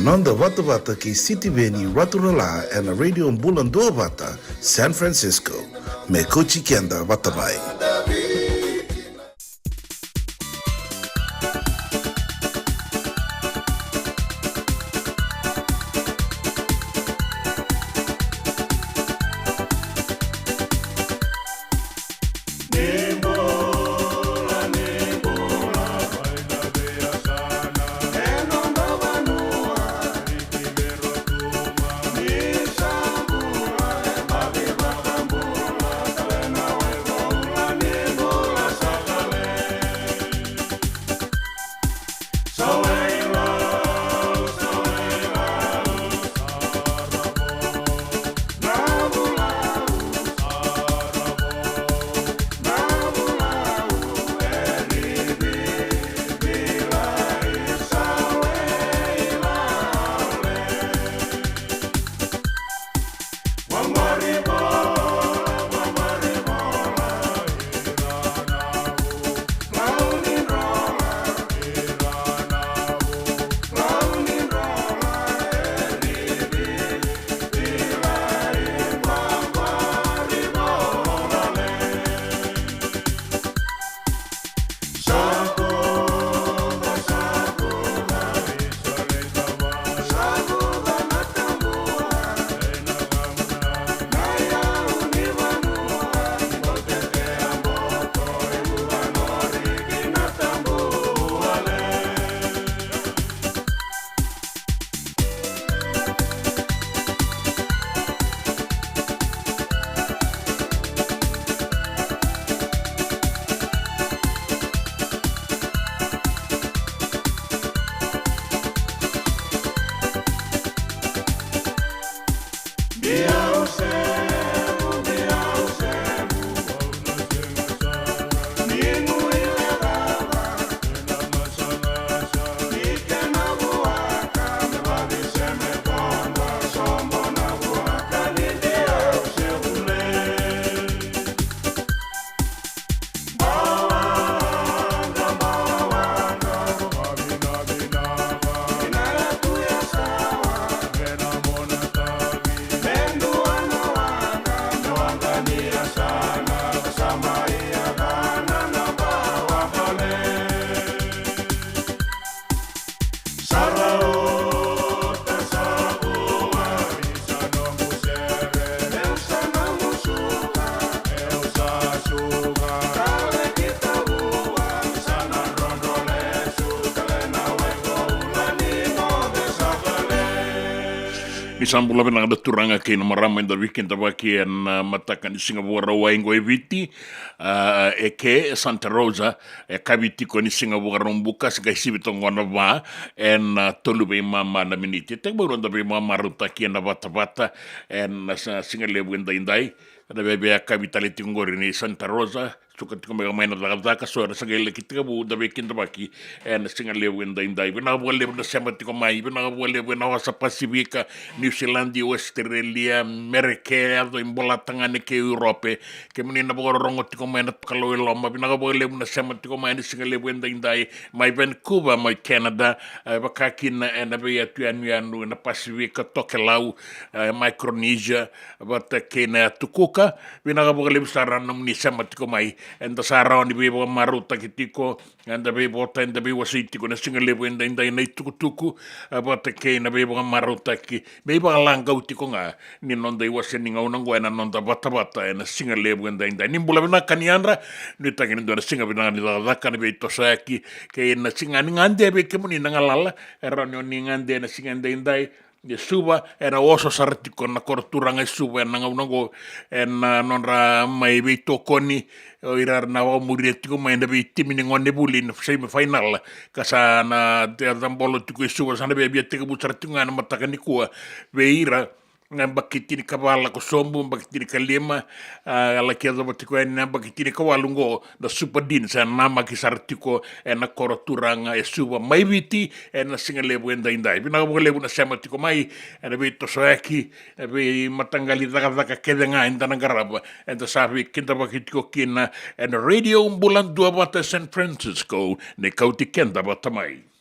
Nonda Wata Wata ki City Veni Raturala and a Radio Mbulan Dua Wata, San Francisco. Me Kochi Kenda Watabai. Sambula benang da turanga ke no marama inda weekend waki en matakan Singapore waingo eviti e ke Santa Rosa e kabiti ko ni Singapore rombuka sga sibito ngona va en tolube mama na miniti te bo ronda be mama ruta ki na bata en singale wenda indai da bebe kapitaliti ngori ni Santa Rosa suka tiko mega maina da ka so sa gele kitika bu da weekend waki en singale wenda indai bena wole na sema tiko mai bena wole bena wasa Pasifika New Zealand Australia America do imbola tangane ke Europe ke menina bo rongo tiko maina kalo lomba bena wole na sema tiko mai singale wenda indai mai Vancouver mai Canada bakakin en be ya tuanu na Pasifika tokelau Micronesia bata kena tukuka bena wole sarana ni sema tiko mai and the sarao ni bebo maruta kitiko and the bebo and the bebo sitiko na singale wenda indai nei tukutuku bata kena bebo maruta ki bebo langa utiko nga ni nonda iwase ni nga unango ena nonda bata ena singale wenda indai nimbula bena kaniandra ni takini ndo na singa bena ni la kana be tosaki ke na singa ni ngande be kemuni na ngalala era ni ngande na singa indai de suba era oso sartiko na korturanga suba na unango en nonra mai be tokoni irar na wa muritiko mai na be timini ngone bulin semi final kasa na de dambolo tiko suba sana be be tiko busartinga na matakani kuwa be ira bakitini kabala ko sombu bakitini kalima ala kiazo batiko en bakitini kawalungo da superdin sa nama kisartiko en koroturanga e suba mai viti en singale buenda indai bina bo lebu na samatiko mai en vito soaki e be matangali daga kedenga indana garaba en da sabi kinda bakitiko kina en radio ambulan dua bata San Francisco ne kauti kenda bata mai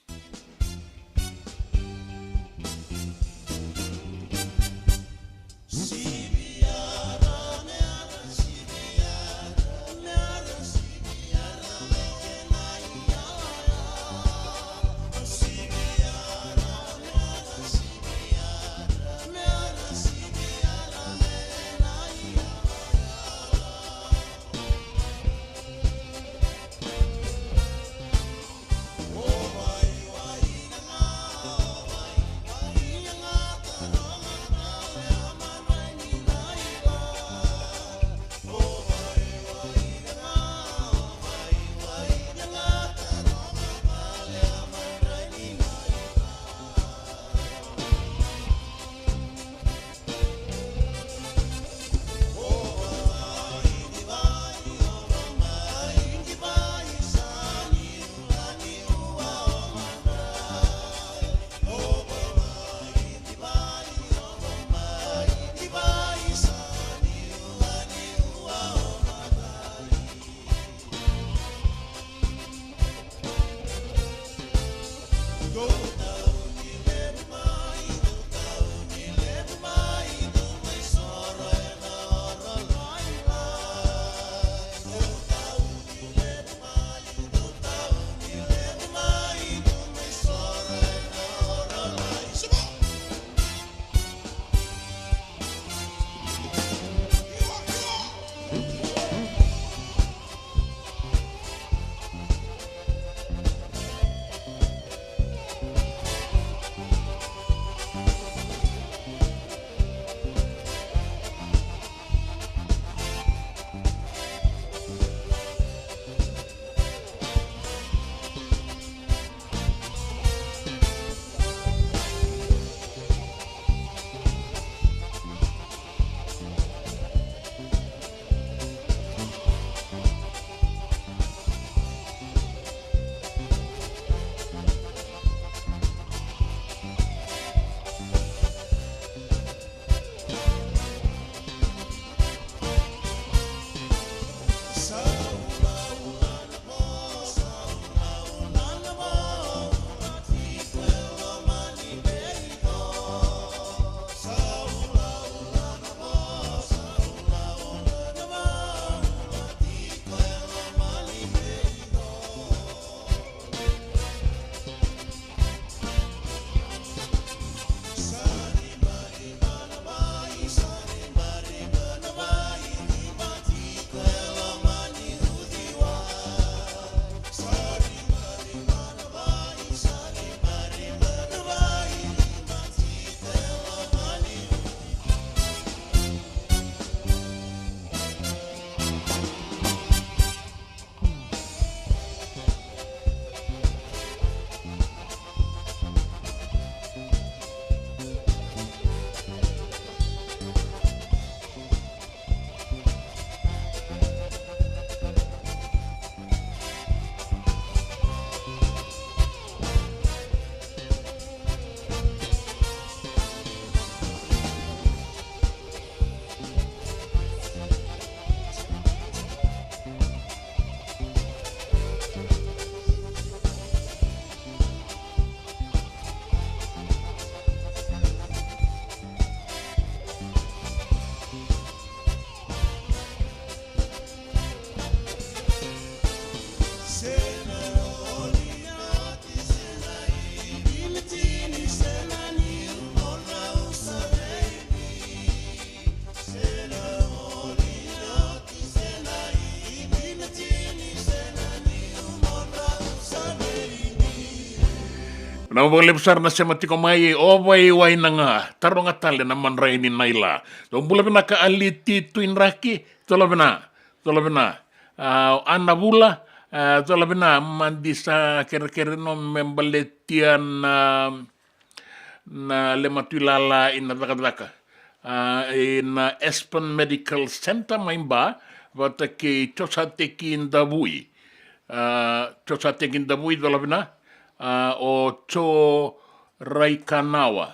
Na wale besar na sema tiko mai o wai nanga taronga tale na manrai ni naila. Do bula bina ka aliti tuin raki tola bina ana bula tola bina mandisa kere no membaletian na lematulala ina daka in Aspen Medical Center maimba wata ke tosateki indabui tosateki indabui tola bina o Cho Raikanawa.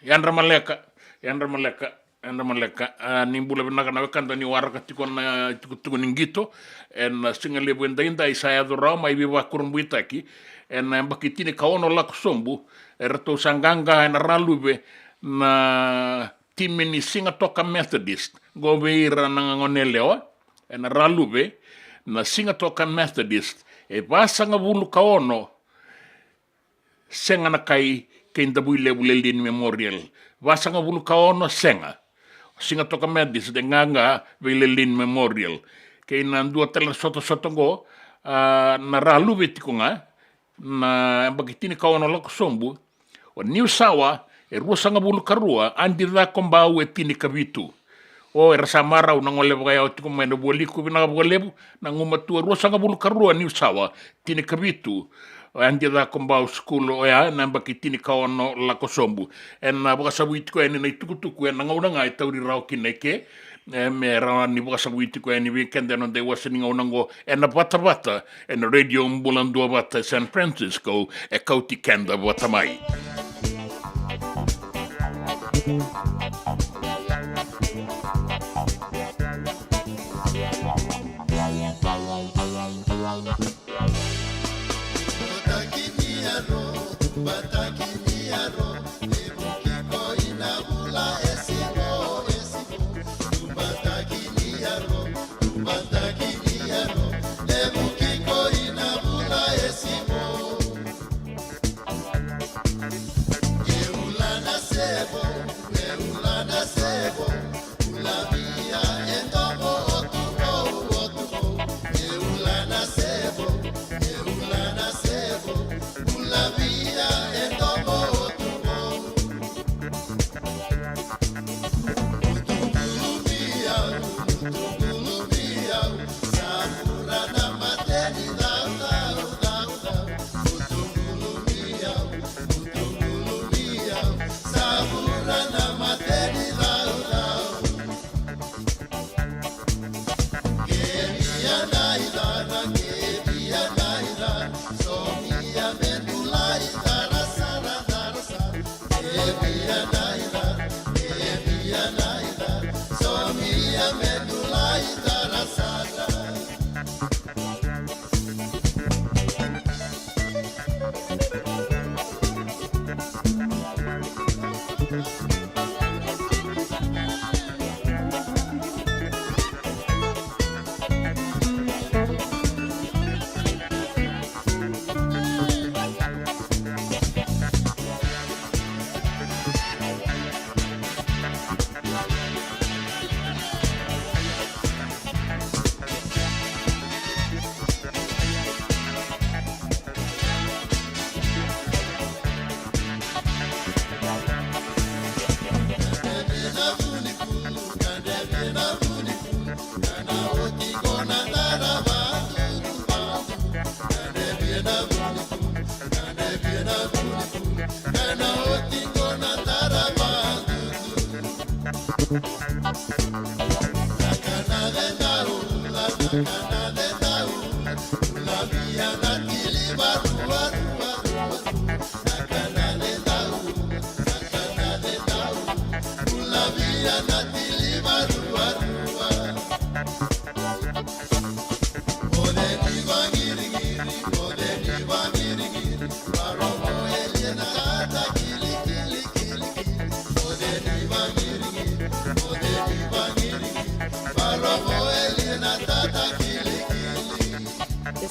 Yandra Maleka. Nimbula binaka na wekanda ni waraka tiko na tiko ningito. En singa lebu inda isaya dhurao maibiwa kurumbuitaki. En mbakitini kaono lako sombu. Erto sanganga en ralube na timini singa toka Methodist. Goveira na ngonelewa. En ralube na singa toka Methodist. E pasanga bulu kaono. Senga na kai indabui lebu lelin memorial. Wasanga bulu kaono senga. Singa toka medis de nganga lelin memorial. Kay nandua tala soto go na ralu betiko nga na bagitini kaono lako sombu. O New Sawa e ruasanga bulu karua andira kombau e tini kabitu. O era samara una ngolebu kaya otiko mena boliku bina bolebu na ngumatua ruasanga bulu karua New Sawa tini kabitu. Andi da kombau school o ya na bakitini kaono la kosombu en na boka sabuitiko en na tukutuku en ngauna ngai tauri rau kineke me ra ni boka sabuitiko en weekend en de wasini ngauna ngo en bata en radio mbulando bata San Francisco e kauti kenda bata mai But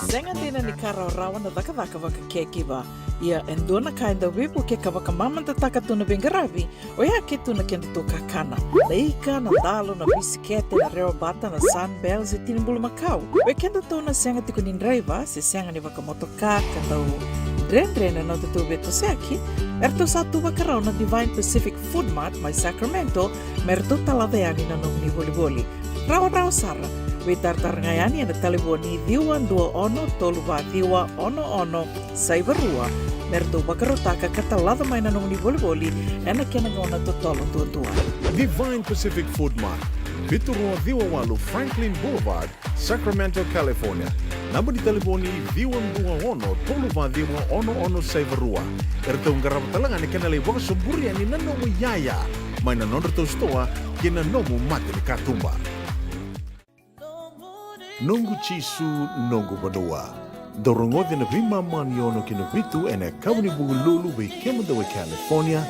Zenga dina ni karaurawa na vaka kekiva. Ia endona kainda wipu ke kavaka mamanta takatuna bengaravi. O ia ke tuna kenda to kakana. Leika na dalo na bisikete na reo bata na sunbells e tinimbulu makau. We kenda to na senga tiko ni driver se senga ni vaka motoka kandau. Dren na tutu beto seaki. Erto satu vakarau na Divine Pacific Food Mart mai Sacramento. Merto talaveani na nung ni boli. Rawa sara. We tartarngayani na telefoni diwa dua ono toluva diwa ono saibarua. Merto bakarotaka katalada mai na nung ni boli ena kena ngona totolo tua. Divine Pacific Food Mart. Viturua Diwa Walu Franklin Boulevard, Sacramento, California. Number di telefoni Diwa Dua Ono Toluva Diwa ono saibarua. Erto ngarabatalangan ni kanalay waka suburian ni nanomu yaya. May nanonro to stoa kina nomu mati ni katumba. Nungu chisu nungu badua. Dorongode na vima maniono kina vitu ene kawni bugululu we kemandawe California.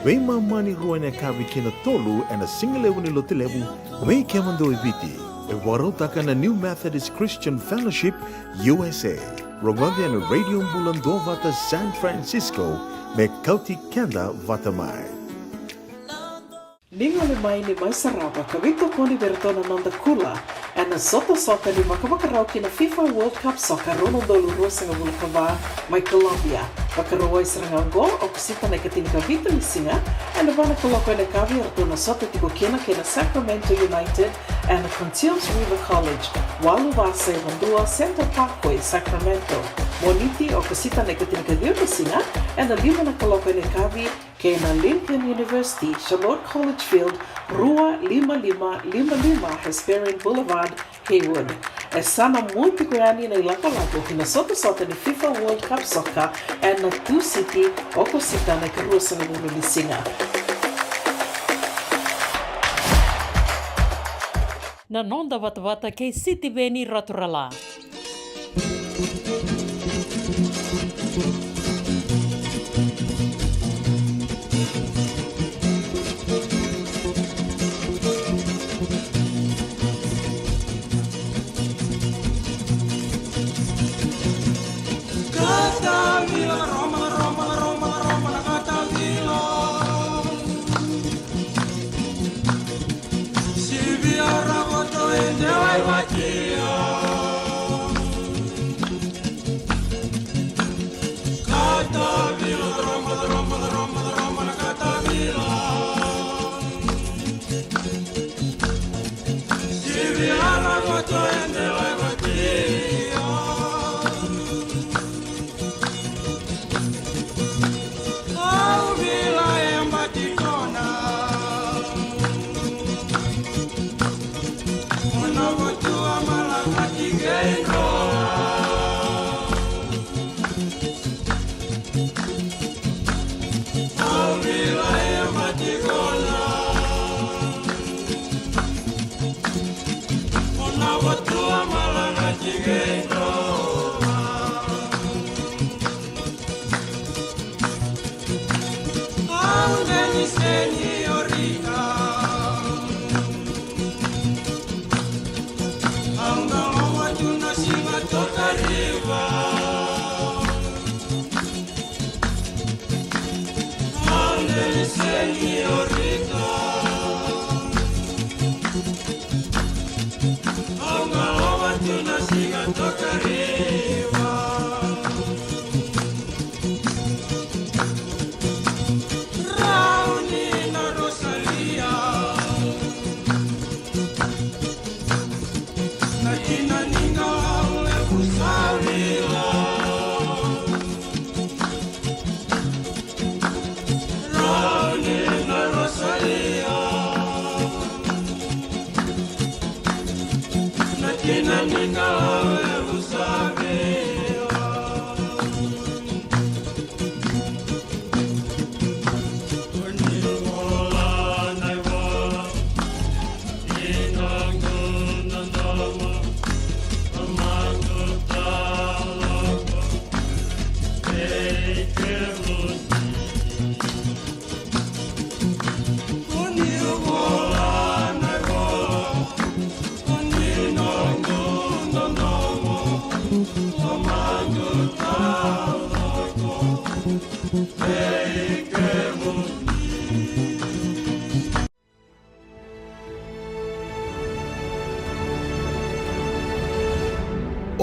We mani rua ene kawi kina tolu ene singalewu ni lotilewu we kemandawe viti. E warotaka na New Methodist Christian Fellowship USA. Rongode ene Radio Bulandovata San Francisco me kauti kenda vatamai. Ningoli mai ni mai saraba kawito poni bertona nanda kula. Ana soto ni makabakarau kina FIFA World Cup Soccer Ronaldo Lurosanga Vulkava mai Colombia. Bakarau isranga gol o kusita na katin kavita lisinga. Ana bana koloko na kavi artona soto tiko kina Sacramento United and Contios River College. Walu Vasa Vandua Center Parkway Sacramento. Moniti o kusita na katin kavita lisinga. Ana lima na koloko na kavi kena Lincoln University, Charlotte College Field, Rua 5555 Hesperian Boulevard, Haywood. É sana muito grande na ilaka-lako kina soto ni FIFA World Cup Soccer and na 2 City o kusita na karusa ng Lisinga. Na nonda vata kay City Beni Raturala.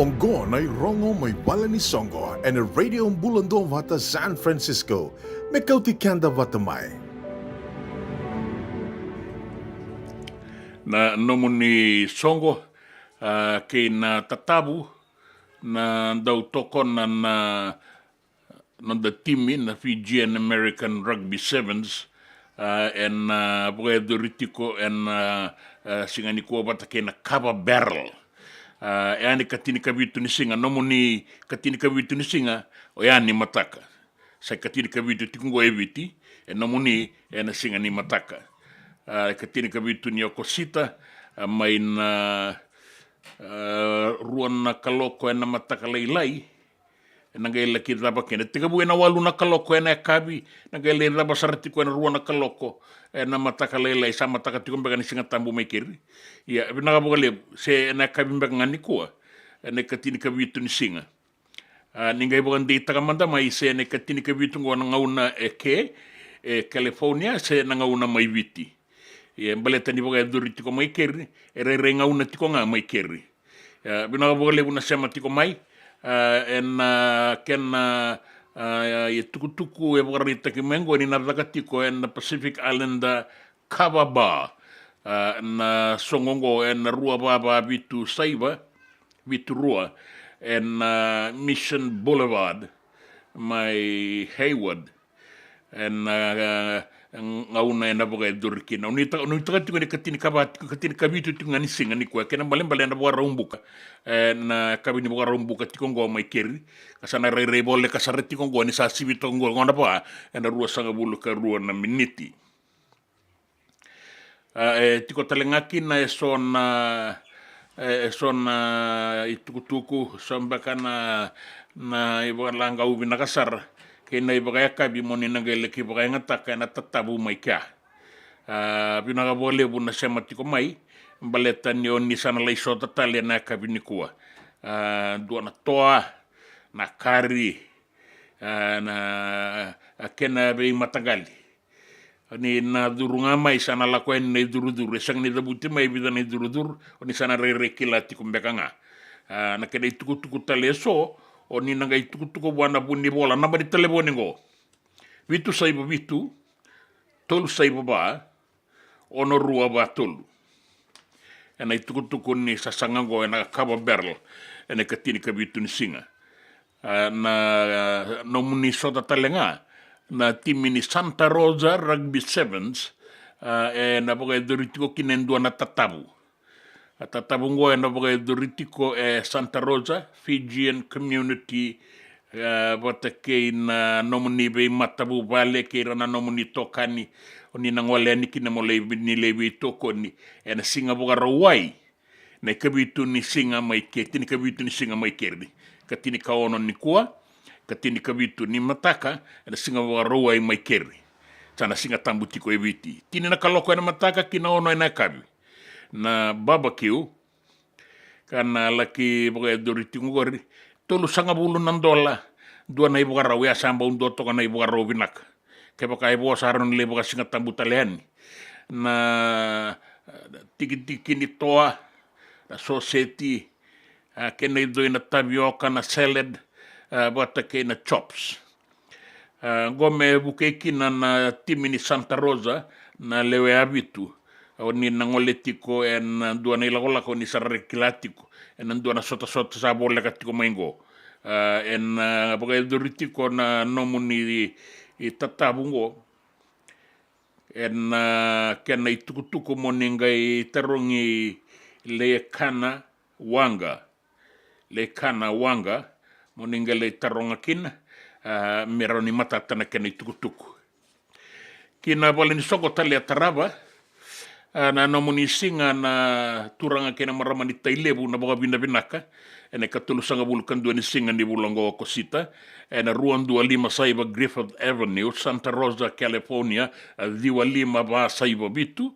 Onggon ay rongo may bala ni Songo and a radio Bulando Vata San Francisco. May kauti kanda vatamay. Na nomo ni Songo kay na tatabu na daw tokon na the team na Fijian American Rugby Sevens and Puedo Ritiko and singani ko bata kay na Kaba Barrel. Yani katini kabitu ni singa nomo ni katini kabitu ni singa o yani mataka sa katini kabitu tikungo eviti nomo ni na singa ni mataka katini kabitu ni okosita may na ruan na kaloko na mataka laylay nangay laki daba kena tiga buena walu na kaloko na kabi nangay lay daba sarati ko na ruan na kaloko na mataka laylay sa mataka tikum bagani singa tambu may kiri ya binakabukali se na kabi bagani ko na katini kabitu ni singa ningay bukan data kamanda may se na katini kabitu ngo na ngauna California se na ngauna may viti ya baleta ni bagay duriti ko may kiri re ngauna tiko nga may kiri binakabukali una sema tiko may tukutuku barita kimengo ni narakatiko en Pacific Island Kababa na songongo en rua baba vitu saiba vitu rua en Mission Boulevard my Hayward en ngauna na bagay durkina unita katiko ni katini kabitu tingani singa ni kwa kena balembale na bwa rumbuka na kabini bwa rumbuka tikongo mai keri kasana rere bolle kasare tikongo ni sa sibito ngo ngonda pa na rua sanga bulu ka rua na miniti tiko talengaki na itukutuku sambakana na ibalanga ubi nakasar kena ibagaya kabi moni nangele ki ibagaya ngataka na tatabu mai kya binakabole bu na sema tiko mai baleta ni oni sana lai so tatale na kabi ni kuwa dua na toa na kari na kena be matagali ni na durunga mai sana la ko ni duru sang ni dabuti mai bidan ni duru oni sana rere kila tiko mbekanga na kena itukutuku tale so oni nanga itukutuku buana buni bola na bari telefoni ngo vitu saibo vitu tolu saibo ba ono rua ba tolu ena itukutuku ni sasanga ngo ena Kaba Barrel ena katini kabitu ni singa na nomuni sota talenga na timi ni Santa Rosa Rugby Sevens na bagay doritiko kinendua na tatabu Tatabungo na bagay doritiko Santa Rosa Fijian Community batakay na nomuni be matabu vale kay na nomuni tokani oni nangwale ni kinamole ni lebi toko ni na singa buga rawai na kabitu ni singa mai ketini kabitu ni singa mai kerdi katini kaono ni kuwa katini kabitu ni mataka na singa buga rawai mai kerdi sana singa tambutiko eviti tini na kaloko na mataka kinaono na kabi na barbecue kana laki buga doritingo gori tolu sanga bulu nandola dua na ibu garau ya samba undo to kana ibu garau binak ke baka ibo saron le baka singa tambutalean na tiki ni toa na society ke na ido na tapioca na salad bata ke na chops gome buke na timini Santa Rosa na lewe abitu o ni nangoletiko en dua na ilagola ko ni sarrekilatiko en dua na sota sa bolle katiko maingo en baka doritiko na nomuni i tatabungo en kena i tukutuku moninga i tarongi le kana wanga moninga le taronga kina meroni matatana kena i tukutuku kina bole ni soko tali ataraba na nomuni singa na turanga kena maramani tailebu na boga binaka ene katulusanga bulukan dua ni singa ni bulongo kosita ene ruan 255 Griffith Avenue, Santa Rosa, California, diwa 5 ba saiba bitu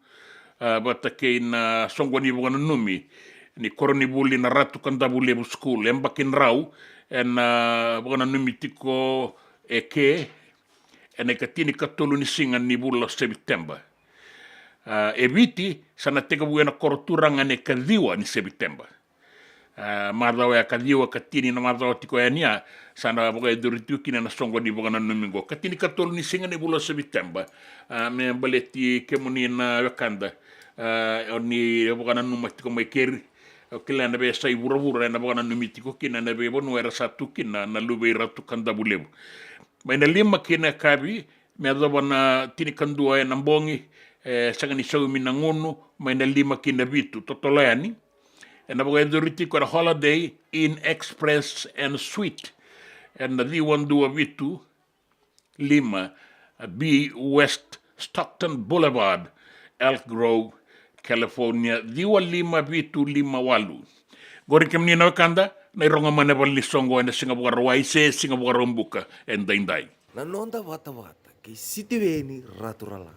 bata ke na songwani bugana numi ni koroni buli na ratu kanda bulebu school embakin rau en bugana numi tiko eke ene katini katulu ni singa ni bula September eviti sana teka buena koroturanga ne kadiwa ni September madhawa ya kadiwa katini na madhawa tiko ya nia sana boga duritu kina na songo ni boga na numingo katini katolu ni singa ni bula September me baleti kemuni na wakanda oni boga na numatiko maikeri kila na be sai burabura na boga na numitiko kina na be bonu era satu kina na lube ratu kanda bulebu maina lima kina kabi me adaba na tini kandua na mbongi sanga ni sawi minangono maina lima kina bitu totolayani and I'm going to read a holiday in Express and Suite. And the one do a vitu Lima B West Stockton Boulevard, Elk Grove, California. Diwa Lima vitu Lima walu. Gori kemni na wakanda na ironga manebal lisongo and Singapore waise Singapore rombuka and daindai. Nanonda wata ki sitiweni raturala.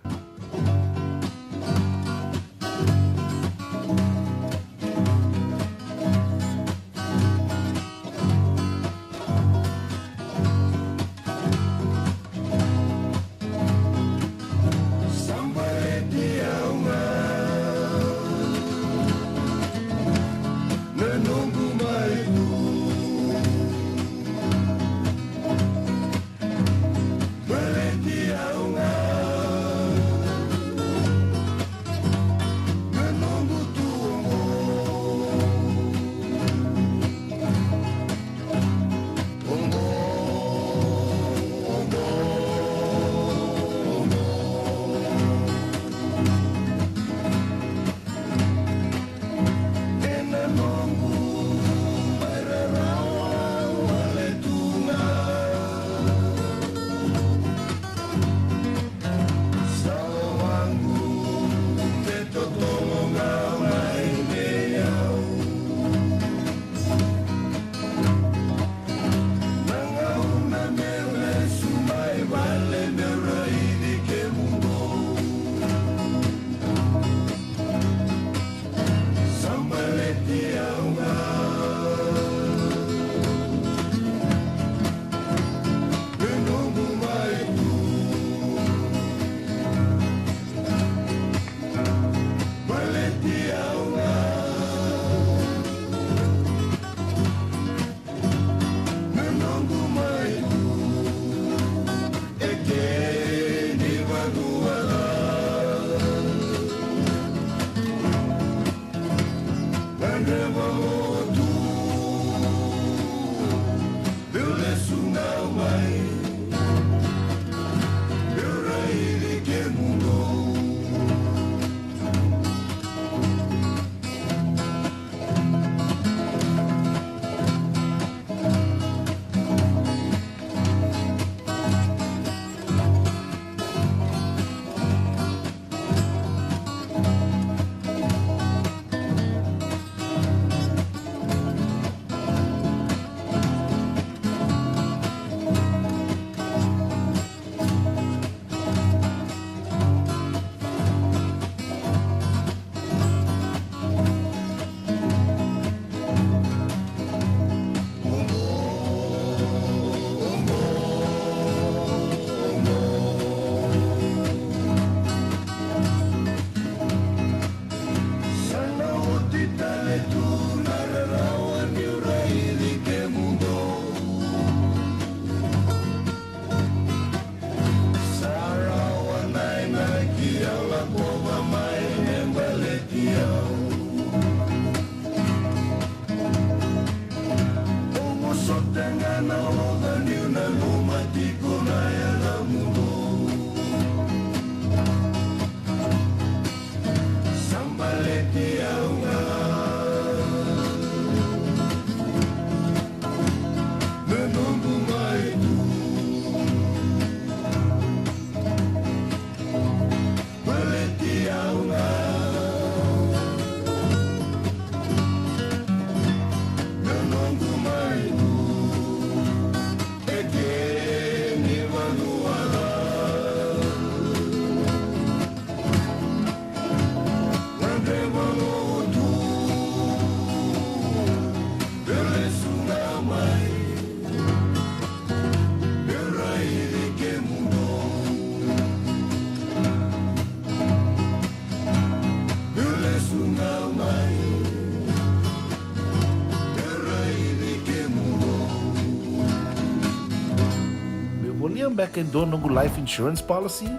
back in doon nungu life insurance policy?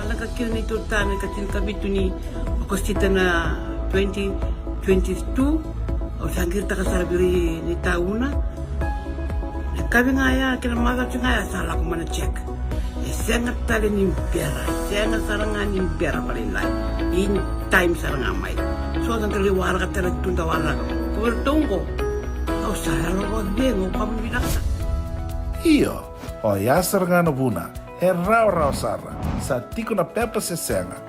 Laka kira ni turtana katin kabitu ni okostita na 2022 o sangir ta kasarabiri ni tauna. Kabi nga ya kira maga nga ya sala ko mana check. Sengat tali ni pera, sengat sarangan ni pera paling lain. In time sarangan mai. So ang kaliwara ka tala tunda wala. Kuwertongko. Kau saya lo dengo kamu binasa. Iyo, o yasar nga na buna, e rau sara, sa tiko na pepa se senga,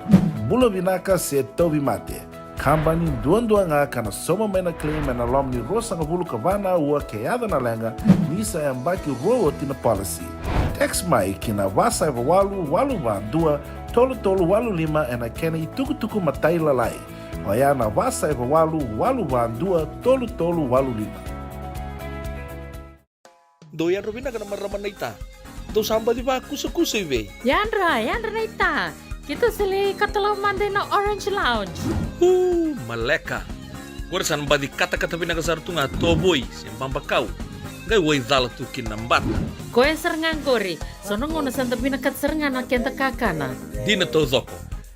bula binaka se tobi mate, kambani duan nga kana soma mena claim na lom ni rosa nga bulu kabana ua keada na lenga, nisa e ambaki roa tina policy. Text mai kina wasa eva walu van dua, tolu walu lima e na kena i tuku matai lalai, o ya na wasa eva walu van dua, tolu walu lima. Doyan Robina ka naman raman na ita. Do samba di ba kusa iwe? Yandra na ita. Kita sili katalaw mande na Orange Lounge. Maleka. Warasan ba di kata-kata pinakasartunga toboy simpang bakaw. Gay way dala tukin nambat. Koe serengan kori. Sonong ngono santa binakat serengan na kenta kakana. Di na to zoko.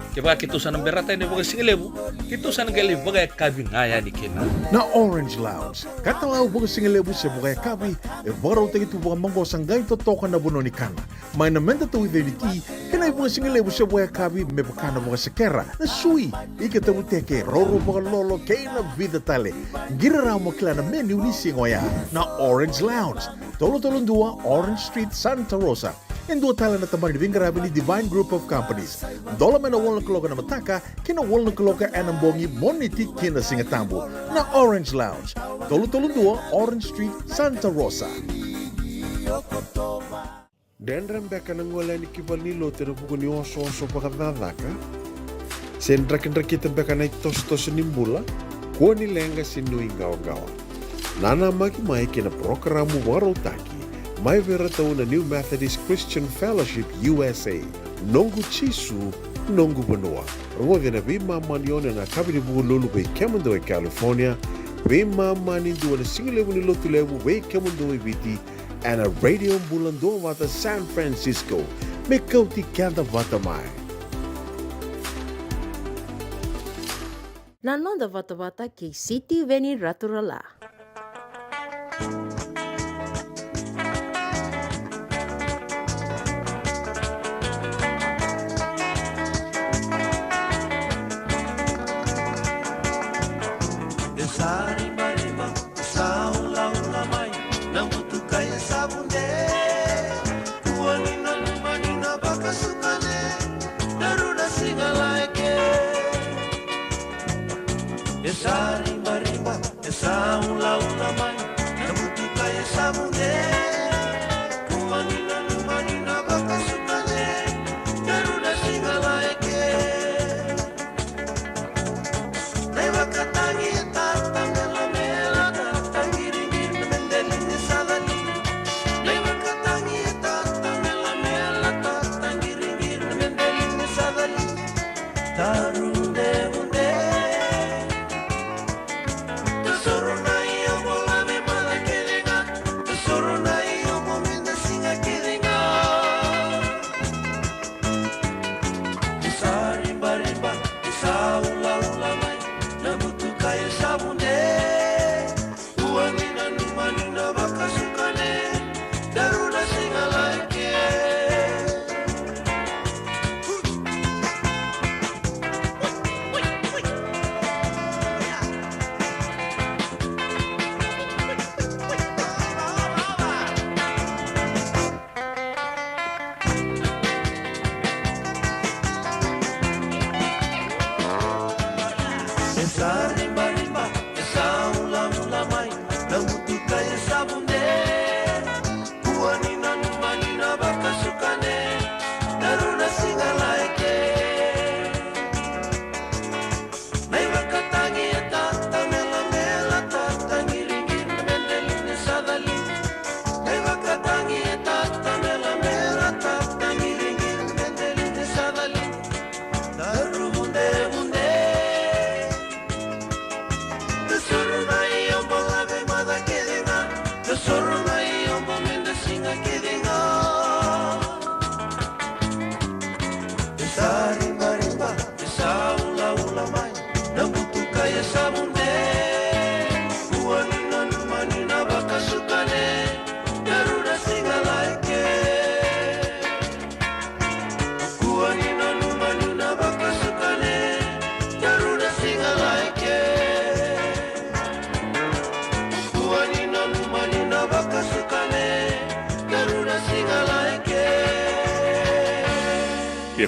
Kaya kita sana berata ini bagai singelebu. Kita sana gali bagai kabin ngaya ni kena. Na Orange Lounge, katalaw buka singelebu sa buka kabi, e baraw tayo ito buka manggo sanggay totokan na buno ni kana. May namenta to identity, kanay buka singelebu sa buka kabi, may baka na buka sakera, na sui, ikatabuteke, roro buka lolo, kay na vida tale. Giraraw mo kila na menu ni singoya, na Orange Lounge, tolo-tolong dua, Orange Street, Santa Rosa. And dua tala na tamang ni Bingarabi ni Divine Group of Companies. Dola may na walang kaloka na mataka, kina walang kaloka anambongi moniti kina singatambo na Orange Lounge. Tolo-tolong dua, Orange Street, Santa Rosa. Dendram beka nang wala ni kibal nilo tira buko ni oso-oso pakadadaka. Sendrak-ndrak beka na itos-tos nimbula, kuha nilenga sinuing gawa-gawa. Nana magi-mai kina programo waro taki, may veratao na New Methodist Christian Fellowship USA, Nongu Chisu, Nongu Banua. Rungo na bima manyon na kabini buko lulu bay Kemundo e California, bima manindu na singilebu ni lotulebu bay Kemundo e Viti, and a radio bulando wata San Francisco, may kauti kanda vatamai. Nanonda vata kay City Veni Raturala.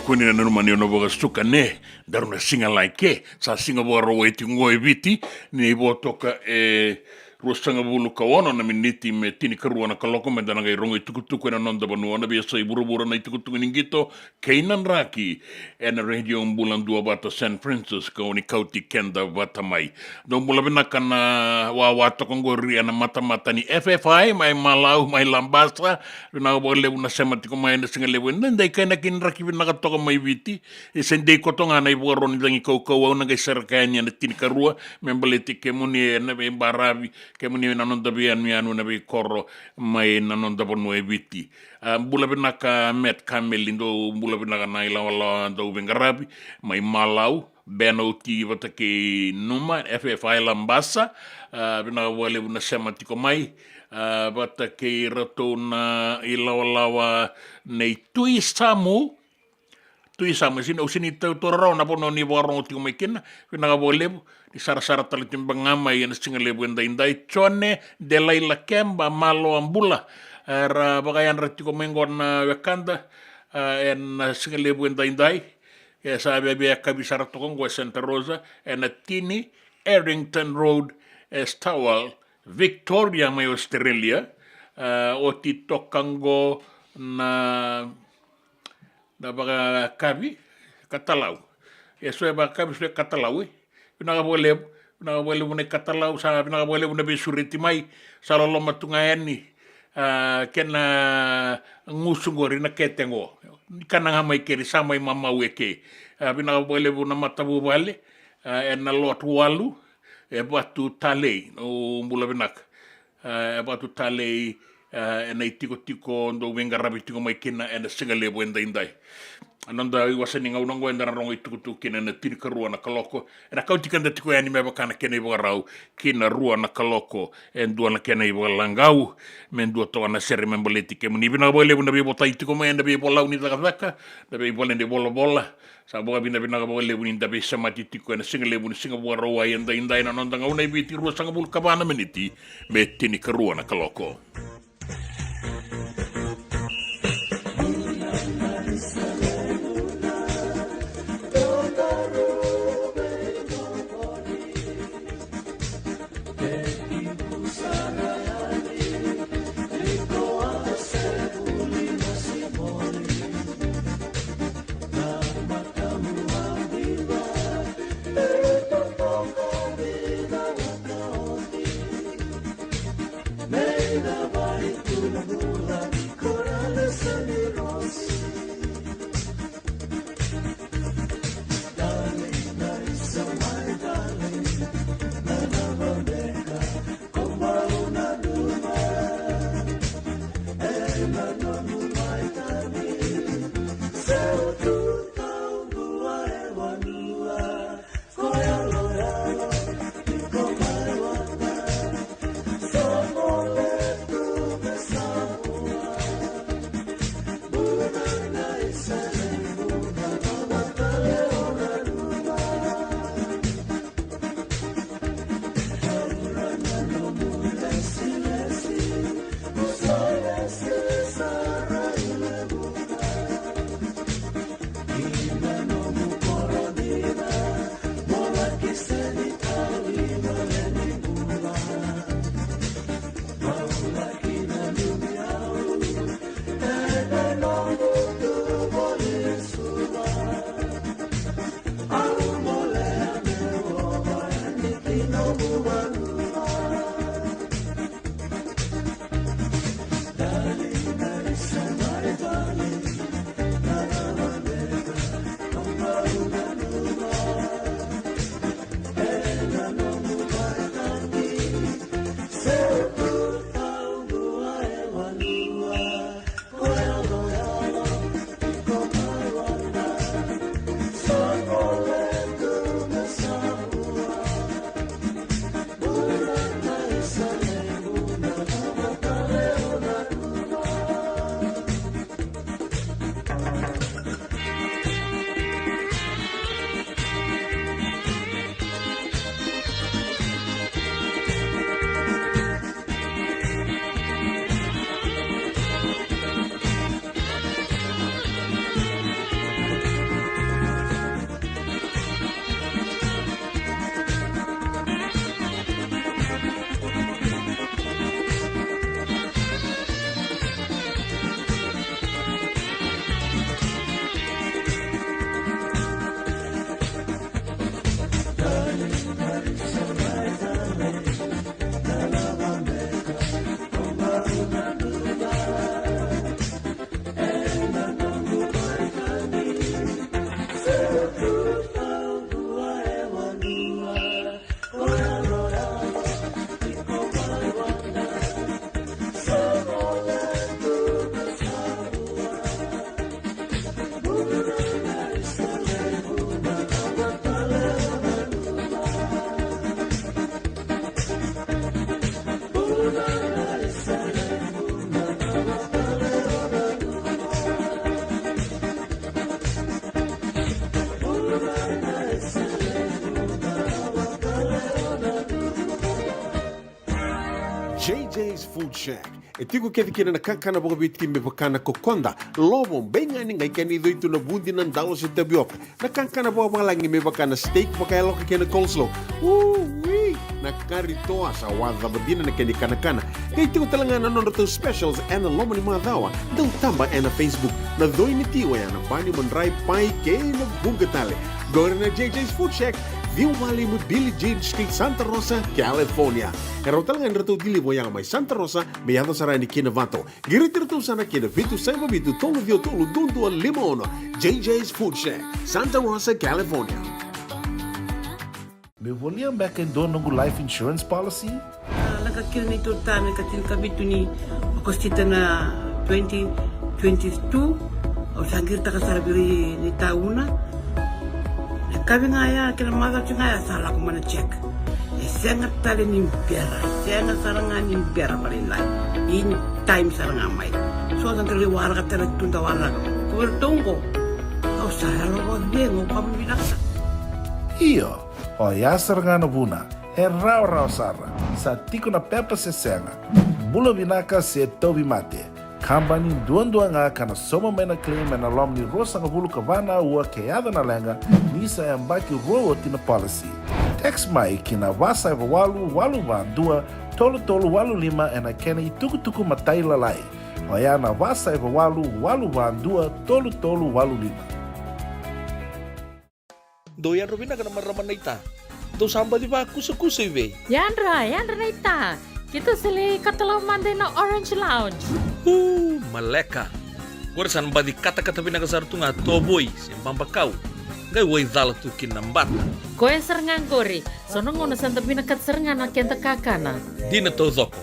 kuni na numani no boga stuka ne daruna singa like sa singa bora weti ngoi viti ni bo toka rostanga bulu kawana na miniti me tini karua na kaloko me dana ngai rongo tukutuku na nonda banua na biasa i buru na tukutuku ningito keinan raki na radio mbulan dua bata San Francisco ni kauti kenda bata mai don bula bina kana wa tokongori na mata ni FFI mai malau mai lambasa na bole una sematiko mai na singa lewe ndai kaina kin raki bina ka toka mai viti sendei kotonga na ibu roni dangi kau na ngai serkanya na tini karua me baleti kemuni na be barabi ke muni nanonda bian mianu na bi korro mai nanonda bonu e viti bula bina ka met kamelindo bula bina ka naila wala do bengarabi mai malau beno ti vata ke numa FFI lambasa bina wale buna sematiko mai vata ke rato na ilawa nei tui samu sini torau na pono ni warong tiko mai kena bina ka wale di sara-sara tali timbang ngamai yang singa lebu indai chone de laila kemba malo ambula ra bagayan ratiko mengon Wakanda en singa lebu indai ya sabe be kabisara tokongo Santa Rosa en tini Errington Road Stawell Victoria mai Australia o ti tokango na baga kabi katalau eso ba kabi so katalau pinaga boleh bune katalau sa pinaga boleh bune besuriti mai salolo matunga eni kena ngusungori na ketengo kana mai keri samai mama weke pinaga boleh bune matabu bale na lot walu batu talei o mbula binak batu talei na tiko ndo wengarabi tiko mai kena na singale bo indai ananda wasani ngaunango endara rongo itukutu kina na tini karua na kaloko na kauti kanda tiko yani meba kana kena ibo rau kina rua na kaloko endua na kena ibo langau mendua to na seri memboleti ke muni bina bole buna bibo tai tiko mai enda bibo lau ni taka da bibo lende bola sa boga bina bole buni da bisa mati tiko na singa lebu singa bora wa enda indai na nonda ngauna ibiti rua sanga bul kabana meniti me tini karua na kaloko. May the JJ's Food Shack. E tiku kete kina na kakana boka bitki me bakana kokonda. Lobo benga ni ngai kani doitu na bundi na dalo si tapioca. Na kakana boka malangi me bakana steak baka eloka kena coleslaw. Wee! Na karitoa sa wadha badina na kani kana. Kay tiku talangana nono to specials and lomo ni madawa. Dau tamba na Facebook. Na doi ni tiwa ya na bani mandrai pai kay na bungatale. Go na JJ's Food Shack. Viu Valley mo Billie Jean Street, Santa Rosa, California. Pero talagang rito dilibo yang may Santa Rosa, may yato sa rani Kinavato. Giritirito sana Kinavitu, Saiba Vitu, Tolo Vio Tolo, Dundu, Limono. JJ's Food Shack, Santa Rosa, California. Me voliam back in doon ng life insurance policy? Nakakira nito tayo katil kabitu ni akostita na 2022 o sangir ta kasarabiri ni tauna. Kami ngaya kila maga ngaya salah ko mana check. Sengat tali ni biara, sengat sarangan ni biara palinlay. In time sarangan mai. So ang kaliwara ka tala tunda wala. Kuwertongko. Kau saya lo bengo kami binaksa. Iyo, o yasar nga na buna, raw sara, sa tiko na pepa se senga, bulo binaka se tobi mate, kambani duan nga kana soma mena claim na lom ni rosa nga bulu kavana ua keada na lenga, nisa yang baki roa tina policy. Text mai kina wasa walu van dua, tolu walu lima ena kena ituku matai lalai. O ya na wasa walu van dua, tolu walu lima. Doyan Robina ka naman raman na ita. Ito samba di ba kusa-kusa iwe? Yanra na ita. Kita sili katalaw mande na Orange Lounge. Maleka. Kuarsan ba di kata-kata pinakasar tu nga toboy, simbang bakaw. Gay way dala tu kinambat. Koe serengan kori, sono ngono santa pinakat serengan na kenta kakana. Di na to zoko.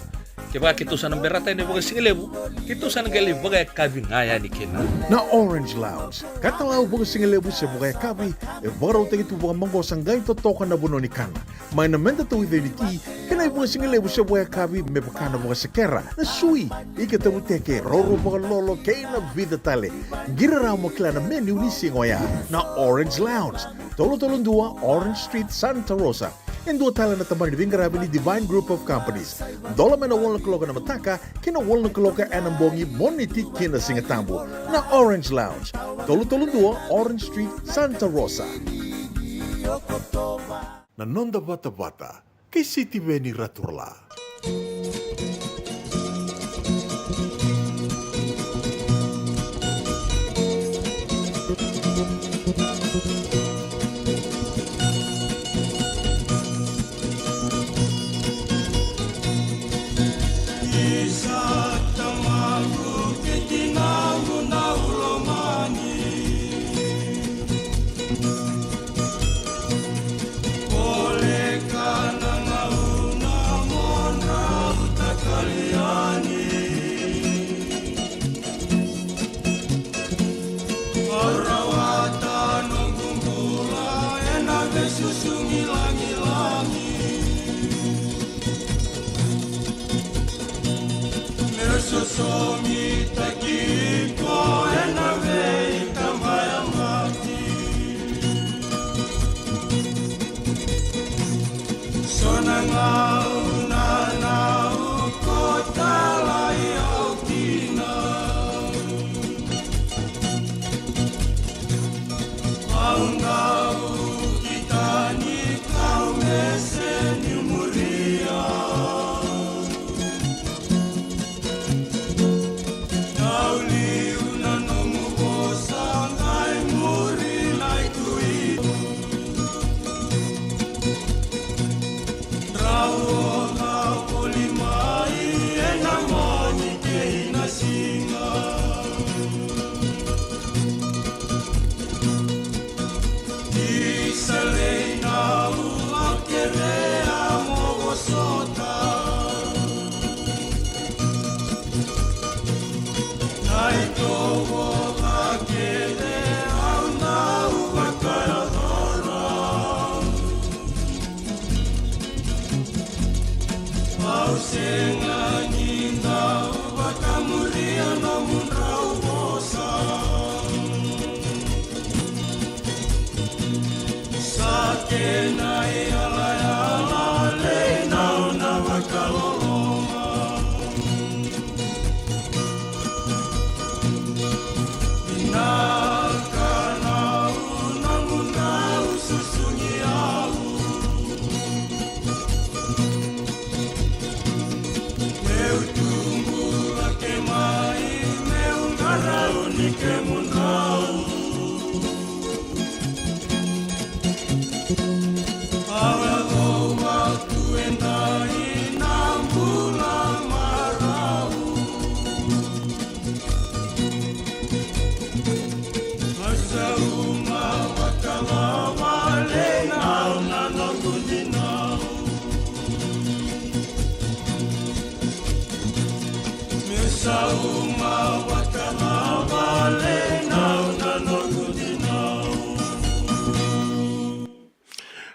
Kaya kita sana berata ini bagai singelebu, kita sana gali bagai kabi ngaya di kena. Na Orange Lounge, katalaw bagai singelebu siya bagai kabi, e baraw tayo ito bagai manggosang gayon totokan na buno ni kana. May namenda to identity, kanay bagai singelebu siya bagai kabi, may bakana bagai sekera, na sui, ikatabu teke, roro bagai lolo, kaya na vida tale. Giraraw mo kila na menu ni singoya, na Orange Lounge, Tolo-Tolong 2, Orange Street, Santa Rosa. And dua tala na tamang nibingarabi ni Divine Group of Companies. Dola may na walang kaloka na mataka, kina walang kaloka anambongi moniti kina singatambo na Orange Lounge. Tolo-Tolong 2, Orange Street, Santa Rosa. Nanonda bata-bata, kay City Veni Raturla.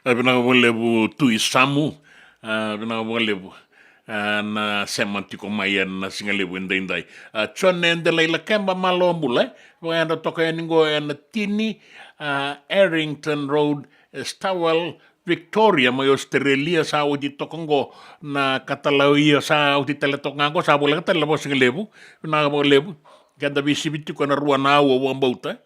Vinaka lebu tui samu, vinaka lebu na semantiko mai na singa lebu indai. Chone ndela ila kemba malo mbula, wanda toka yaningo na tini Errington Road, Stawell, Victoria, mai Australia sa uti tokongo na katalauia sa uti teletongango sa bola katala singa lebu, vinaka lebu. Kada visibiti ko na rua na awa wambauta.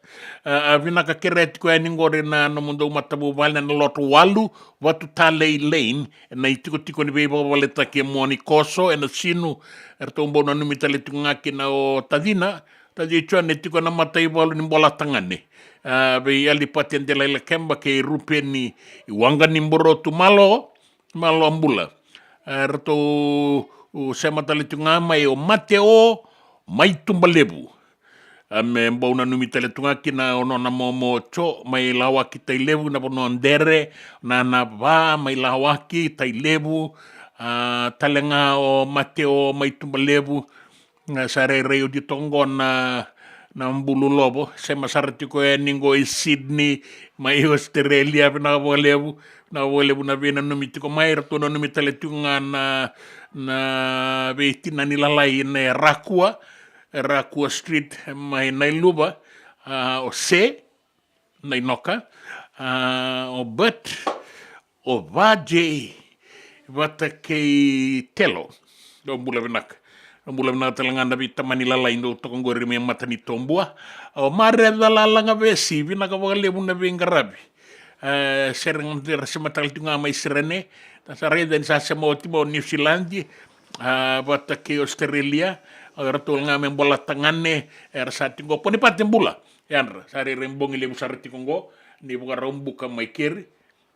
Vinaka kereti ko yaningo na mundo matabu valna na loto walu watu Talei Lane na itiko ni beba waleta ke moni koso na sinu ertombo na numitale tungaki na o tadina tadi chuan tiko na matai walu ni bola tangane. Be ali patien de la kemba ke rupeni wanga ni mboro tu malo ambula. Erto sematale tungama o Mateo mai tumbalebu. Me mbona numitale tungaki na ono na momo cho mai lawaki tailebu na pono andere na va mai lawaki tailebu talenga o Mateo mai tumbalebu na sare reo di tongo na mbulu lobo se masarati ko ningo i Sydney mai Australia na volebu na vena numitiko mai rato na numitale tunga na veitina nilalai na Rakua Street mai Nailuba o se Nainoka o but o vaje vata kei telo do bula vinaka talangana vita manila lain do tokongori me matani tombua o mare dalalanga vesi vinaka valebu na vengarabi sereng rasimatal tunga mai serene tasare den sa semotimo New Zealand vata kei Australia ratul ngamen bola tangane sati go poni paten bula yanra sare rembongi lebu sarti kongo ni buka rombuka mai keri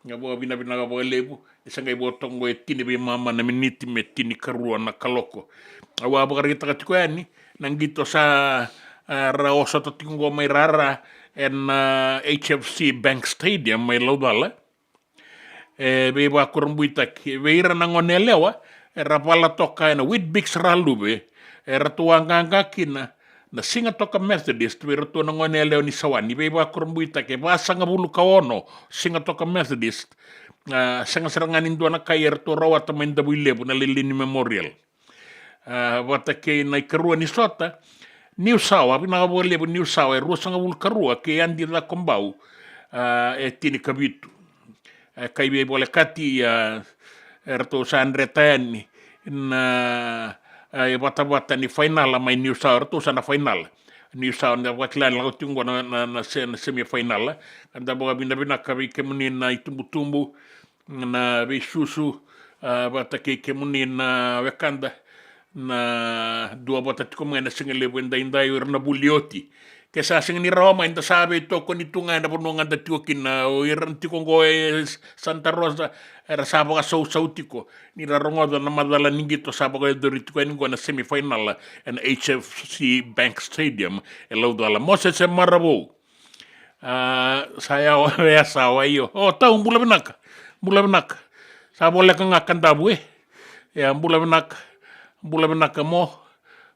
ngabo bina ga lebu isangai botong go tini be mama na miniti metini karua na kaloko awa bakar kita katiko yani nangito sa raosa to tingo mai rara en HFC Bank Stadium mai laudala be ba kurumbuita veira nangonelewa rapala toka na Whitbix ralube ratuanga kina na singa toka Methodist we ratu na ngone leo ni sawani be ba kurumbuita ke ba sanga bulu kaono singa toka Methodist sanga serangan indo na kaya ratu rawat main dabu lebu na lilini memorial wata ke na karua ni sota New Sawa bina bo lebu New Sawa ru sanga bulu karua ke andi la kombau tini kabitu kai be bole kati ratu sandretani na bata ni final mai New South tu sana final New South na waklan la tungo na semi final anda boga bina kabi kemuni na itumbu na bisusu bata ke kemuni na wekanda na dua bata tikomo na singele wenda indai na bulioti ke sa sing ni Roma inda sabe to ko ni tunga na bononga da tiokin na iran tikongo Santa Rosa era sabo ka sautiko ni rarongo na madala ningito sabo ka dorito ni na semifinal en HFC Bank Stadium laudo ala Moses Marabo saya ya sawa yo tau bula benaka sabo le ka ngakandabu ya bula benaka mo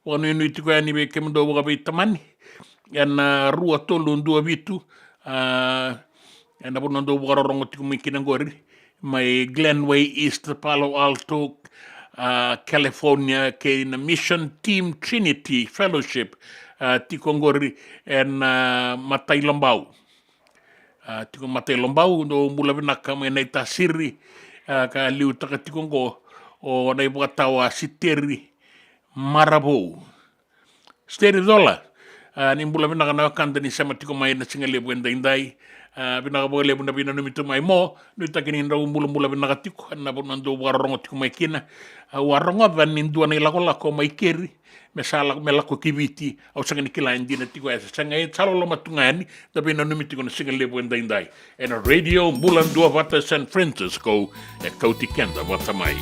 wonu ni tiko ni be kemdo boga be tamani yan rua tolu ndua vitu yan apo nando bukarorongo tiku mikina ngori mai Glenway East Palo Alto California ke na Mission Team Trinity Fellowship tiku ngori en Matai Lombau tiku Matai Lombau ndo mbula binaka mai naita siri ka liu taka tiku ngo o na ibuka tawa siteri Marabo steri dola ni mbula bina kana kanda ni sama tiko mai na singale bwenda indai bina ka bole bunda bina numito mai mo no takini ndo mbula bina ka tiko na bona ndo warongo tiko mai kina warongo van ni ndo na lako mai keri mesala melako kibiti au sanga ni kila ndina tiko esa sanga e talo lo matungani da bina numito na singale bwenda indai en radio mbula ndo vata San Francisco e kauti kenda vata mai.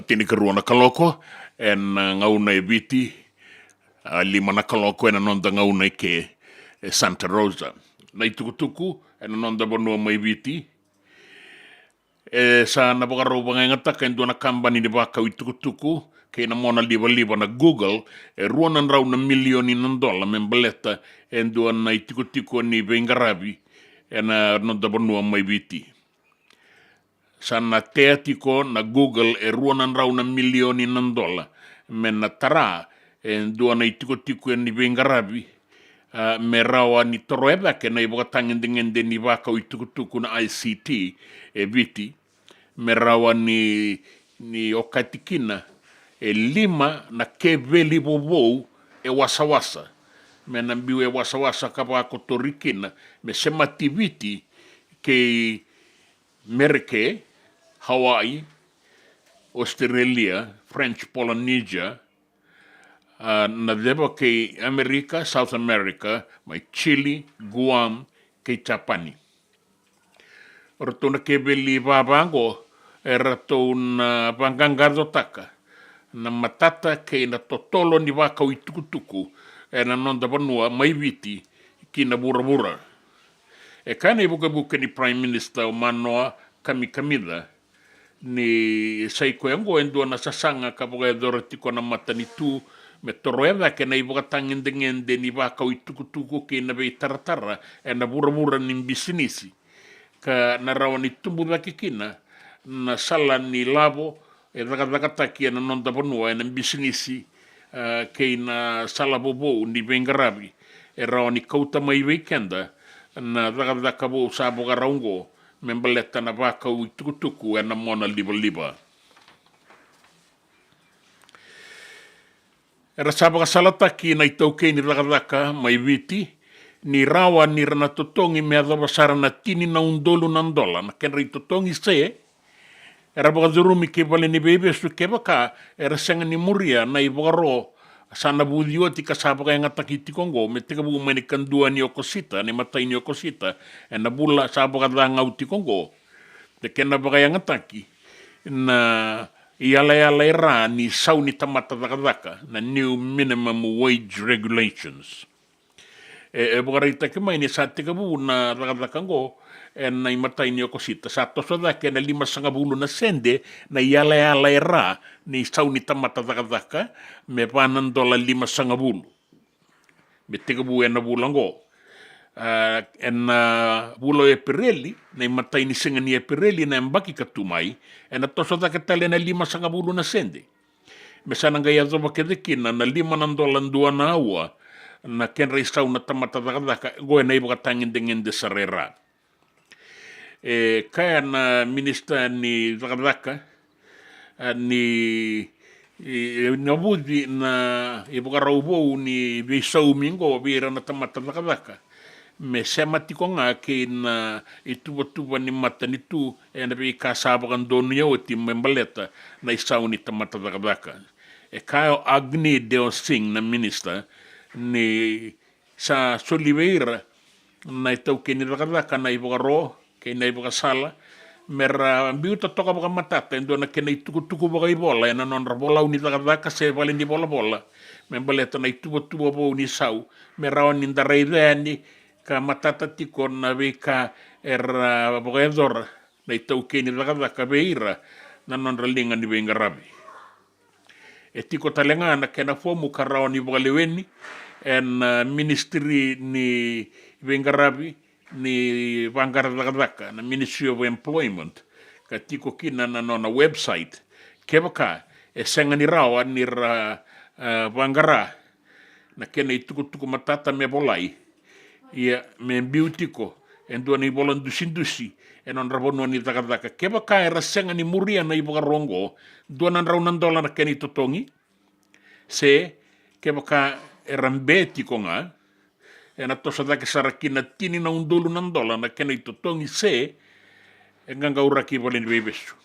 tini ka rua na kaloko en ngauna e viti lima na kaloko en anonda ngauna ke Santa Rosa. Na tukutuku en anonda bonua mai viti sa na baka ngata ka endua na kambani ni baka tukutuku ke na mona liba na Google rua na rau na milioni ng dola membaleta endua na tukutuku ni Bengarabi en anonda bonua mai viti. Sana teatiko na Google rua na rau na milioni ng dola men na tara endua na tiko ni Bengarabi me rawa ni toroeba ke na iboka tangende ni baka tukutuku na ICT viti me rawa ni okatikina lima na keveli bobo wasawasa me na mbiu wasawasa kapa kotorikina me semati viti ke Merke, Hawaii, Australia, French Polynesia, na deba ke Amerika, South America, mai Chile, Guam, ke Japani. Rato na kebeli babango, rato na bangangardo taka, na matata ke na totolo ni waka tukutuku, na nonda banua mai viti ki na bura-bura. E kane buka ni Prime Minister o manoa kamida ni saiko yango endua na sasanga ka buka tiko na matanitu me toroeva ke na ibuka tangende ni waka tukutuku ke na bei taratara e na bura-bura ni bisinisi ka na rawa ni tumbu kikina na sala ni lavo e dakataki na nonda bonua e na bisinisi ke na sala bobo ni Bengarabi e rawa ni kauta mai weekenda na dakadaka bo sa boga raungo membaleta na vaka tukutuku e na mona liba. Era sabaga salataki na itauke ni dakadaka mai viti ni rawa ni rana totongi me adaba sara na tini na $1 ng dola na kenra totongi se era boga durumi ke vale ni bebe su ke baka era senga ni muria na iboga ro sana budio tika sabaga yang atakiti kongo me tika bu meni kandua ni okosita ni matai ni okosita na bula sabaga danga uti kongo te kena baga yang ataki na iala era ni sauni tamata daka na new minimum wage regulations boga rita ke mai ni sa tika bu na daka ngo na imatai ni okosita sa toso da ke na 5.5 na sende na iala era ni sauni tamata daka me $5 me tega bu na bulango bulo e pereli na matai ni singa ni e pereli na mbaki katumai na toso da ketale na 5.5 na sende me sana ngai azo bakedekina na $5 ndua na awa na kenra sauna tamata daka go na ibo katangende sarera kaya na minister ni daka ni nabudi na ibukaraubo ni bisau mingo bira na tamata daka me semati ko nga ke na ituba ni mata nitu na bi kasabakan donu yawti membaleta na isau ni tamata daka kayo Agni Deo Singh na minister ni sa Soliveira na itauke ni daka na ibukaro ke na ibukasala mera biuta toka baka matata endo na kena tuku baka ibola na non bola uni daka se vale ni bola me baleta na tuba bo ni sau mera on inda reidani ka matata tiko na beka era boedor na itauke ni daka beira na non ralinga ni Bengarabi tiko talenga na kena fomu karao ni boleweni en ministry ni Bengarabi ni Vangara daka na Ministry of Employment ka tiko kina na website kebaka senga ni rawa ni Vangara na kena tuku matata me bolai ia me biutiko endo ni bolan dusi non rabono ni daka kebaka era senga ni muria na iboga rongo $2 na kena totongi se kebaka era mbetiko nga na tosa dake sarakina tini na $1 ng dola na kena itotongi se nganga uraki vale ni bebesu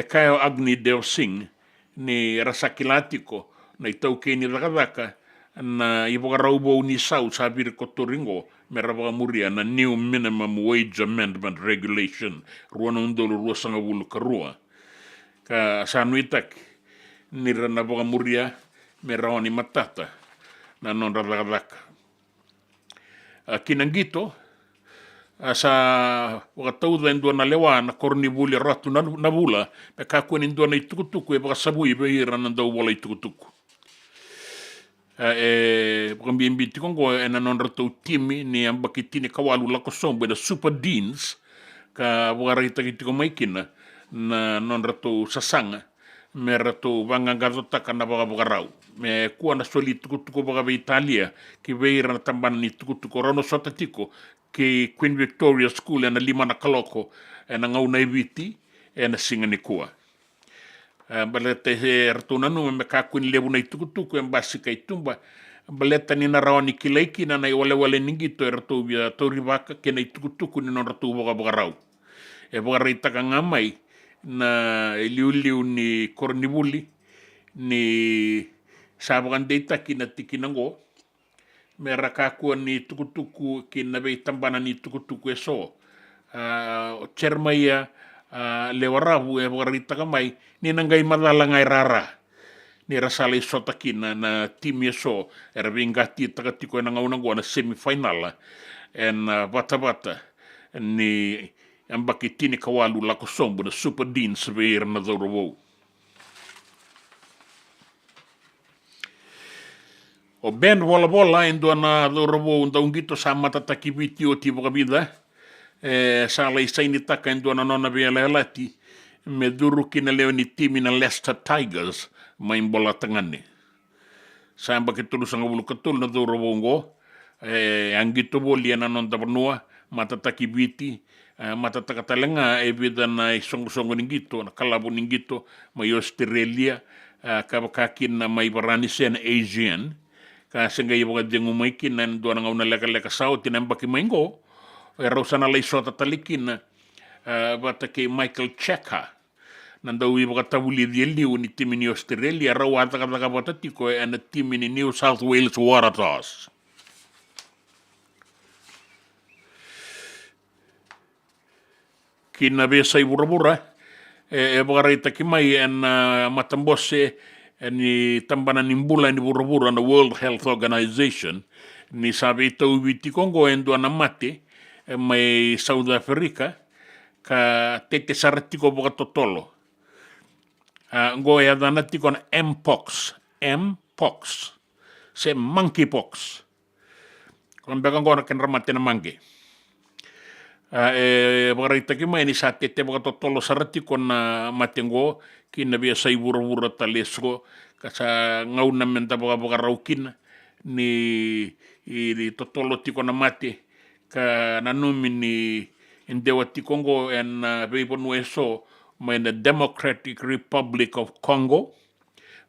kayo Agni Deo Singh ni rasakilatiko na itauke ni daka na ibogaraubo ni sau sabir kotoringo merabaga muria na new minimum wage amendment regulation $2.2 karua ka sanuitak ni rana boga muria me raoni matata na non radaka kinangito asa wakatauda indua na lewa na kornibuli ratu na bula me kakuen indua na itukutuku e baka sabui be rana ndau bola itukutuku Pagambimbi kongo na non ratu timi ni ambakitini kawalu lako sombe na super deans ka wagarita kitiko maikina na non ratu sasanga me ratu vangangadota kana bagarau me kuwa na soli tukutuko baga Italia ki veira na tambana ni tukutuko rono sotatiko ki Queen Victoria School na lima na kaloko na ngauna ibiti na singa ni kuwa baleta he ratu nanu me ka Queen lebu na tukutuko basi kai tumba baleta ni na rawani kilaiki na na wale ningito ratu bia toribaka ke na tukutuko ni non ratu bagarau bagarita ka ngamai na liuliu ni kornibuli ni sabakan data kina tikinango mera kakua ni tukutuku kina bei tambana ni tukutuku eso cermaya lewarabu bagarita ka mai ni nangai madalangai rara ni rasale sota kina na tim eso erbingati takatiko na ngaunango na semifinal bata ni ambakitini kawalu lako sombo na super dean sebeir na dorowo. O ben bola indo na dorowo unda ungito sa matataki vitio ti bokabida sala isaini taka indo na nona bela lati me duru kina leo ni timi na Leicester Tigers main bola tangane. Sa ambakitulu sanga bulu katul na dorowo ngo angito boli na non tabanua matataki viti matatakatalanga vida na songo ningito na kalabu ningito mai Australia kabakakin na mai barani sen Asian ka senga ibo dengu mai kinan do na ngauna leka south na baki maingo rosana lei sota talikin batake Michael Checker nando ibo tabuli liu ni timi ni Australia rawata ka batatiko and timi ni New South Wales Waratahs. Kina besa ibura-bura bagarita ki mai matambose ni tambana nimbula ni bura-bura na World Health Organization ni sabi ito witi kongo endo na mate mai South Africa ka tete saratiko boga totolo ngo ya danatiko na mpox se monkeypox kambega ngo na kenramate na mangi bagarita ki mai ni sa tete boga totolo saratiko na matengo kina bia sa ibura-bura talesgo kasa ngauna menta boga raukin ni totolo tiko na mate ka nanumi ni indewa tikongo en beibonu eso mai na Democratic Republic of Congo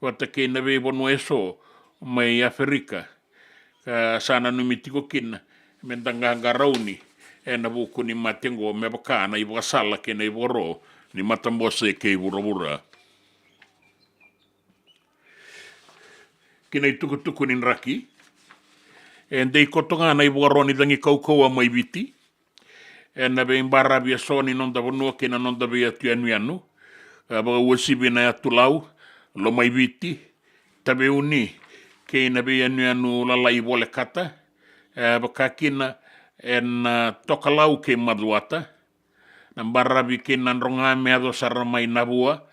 wata ke na beibonu eso mai Afrika ka sa nanumi tiko kin mentanga ngarauni na buku ni matengo me bakana ibu sala ke na iboro ni matambose ke ibura-bura kina itukutuku ni raki dei kotonga na ibu aroni dangi kaukaua mai viti na be imbara bia soni non da bonua ke na non da bia tuanuanu baga wasibi na tulau lo mai viti tabe uni ke na be anuanu lala ibole kata bakakina tokalau ke maduata nambarabi ke nanronga meado saramai nabua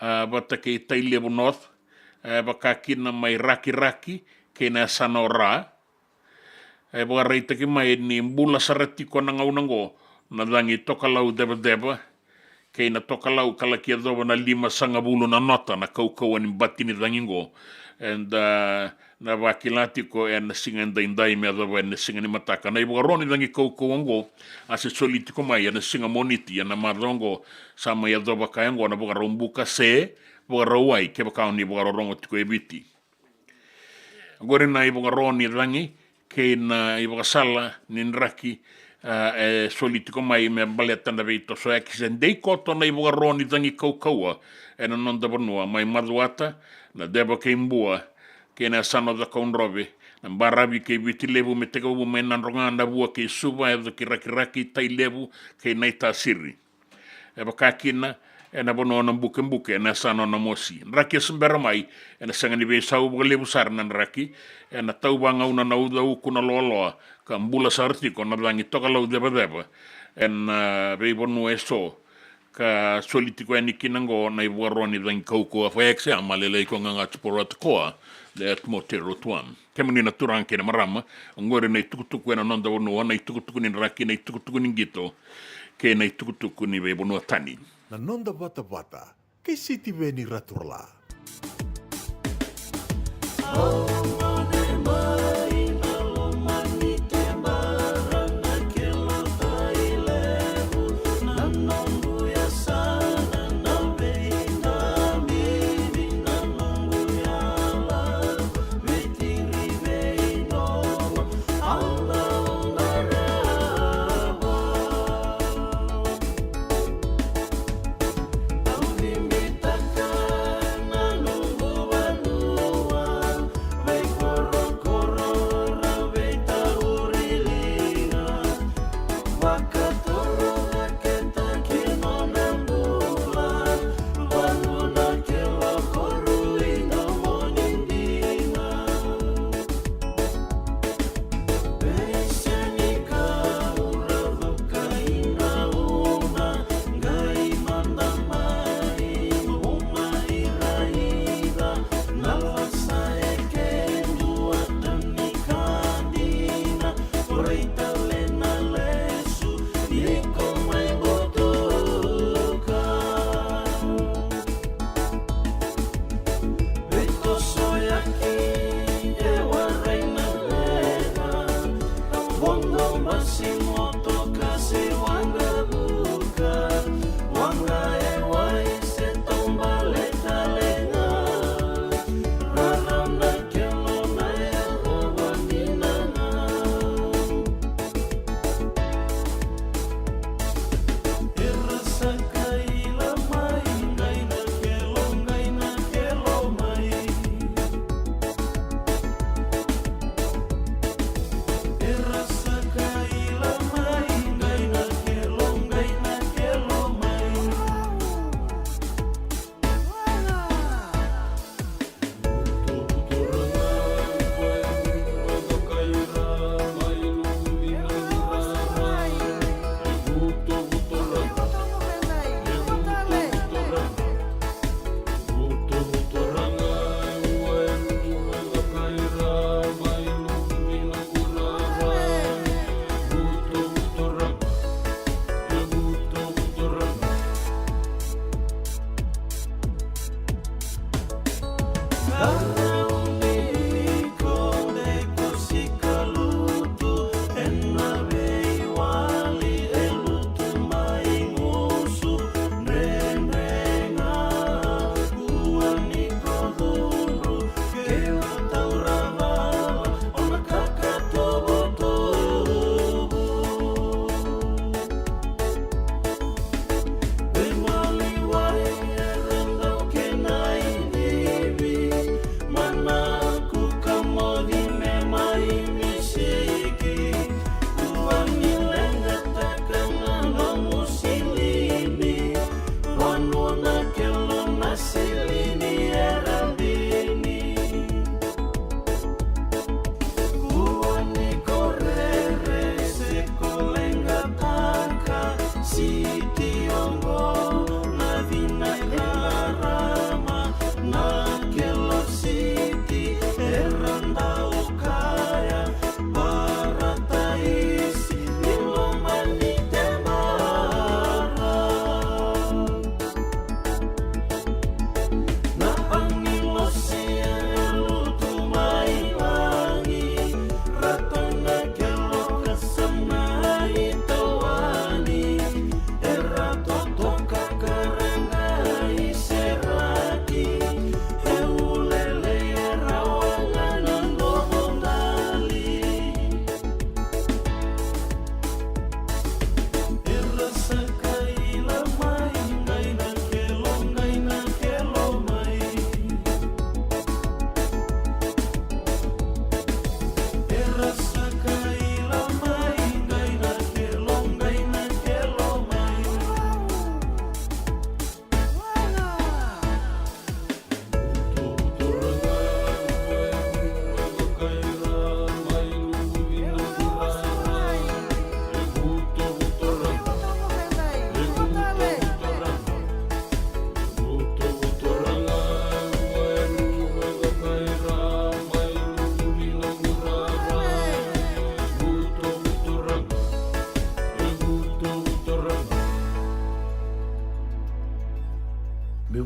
bata ke Tailebu North bakakina mai raki ke na Sanora bagarita ki mai ni mbula saratiko na ngaunango na dangi tokalau deba ke na tokalau kalaki adoba na 5 sangabulu na nota na kaukawan batini dangingo and na vakilatiko na singan daindai me adoba na singan mataka na ibugaroni dangi kaukawango ase solitiko mai na singa moniti na marongo sama adoba kayango na bugarombuka se bugarawai ke bakauni bugarongo tiko ebiti agora na ibugaroni dangi ke na ibugasala ninraki solitiko mai me baleta na veito so akisendei koto na ibugaroni dangi kaukaua na non da bonua mai maduata na deba ke imbua ke na sano da kaunrobe na barabi ke vitilebu me tegabu me nanronga na bua ke suba e do kiraki tai lebu ke naita siri bakakina na bono na buke na sano na mosi raki sembera mai na sanga ni be sau bole busar na raki na tau banga una na uda kuna lolo ka mbula sarti ko na bangi toka lau deba be bonu eso ka solitiko ni kinango na iwaroni bangi kauko a faexe amalele ko nga tsporat koa le atmotero tuam kemuni na turanke na marama ngore na tukutuku na nonda bonu na tukutuku ni raki na tukutuku ni gito ke na tukutuku ni be bonu tani na nonda bata-bata, kay City Veni Raturla.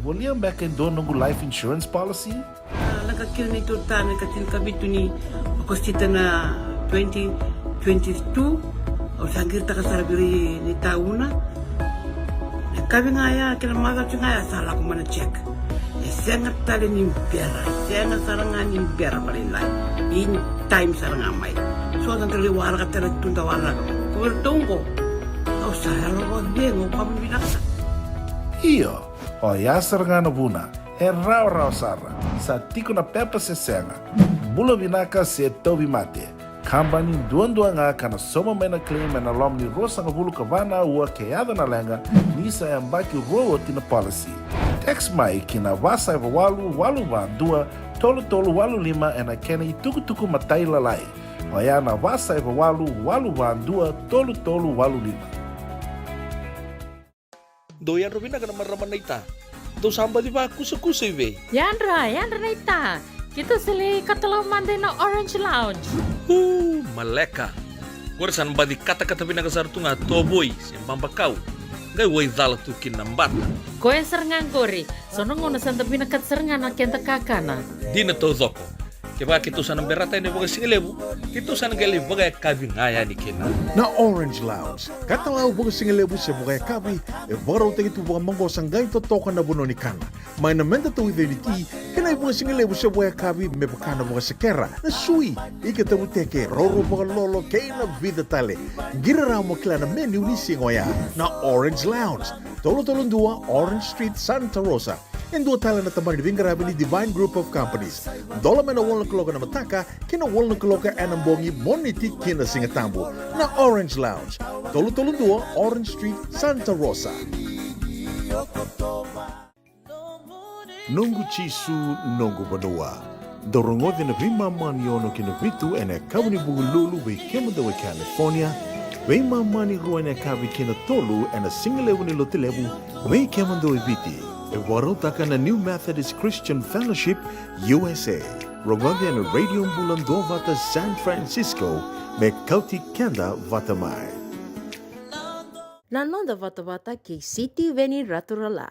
William back in Donongu life insurance policy? Nakakira ni tutame katin kabitu ni akostita na 2022 o sangir takasarabiri ni tauna. Kami ngaya kila maga ngaya salah ko mana check. Sangat tali ni biara, sangat sarangan ni biara paling lain. In time sarangan mai. So ang kaliwara ka tala tunda wala. Kuwertongko. Au saya lo bengo kami binaksa. Iyo, o yasar nga nabuna, rao sara, sa tiko na pepa se senga, bula binaka se tobi mate, kambani duan nga kana soma mena claim na lom ni rosa nga bulu kavana ua keada na lenga, nisa yang baki roa tina policy. Text mai kina wasa walu van dua, tolu walu lima ena kena tuku matai lalai, o ya na wasa walu van dua, tolu walu lima. Doyan Robina ka naman raman na ita. Do samba di ba kusa-kusa iwe? Yandra na ita. Kita sila katalaw mande na Orange Lounge. Maleka. Kuarsan ba di kata-kata pinakasar tu nga toboy siyang pampakaw. Gay way dala tu kinambat. Koe serengan kori. Sono ngona santa pinakat serengan na kenta kakana. Di na to zoko. Kaya kita sana berata ini bagai singelebu. Kita sana gali bagai kabi ngaya ni kena. Na Orange Lounge, katalau baga singelebu siya baga kabi, baraw tayo ito baga manggo sanggay totokan na buno ni kana. May namenda to ideniti, kanay baga singelebu siya baga kabi, may baka na baga sekera, na sui, ikatabu teke, roro baga lolo, kay na vida tale. Giraraw mo kila na menu ni singoya, na Orange Lounge, tolo-tolong dua, Orange Street, Santa Rosa. And dua tala na tamang nibingarabi ni Divine Group of Companies. Dola may na walang kaloka na mataka, kina walang kaloka anambongi moniti kina singatambo na Orange Lounge. Tolo-tolong dua, Orange Street, Santa Rosa. Nungu chisu nungu banua. Dorongo na vima maniono kina vitu ene kawni bugululu we kemadawe California. We mamani ruane kavi kina tolu ene singalewu ni lotilewu we kemadawe viti. Warotaka na New Methodist Christian Fellowship, USA. Rogode na Radio Bulando Vata San Francisco, me kauti kenda vatamai. Nanonda vata kay City Veni Raturala.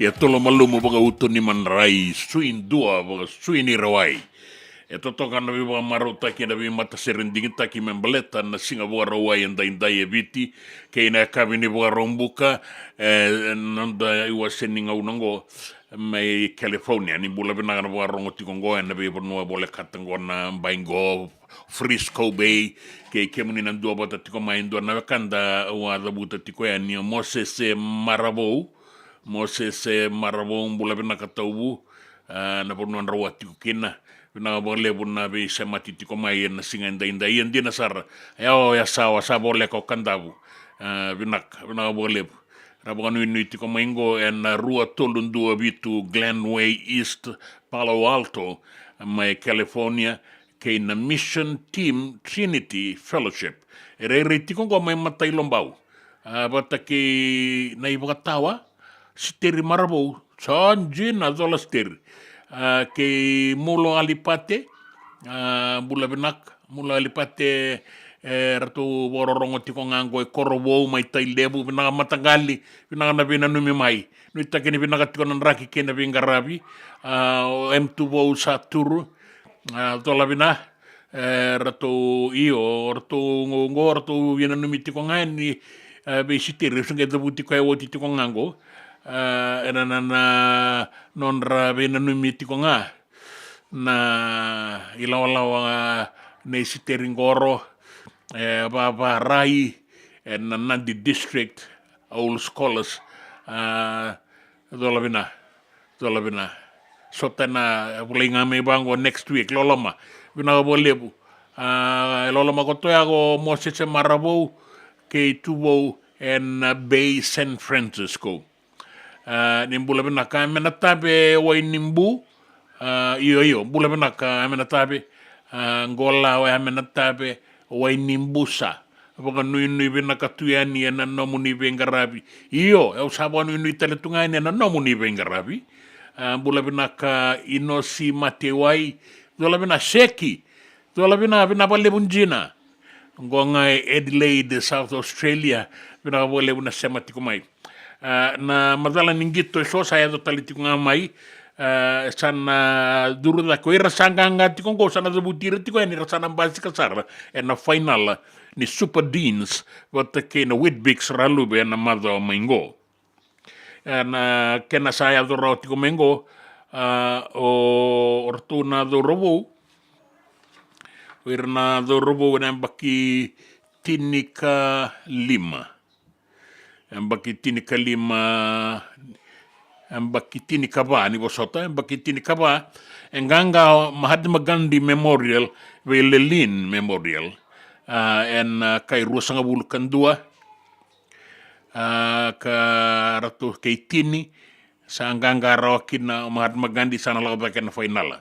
ia tolo malumu baga utuni manrai suin dua baga suin i rawai e totoka na viwa maro taki na viwa mata serendingi taki membaleta na singa bua rawai ndai e viti ke ina kawini bua rombuka nanda iwa seninga unango mai California ni bula bina na bua rongo tikongo na viwa nua bole katango na Baingo Frisco Bay ke muni na dua bata tiko mai ndua na kanda wa buta tiko ya ni Moses Marabou bula bina kataubu na ponu rawa tiko kina bina bole buna be semati tiko mai na singa ndai ndina sar ya sawa bole ko kandabu bina bole Rabanu ini tiko maingo na rua tolundua bitu Glenway East Palo Alto mai California ke na Mission Team Trinity Fellowship re tiko ko mai matai lombau bata ke na ibatawa steri Marabou sanji na zola steri ke mulo alipate mula alipate ratu wororongo tiko ngango korowo mai tai lebu bina matagali bina na bina numi mai nui takini bina tiko nan raki kena bina rabi M2 wo saturu tola bina ratu ratu bina numi tiko ngani be sitiri sunge dabu tiko woti tiko ngango na nonra bina numi tiko nga na ilawa nei sitiri ngoro Baba Rai and Nandi District Old Scholars Dolabina Sotana Bulinga me bango next week Loloma Bina Bolebu Loloma Kotoyago Moses Marabou ke Tubo and Bay San Francisco Nimbulabina ka menatabe wa nimbu iyo bulabina ka menatabe ngola wa menatabe wai nimbusa apaka nui bina katuiani na nomu ni bengarabi iyo sabwa nui taletungani na nomu ni bengarabi bula bina ka inosi matewai dola bina seki dola bina bale bunjina ngonga Adelaide South Australia bina bale buna semati kumai na madala ningito so saya do talitikunga mai sana durda ko irasanga ngati ko sana zabutira tiko ni rasana basi kasara na final ni Super Deans wat ke na Whitbix ralube na madho maingo na kena saya do roti ko mengo o ortuna do robo wirna do robo na baki tinika lima Mbakitini Kaba ni bosota Mbakitini Kaba enganga Mahatma Gandhi Memorial Lelin Memorial kay rusanga bulukan dua ka ratu kay tini sa enganga rawakin na Mahatma Gandhi sana laga na final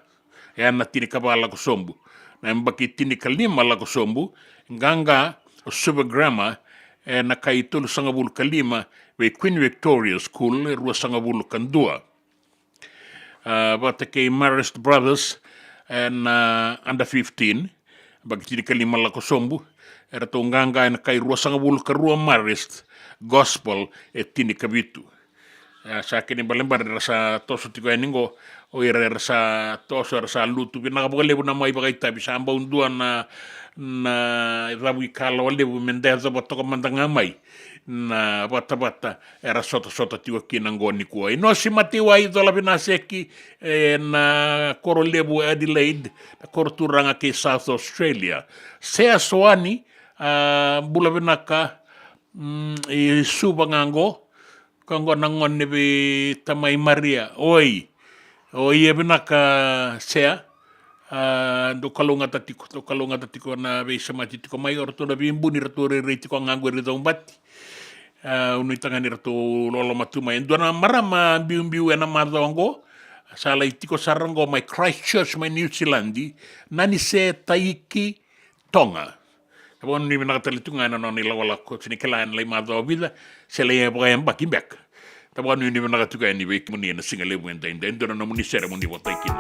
na tini Kaba la kusombu na Mbakitini Kalima la kusombu enganga Subagramma na kay tul sanga bulukan lima Queen Victoria School, rua sangabulu kandua. Bata kay Marist Brothers and under 15, bagi tini kalima la kosombu, era tonganga na kay rua sangabulu ka rua Marist Gospel tini kabitu. Sa akin balembar rasa toso tiko eningo o ira rasa toso rasa lutu binakabalebu na mai bagay tabi sa amba unduan na rabu ikala walebu mendeza bato kamandang amay na bata era sota tiwa kinangoni kuai no si matiwa idola binaseki na koro lebu Adelaide na koro turanga ke South Australia sea soani bula binaka subangango kango nangon nebe tamai Maria oi binaka sea do kalunga tatiko na be samati tiko mai orto na bimbu ni ratore tiko ngango rito mbati unui tangani rato lolo matuma endona marama biu ena madongo sala itiko sarango mai Christchurch mai New Zealandi nani se taiki tonga bon ni nakatalitunga na noni lawala ko sini kelan lai mado vida se le boyem bakimbek tabon ni nakatuka ni be muni na singale wenda endona no muni ceremony botaiki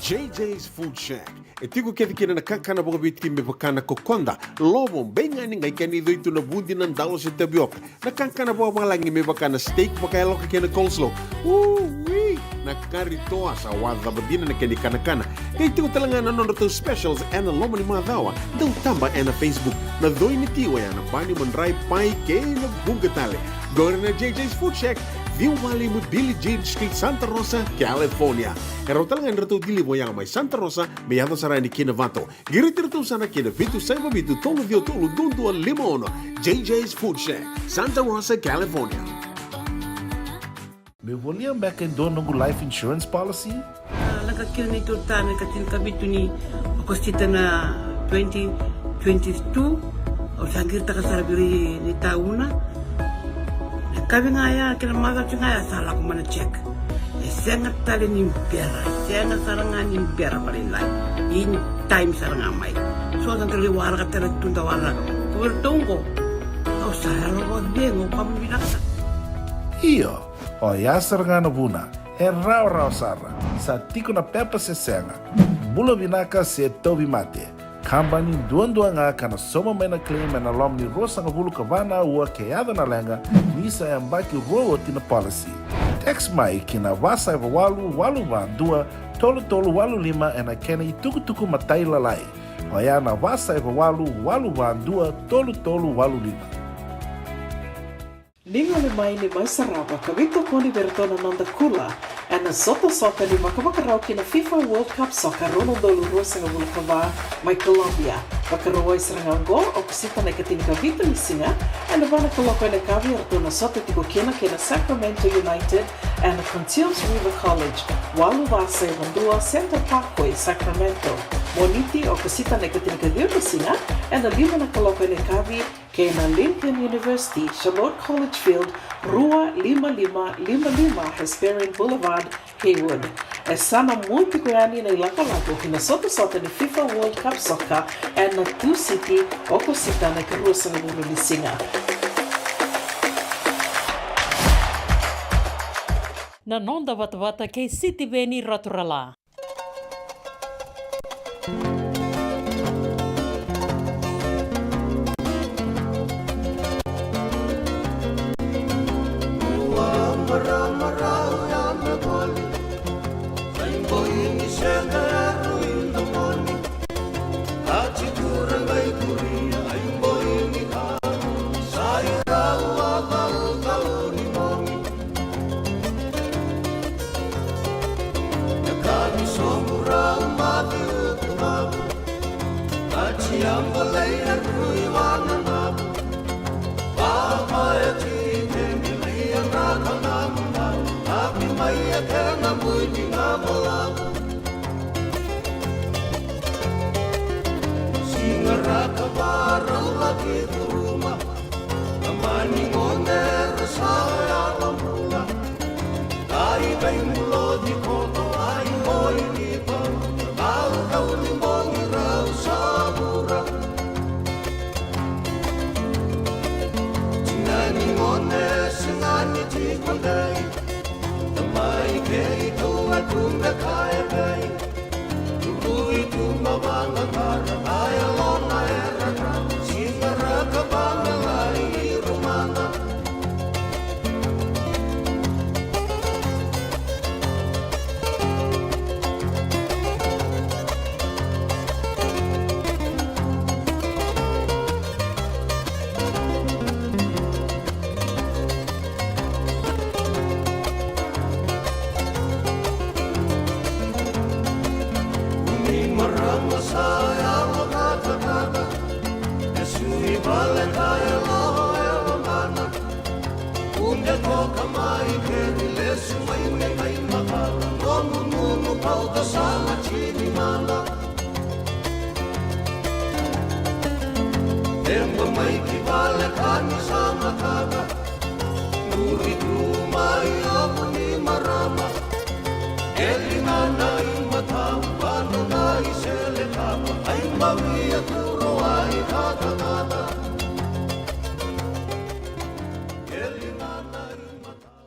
JJ's Food Shack. E tiku kena na kankana boka bitki me bakana kokonda. Lobo benga ni ngai kani do itu na bundi nan dalo se tabiok. Na kankana boka malangi me bakana steak baka eloka kena coleslaw. Na karitoa sa wadha badina na keni kana. Kay tiku talangana non to specials and lomo ni madawa. Dau tamba na Facebook. Na doi ni tiwa ya na bani manrai pai ke na bugatale. Go na JJ's Food Shack. View Valley mo Billy Jean Street, Santa Rosa, California. Karo talagang rato dili mo yang may Santa Rosa, may yato sarani kinavato. Girit-rito sana kinavitu sa mabitu tolo dio tolo dundo al limon. JJ's Food Shack, Santa Rosa, California. Me volia back in doon ng life insurance policy? Nakakil na ito tayo katin kabitu ni Agostita na 2022. O sangir ta kasarabiri ni tauna. Kami ngaya kena maga ngaya salah ko mana check. Sengat tali ni pera, sengat sarangan ni pera paling lain. In time sarangan mai. So ang kali wala ka tala tunda wala. Kuwertongo. Au saya lo dengo kamu binasa. Iyo, o yasar nga na buna, raw sara, sa tiko na pepa se senga, bulo binaka se tobi mate, kambani duan nga kana soma may na claim na lom ni rosa nga bulu kabana ua kayada na lenga, nisa yambaki rowo tina policy. Text mai kina wasa eva walu ba dua, tolu walu lima ena kena ituku matai lalai, o ya na wasa eva walu ba dua, tolu walu lima. Ninga ni mai sarapa kawito poni bertona nanda kula na soto soka ni makamakaraw kina FIFA World Cup Soccer Ronaldo Lurosa nga Vulcava may Colombia. Pakaraway sa nga gol o kusita na ikating kawito ni singa na ba na kalokay na kavi arto na soto tiko kina Sacramento United na Contios River College. Walu basa Bandua Center Parkway, Sacramento. Moniti o kusita na ikating kawito singa na lima na kalokay na kavi kay na Lincoln University, Charlotte College Field, Rua 5555 Hesperian Boulevard, Haywood. Sana muito kuyani na ilaka-lako kinasoto-soto ni FIFA World Cup Soccer and na 2 City o kusita na karusa ng Lisinga. Nanonda wata-wata kay City Veni Raturala.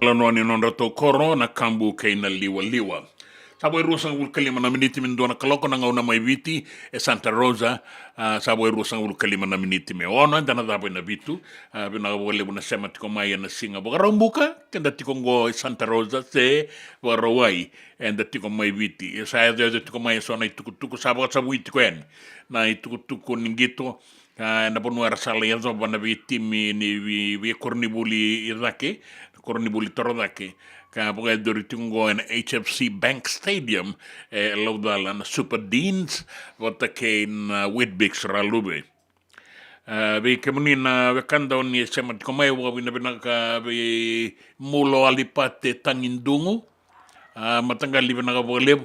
Lanoani non rato korona kambu kay na liwa-liwa. Sabo e rusang ul kalima na miniti min dona kaloko na ngauna mai viti e Santa Rosa sabo e rusang ul kalima na miniti me ona dana dabo na vitu bina wale buna sema tiko mai na singa boga rambuka kenda tiko ngo e Santa Rosa se warawai enda tiko mai viti e sa de tiko mai so na tuku sabo sabu tiko en na tuku ningito na ponu ara sala ya zo bana viti mi ni vi kornibuli irake kornibuli torodake ka boga doritungo en HFC Bank Stadium laudala na Super Deans wata kein Whitbix ralube be kemuni na wekanda oni sema tikomai wa bina ka be mulo alipate tangindungu matanga libena ka boleb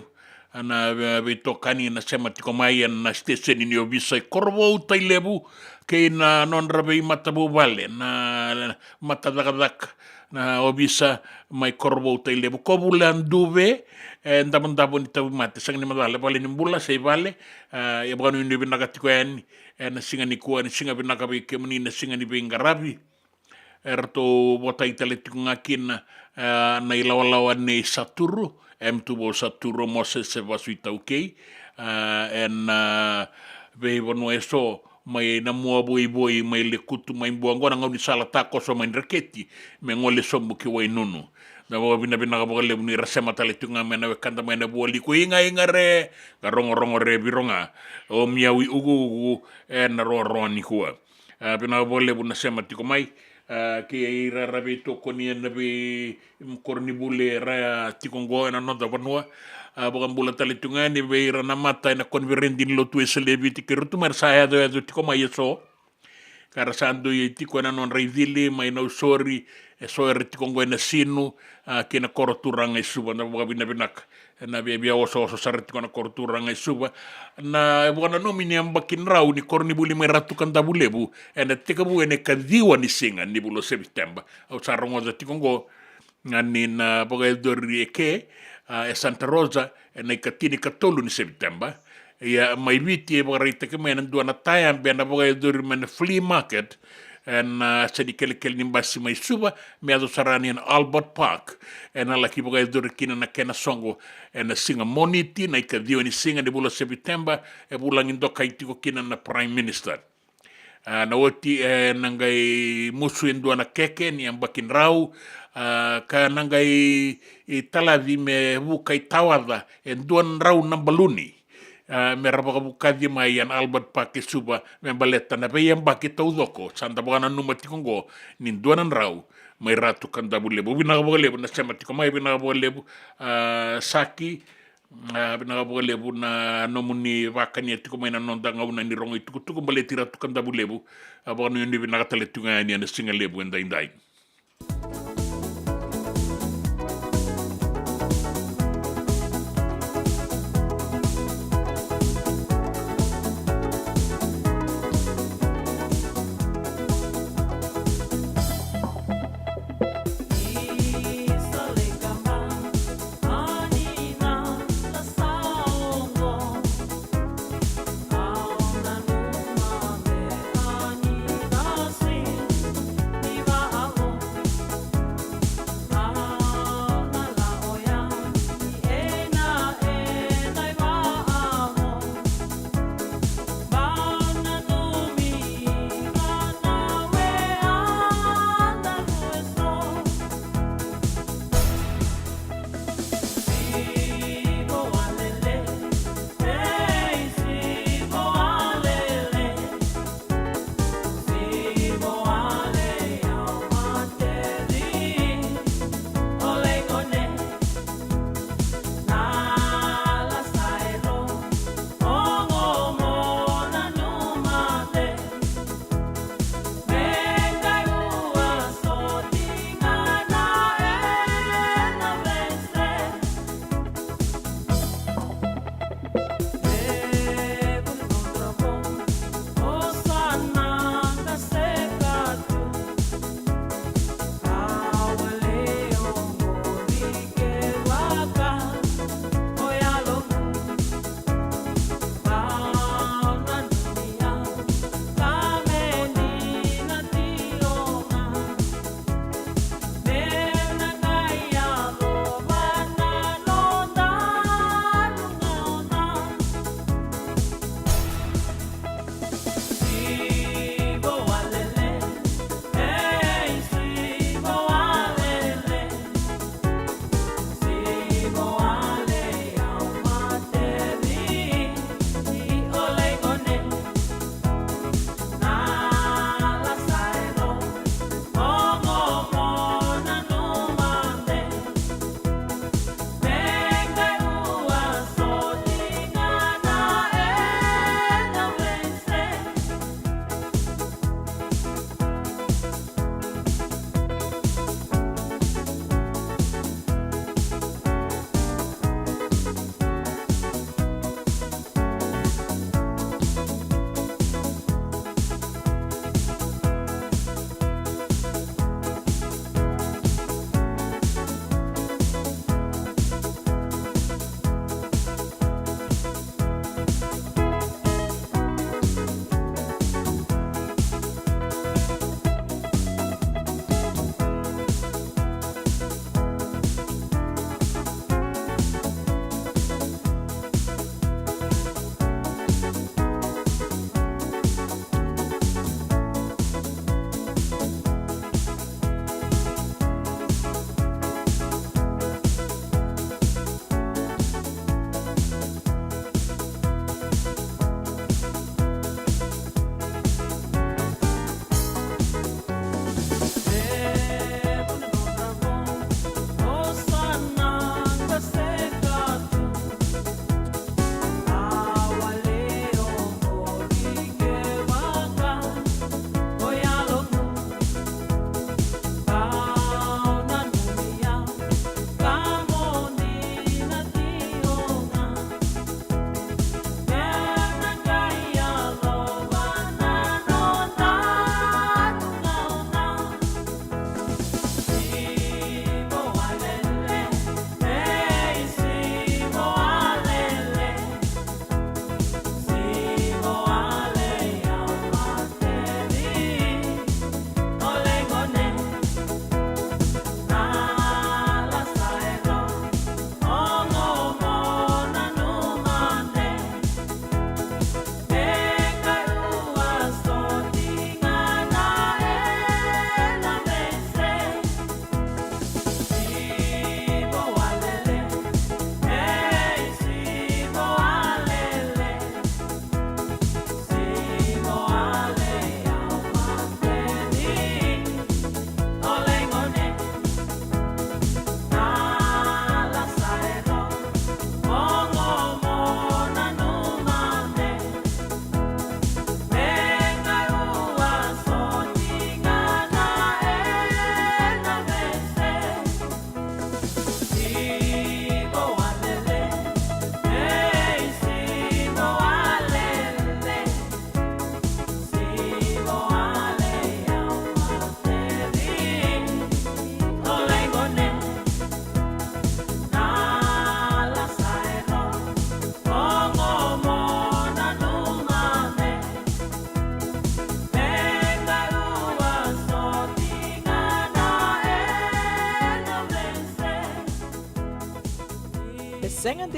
ana be tokani na sema tikomai na station ni obisa korvo tailebu kein non rabe matabu vale na matadadak na obisa mai korbo tele bu kobulan duve ndabon tabu mate sang ni madale bale ni mbula sei vale e banu ni binaga tikoen na singa ni ko ni singa binaga be kemni na singa ni be ngarabi erto bota itale tikungakin na ilawalawa ni saturu tubo saturu mose se vasuita okay en be bono eso mai na mua boi mai le kutu mai buangona ngau ni sala tako so mai raketi me ngole sombu ki wai nunu na wa bina ka bole ni rasema tale tunga mena kanda mena boli ku inga re rongo re bironga o miawi ugu na ro ni kuwa bina bole buna sema tiko mai ke ira rabe to koni na be korni bule ra tiko ngo na no da banua bukan bula tali tunga ni beira na mata na konverendin lo tu eselebi ti kerutu mar saya do tiko mai so kara sando ye tiko na non reidili mai no sorry so er tiko ngo na sinu ke na korturang e suba na buka binak na bia oso sar tiko na korturang e suba na bukan no mini ambakin rau ni korni buli mai ratu kan tabulebu ena tiko bu ene kadiwa ni singa ni bulo September au sarongo za tiko ngo ngani na buka dori ke Santa Rosa na ikatini katolu ni September ya mai viti e bagaita ke mena duana tayam bena boga dur men flea market en sedi kel ni basi mai suba me ado sarani en Albert Park en ala ki boga dur kina na kena songo en singa moniti na ikadio ni singa de bula September e bula ngindo kaitiko kina na Prime Minister na woti nangai musu induana keke ni ambakin rau ka nangai talavi me bukai tawada duan rau nambaluni me rabaka bukadi mai an Albert Park suba me baleta na be yamba ki taudoko sanda bana numati kongo ni duanan rau mai ratu kanda bulebu bina bole na semati ko mai bina bole saki bina bole na nomuni vakani tiko mai na nonda ngauna ni rongo tuku baleti ratu kanda bulebu abano ni bina tale tunga ni na singa lebu ndai Iba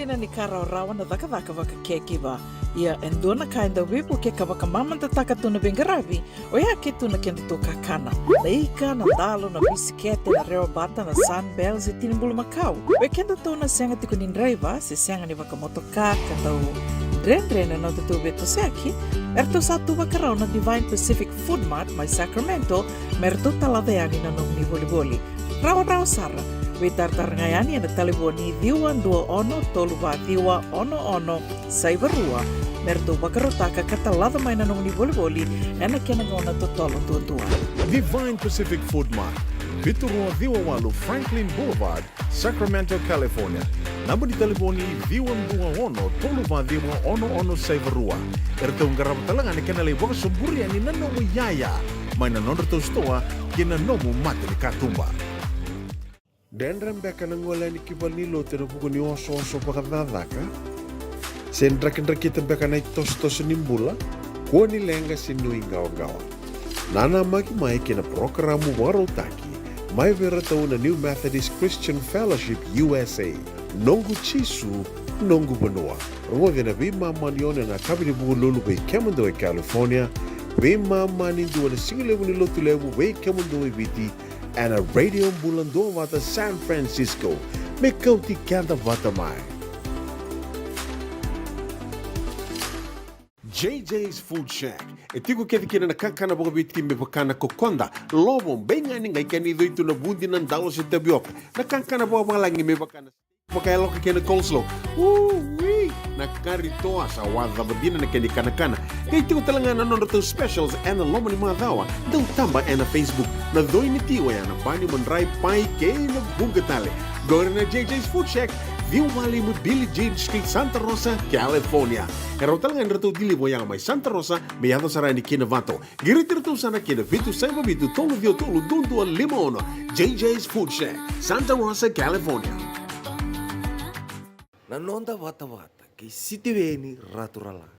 Kena ni kara rawa na dhaka waka kekiwa. Ia endona ka enda wipu ke ka waka mamanta taka tuna bengaravi o ia ke tuna kenda tō kakana. Na ika, na dalo, na bisikete, na reo bata, na sunbells e tinimbulu makau. We kenda tōna senga tiko ni nreiva se senga ni waka motoka ka tau Dren no te tū beto seaki. Erto sa tu wakarau na Divine Pacific Food Mart mai Sacramento merto taladeani na nong ni voliboli. Rawa Sara. We tartarangayani na taliboni diwa ndua ono toluwa diwa ono saivarua. Merto wakarotaka katalada mai na nong ni voliboli ena kena ngona totolo tua. Divine Pacific Food Mart, Vitorua Diwawalu Franklin Boulevard, Sacramento, California. Namba di telefoni Viwan Toluva Diwa ono Saivarua. Erto ngarama talanga ni kena lewaka sumburi ani nanomu yaya. Mai na nonreto stoa kena nomu mate ni katumba. Dendram beka nangola ni kibalilo te nabuko ni oso pakadadaka. Sen drakin beka na tos nimbula. Kua ni lenga sinui gawa. Nana maki mai kena programo warotaki. Mai vera tau na New Methodist Christian Fellowship USA. Nongu Chisu, Nongu Banoa. Rongo na bima manione na kabini buku lulu bei Kemundo e California. Bima mani dua na singilewu ni lotu lewu bei Kemundo e Viti. And a radio bulando wata San Francisco. Me kauti kanta wata mai. JJ's Food Shack. E tiku kena na kankana boka biti me pakana kokonda. Lobong benga ni ngai kani doitu na bundi nan dalos e tabioka. Na kankana boka malangi me pakana. Maka elo kena coleslaw. Wee! Na karitoa sa wadha badina na kani kana. Kaya tiku talanga na nonreto specials and loma ni madawa. Daw tamba na Facebook. Na doi ni tiwa ya na bani manray pai kaya na bungatale. Gora na JJ's Food Shack. Viwali mo Billie Jean Street, Santa Rosa, California. Pero talaga nito dili mo yang may Santa Rosa, may ato sa ni Kinavato. Giritirto sana Kinavitu, Saiba Vitu, Tolo Viotolo, Dundo, Limon. JJ's Food Shack, Santa Rosa, California. Nanonda wata-wata, kay Sitiweni Raturala.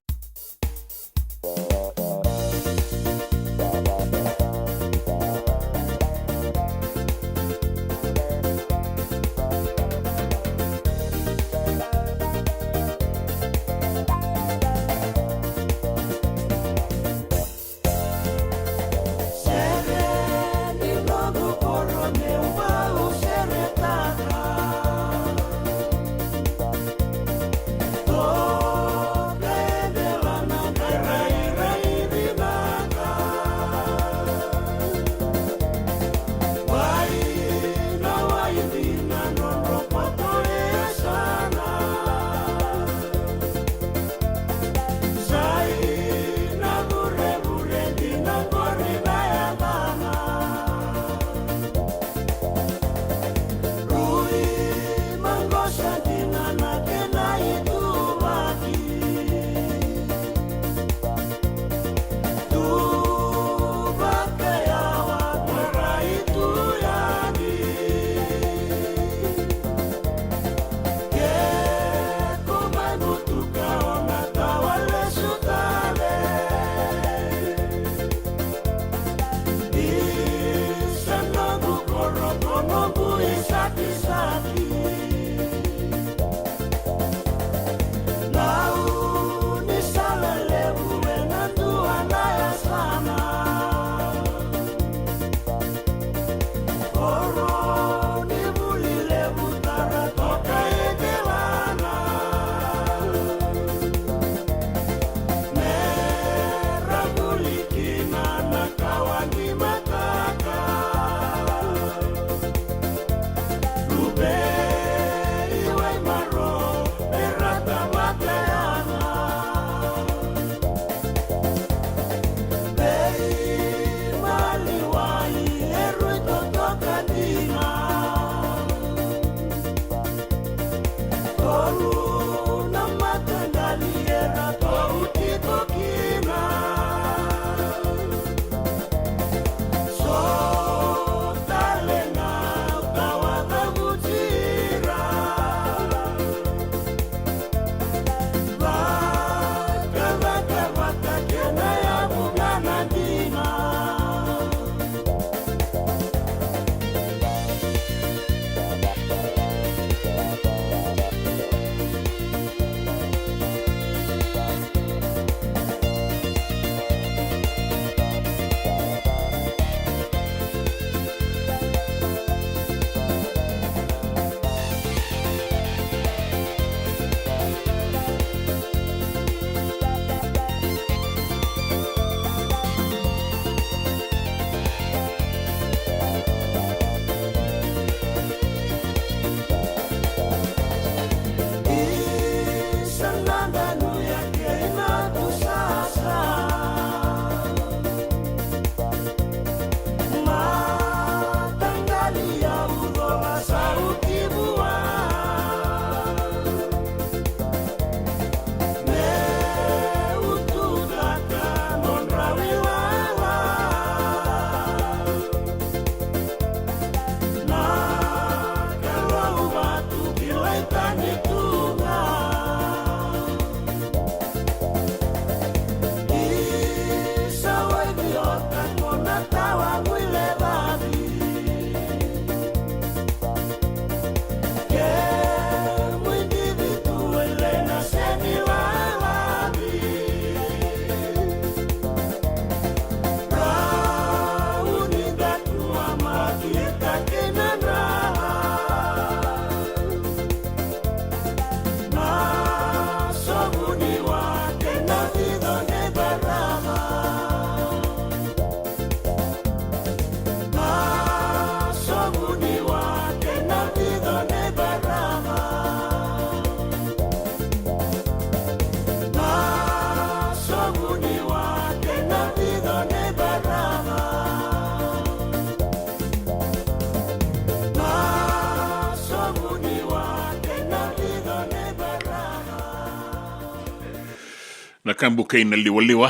na kambuke na liwa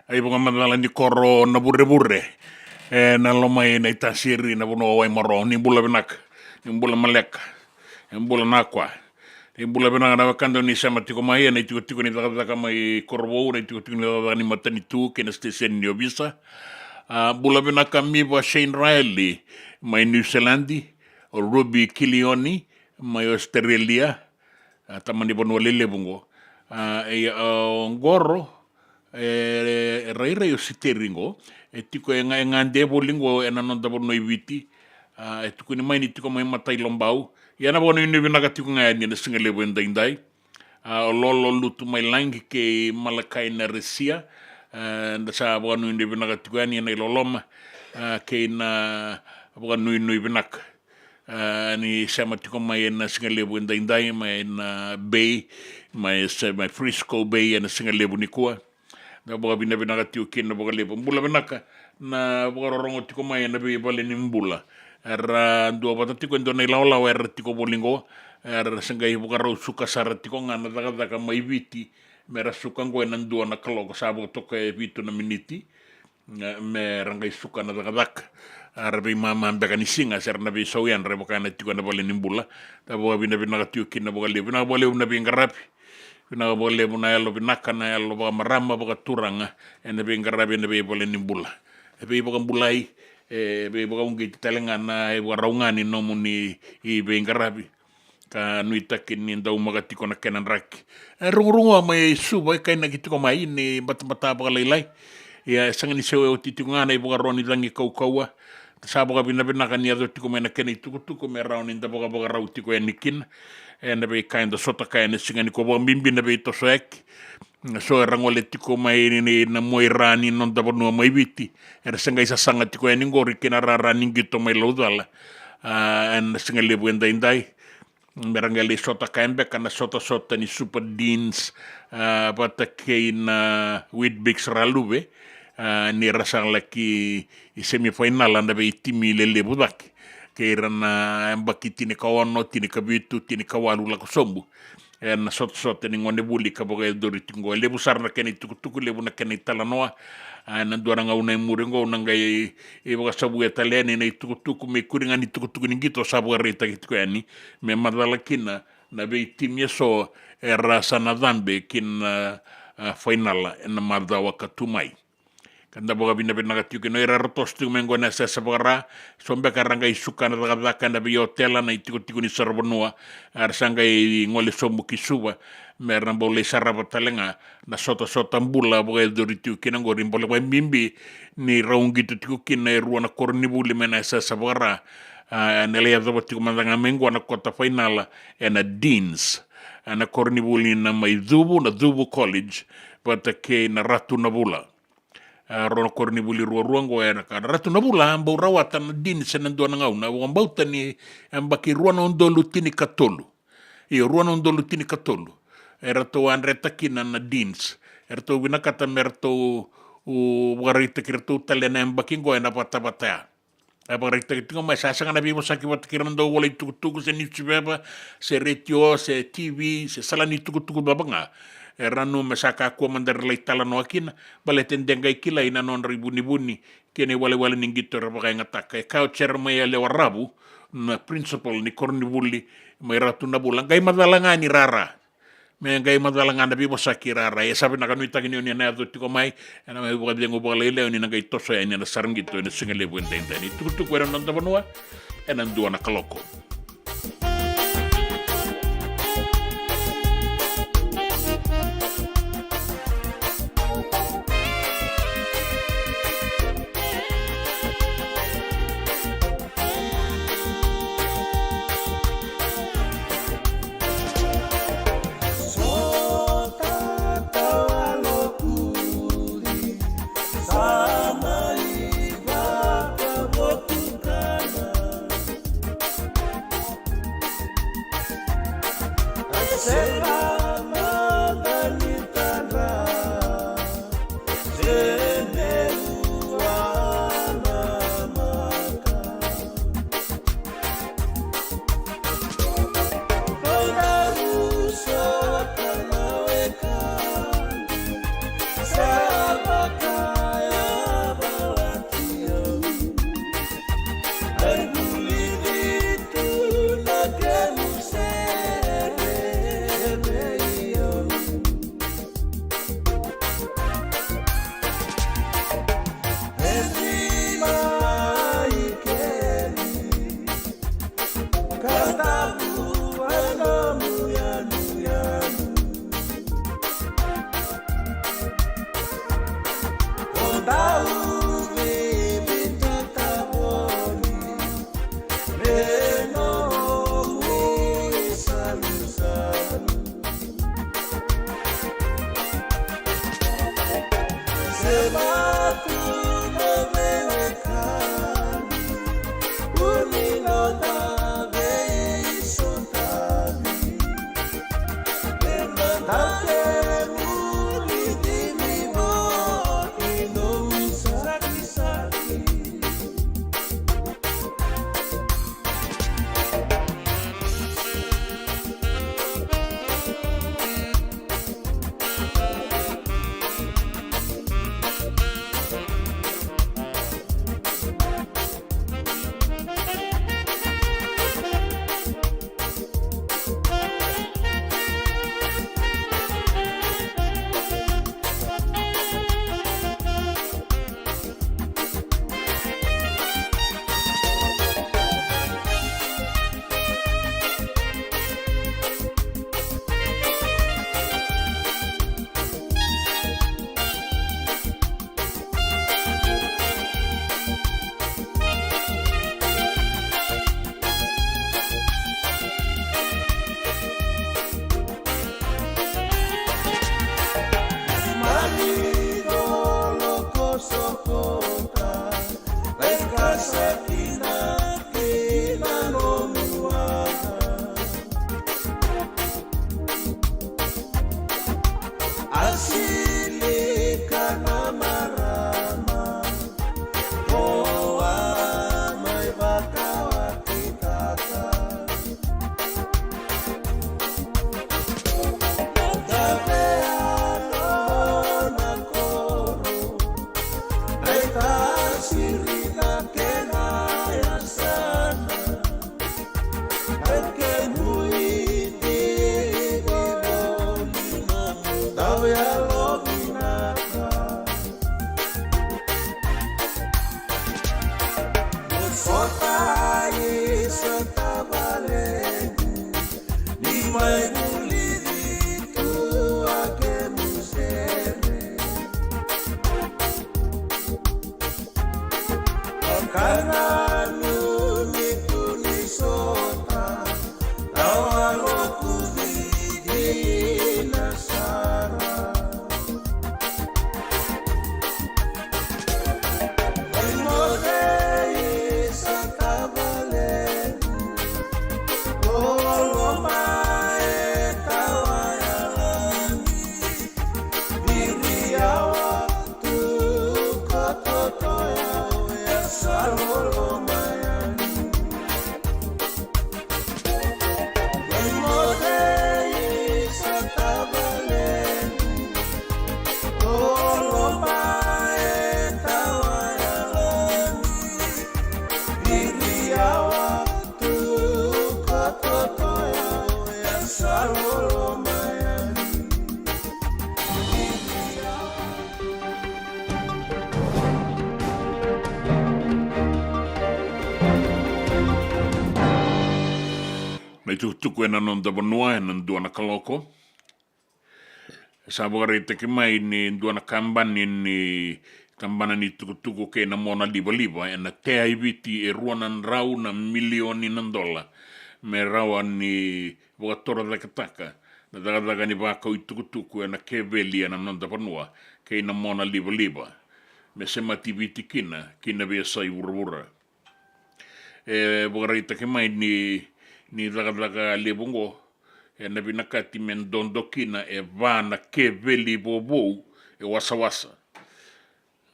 ai bunga madala ni koro na burre na lomai na itasiri na buno wai maro ni bula benak ni bula malek ni bula nakwa ni bula benak na kando ni sama tiko mai na tiko ni taka mai korbo na tiko ni taka ni matani tu kena stesen ni obisa bula benak mi wa Shane Riley mai New Zealandi o Ruby Kilioni mai Australia tamani bono lele bungo ngoro rai o siteringo tiko ngande bolingo enanonda bono ibiti tiko ni mai ni tiko mai matai lombau yana bono ni binaga tiko ngani na singale bendai lolo lutu mai langi ke malakai na resia nda sa bono ni binaga tiko ngani na loloma ke na bono ni binaga ni sama tiko mai na singale bendai mai na bay mai Frisco Bay na singale bunikua na boga bina tiu kin na boga lepo mbula benaka na boga rorongo tiko mai na be bale ni mbula era dua bata tiko ndo nei laola era tiko bolingo era sengai boga ro suka sara tiko ngana daga mai viti mera suka ngo na dua na kalo sabo toka vitu na miniti me rangai suka na daga era be mama mbeka ni singa ser na be soyan re boka na tiko na bale ni mbula ta boga bina tiu kin na boga lepo na bole na be ngarapi na bole muna yalo binaka na yalo ba marama ba turanga ene be ngarabe ene be bole nimbula be boga mbulai be boga ungi talenga na e boga raungani no muni I be ngarabi ka nuita kini ndau magati kona kenan rak rungu mai suba kai na kitiko mai ni batata ba lailai ya sangani sewe o titunga na boga roni langi kaukaua sa boga binaka ni ado tiko mena keni tuku me rauni nda boga rauti ko enikin ena be kinda sota kaina singani ko bo mbimbi na be to sek so rangole tiko mai ni na moirani non da bono mai viti era senga isa sanga tiko eni ngori kina rara ningito mai lodala en singale buenda indai merangale sota kaimbe kana sota ni super deans bata keina Whitbix ralube ni rasang laki semifinal anda be timi lele budak kera na mbaki tini kawano, tini kabitu, tini kawalu la kusombu. Na sot ni ngone buli ka boga dori tingo lebu sarna keni tuku lebu na keni talanoa na duara nga una murengo una ngai boga sabu italiani na tuku me kuringa ni tuku ni gito sabu reta gitu yani me madala kina na be timye so era sana dambe kin final na mardawa katumai kanda boga bina tiu kino era rotos tu mengo na sa sabara sombe karanga isuka na daga na bi hotel na tiku ni sorbonua arsanga ngole sombu kisuba merna bole saraba talenga na sota mbula boga dori tiu kino ngori bole wa mimbi ni raungi tiku kina ruana kornibuli mena sa sabara nele ya zoba tiku mandanga mengo na kota final na deans na kornibuli na mai na Dhubu College pata ke na ratu na bula rono korni buli ruango era kan ratu na bula ambau rawatan din senando na ngauna ambau tani ambaki ruano ndolu tini katolu ruano ndolu tini katolu era to anreta kina na dins era to binakata merto u warita kirtu talena ambaki go na pata abarita kitingo mai sasanga na bimo saki wat kirando wala tuku se newspaper se radio se TV se salani tuku babanga erano masaka ko mandar lay talano akin baleten dengay kila ina non ribuni kene wale ningito rabaka ngata ka chair may ale warabu na principal ni kornibuli may ratu na bulang gay madalanga ni rara may gay madalanga na bibo saki rara ya sabi na kanuita kinyo ni na ato tiko may ana may buka dengo baka lele ni nangay toso ya ni na sarangito ni singale buwenta ni tukutuk wera nanda banua enandua na kaloko. Mai tukutuku e nanon da vanua e nan duana kaloko. Sa wakarai te mai ni duana kambani ni kambana ni tukutuku ke na mona liba e na te aiviti e ruanan rau na milioni nan dola. Me raua ni wakatora taka na daga ni waka i tukutuku e na ke veli e nanon da vanua ke na mona liba. Me se mativiti kina vea sai ura. E wakarai te mai ni daga lebongo e na vinakati men dondokina e vana ke veli bobo e wasa.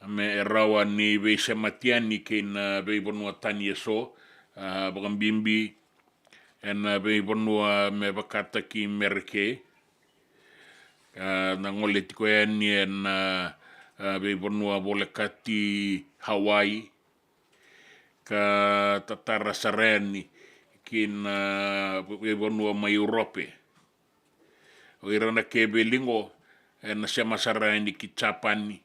Me e rawa ni veise matiani ke na veibonua tani e so, bagambimbi e na veibonua me vakata ki merke, na ngole tiko e ni e na veibonua volekati Hawaii, ka tatara sareni, kina veibonua mai Europe. O irana ke belingo na sema sarani ki Japani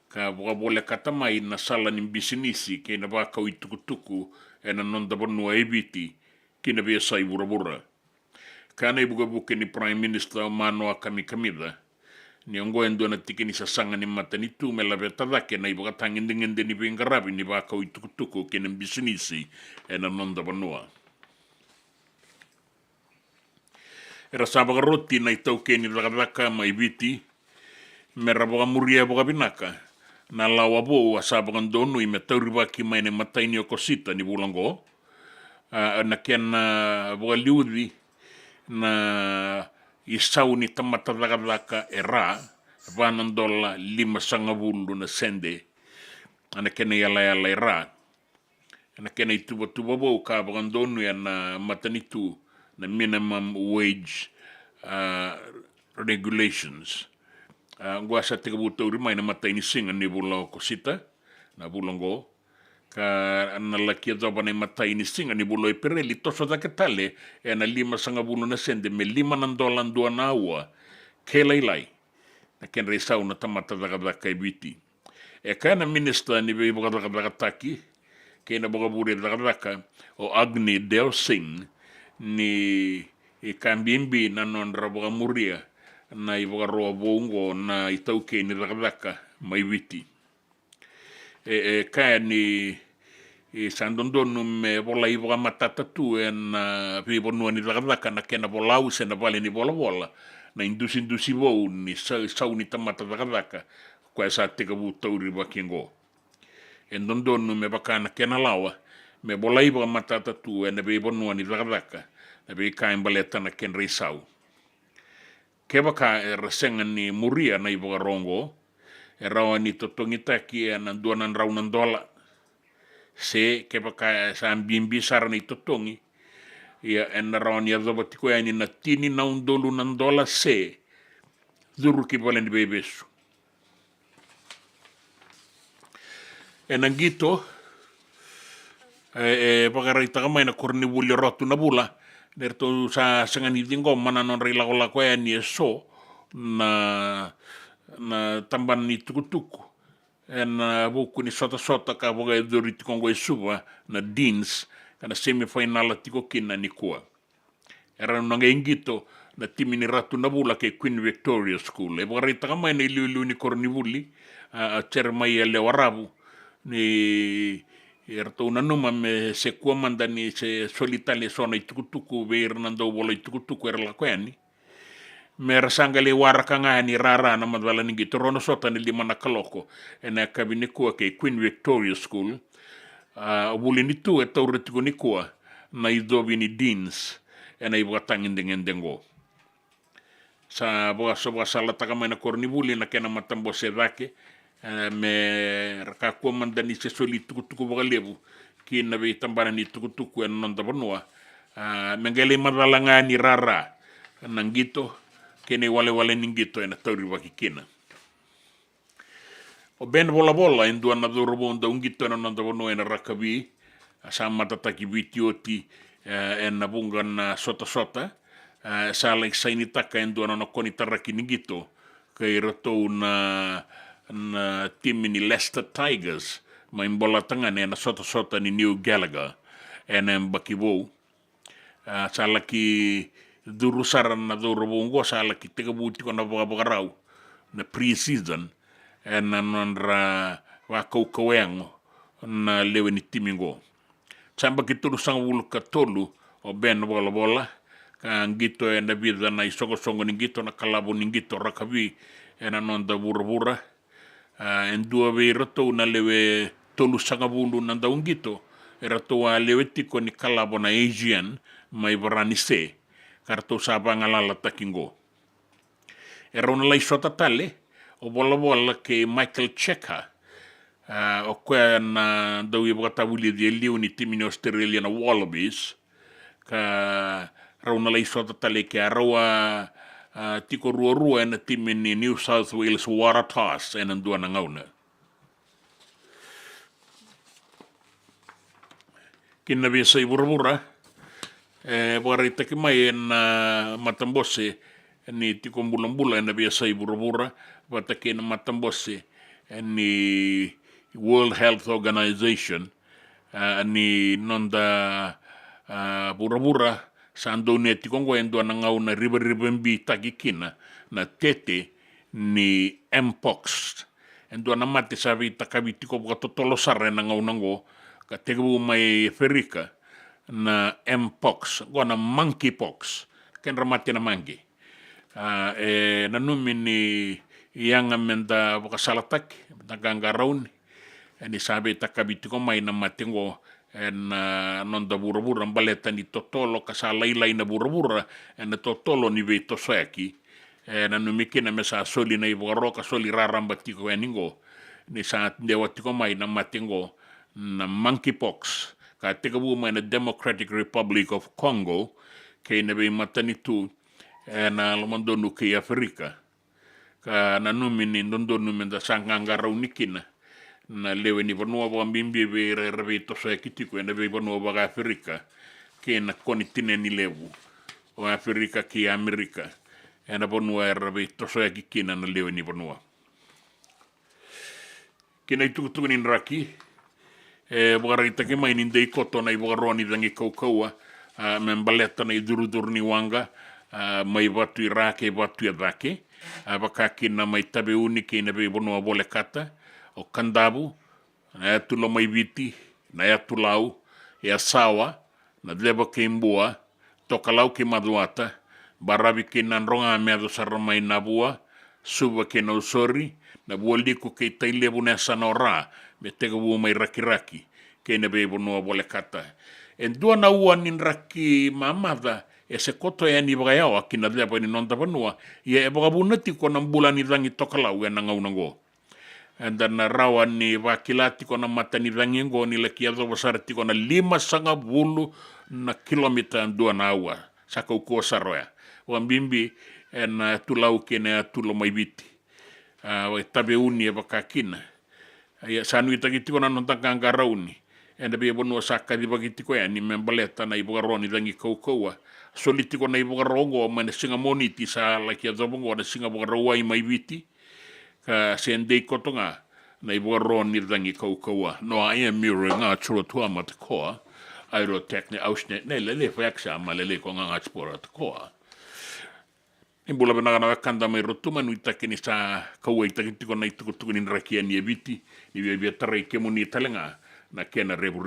ka wabole katamai na sala ni bisinisi ke na waka i tukutuku e na nonda bonua eviti kina vea sai vura. Kana i buke ni Prime Minister Manoa Kamikamiza ni ongo endo na tiki ni sasanga ni matanitu me la vetadake na i buka tangindingende ni vingarabi ni waka i tukutuku ke na bisinisi e na nonda bonua. Era sabaga roti na i tau ke ni lakadaka mai viti, me raboga muria boga binaka, na lawa bo asabangan donu I me tauriwa ki mai ne mataini o kosita ni bulango na kena liudi na isau ni tamatadakadaka era vanandola 5 na sende ana kena yala era ana kena ituba bo ka bagandonu ya na matanitu na minimum wage regulations ngua sa tiga buta uri mai na mataini singa ni bulo kosita na bulongo ka na laki doba na mataini singa ni bulo ipereli toso da ketale na 5 na sende me $5 na aua kelailai na ken reisau na tamata da kaibiti kana minister ni be boga da taki kena boga bure da o Agni Del Singh ni kambimbi na non raboga muria na iboga roa bongo na itauke ni rakadaka mai witi kaya ni sandondonu me bola iboga matata tu na pibonu ni rakadaka na kena bolau se na vale ni bola na indusi bo ni sau ni tamata rakadaka kwa sa teka bu tauri bakingo endondonu me bakana kena lawa me bola iboga matata tu na pibonu ni rakadaka na be kain baleta na ken reisau keba ka resenga ni muria na iboga rongo rawa ni totongita ki na $2 se keba ka sambimbi sar ni totongi ya en rawa ni adoba tiko ya ni na tini na $1 se zuru ki bolen bebesu enangito pagarai takamay na korni buli rotu na bula derto sa sangani dingo mana non rila kola ko ni so na tamban ni tukutuku en buku ni sota ka boga dori tikongo suba na Deans kana semifinal tiko kina ni kuwa era nanga ingito na timi ni ratu na bula ke Queen Victoria School e boga rita kama ni liu ni korni buli a cermai le warabu ni erto unanuma me se kuamanda ni se solitale sona itukutuku ver nando bola itukutuku la kwani me rasanga le waraka ngani rara na madwala ningi torono sota ni 5 na kaloko ena kabine kuwa ke Queen Victoria School buli ni tu tauretiku ni kuwa na idobi ni Deans ena ibuatang indengo sa boga soba sala takamana korni buli na kena matambo sedake me raka komanda ni se soli tukutuku bagalebu ki na be tambana ni tukutuku en non da bonua mengele madalanga ni rara nangito kene wale ningito en tauri wakikina o ben bola en duana do robonda ungito en non da bonua en rakabi sama tataki vitioti en nabungan sota sala saini taka en duana no konitaraki ningito kay roto na tim ni Leicester Tigers main bola tengah na sota ni New Gallagher en bakibo salaki durusaran na durubungo salaki tegabuti ko na bagarau na pre-season en nanra wakau na leweni timingo samba kitulu sang wulu katolu o ben bola kan gito en vida na isongo ni gito na kalabo ni gito rakabi en non da bura en dua ve rato na lewe tolu sangabulu na daungito rato a lewe tiko ni kalabo na Asian mai barani se karto sabanga lala takingo era una lai sota tale o bola ke Michael Cheika o kwa na dawi bata wuli di liu ni timi ni Australia na Wallabies ka rauna lai sota tale ke arawa tiko rua na timi ni New South Wales Waratahs en dua na ngauna kina bisa ibura barita ki mai en matambose ni tiko mbula en bisa ibura bata ki na matambose ni World Health Organization ni nonda bura sando neti kongo endo na ngau na riba-ribembi takikina na tete ni Mpox endo na mate sabi takabiti ko totolo sarre na ngau nango ka tebu mai ferika na Mpox go na monkeypox ken ramate na mangi na numi ni yang amenda wakasalatak nagangaraun ni sabi takabiti ko may na matingo en non da burabura baleta ni totolo kasalaylay na burabura en totolo ni veto soaki en numikina mesa soli na ibaro ka soli rarambati ko eningo ni sa ndewati ko may na matingo na monkeypox ka tikabu may na Democratic Republic of Congo kay nabe matanitu na lumandonu kay Afrika ka nanumini ndondonu menda sangangaraw nikina na lewe ni vanua wa mbimbi be revito sa kitiko na be vanua wa Afrika ke na konitine ni lewu o Afrika ki Amerika na vanua revito sa kikina na lewe ni vanua kina itukutu ni raki bugarita ke mai nindei koto na ibugaroni dangi kaukaua membaleta na idurudur ni wanga mai batu irake batu yadake bakakina mai tabe unike na be vanua bole kata o kandabu na tulo mai viti na tulau ya sawa na leba ke mbua tokalau ke maduata barabi ke nanronga meado saramai nabua suba ke no sori na buoliku ke tailebu na sanora betega bu mai rakiraki ke na bebo no bole kata en dua na uanin raki mamada ese koto ya ni bagayao akina leba ni nonta banua ya ebagabunati ko nang bulani dangi tokalau ya nangaunango and then rawan ni wakilati ko na mata ni rangingo ni lakiado basarti ko na 5 na kilomita dua na awa sa kauko saroya wambimbi en tulau kena tulo mai biti tabe uni bakakina ya sanu itagiti ko na nontang karauni and be bono saka di bagiti ko ya ni membaleta na ibugaroni dangi kaukoa soliti ko na ibugarongo man singa moniti sa lakiado bongo na singa bugarawai mai biti ka sendei kotonga na ibuaron ni dangi kaukaua no ai mirror nga churo tua mat koa aero tekne ausnet ne lele faksa malele ko nga spora koa imbula bena na kanda mai rotuma nu itakini sa kauai takiti ko na itukutuku ni rakia ni eviti ni bia tare ke muni talenga na kena rebu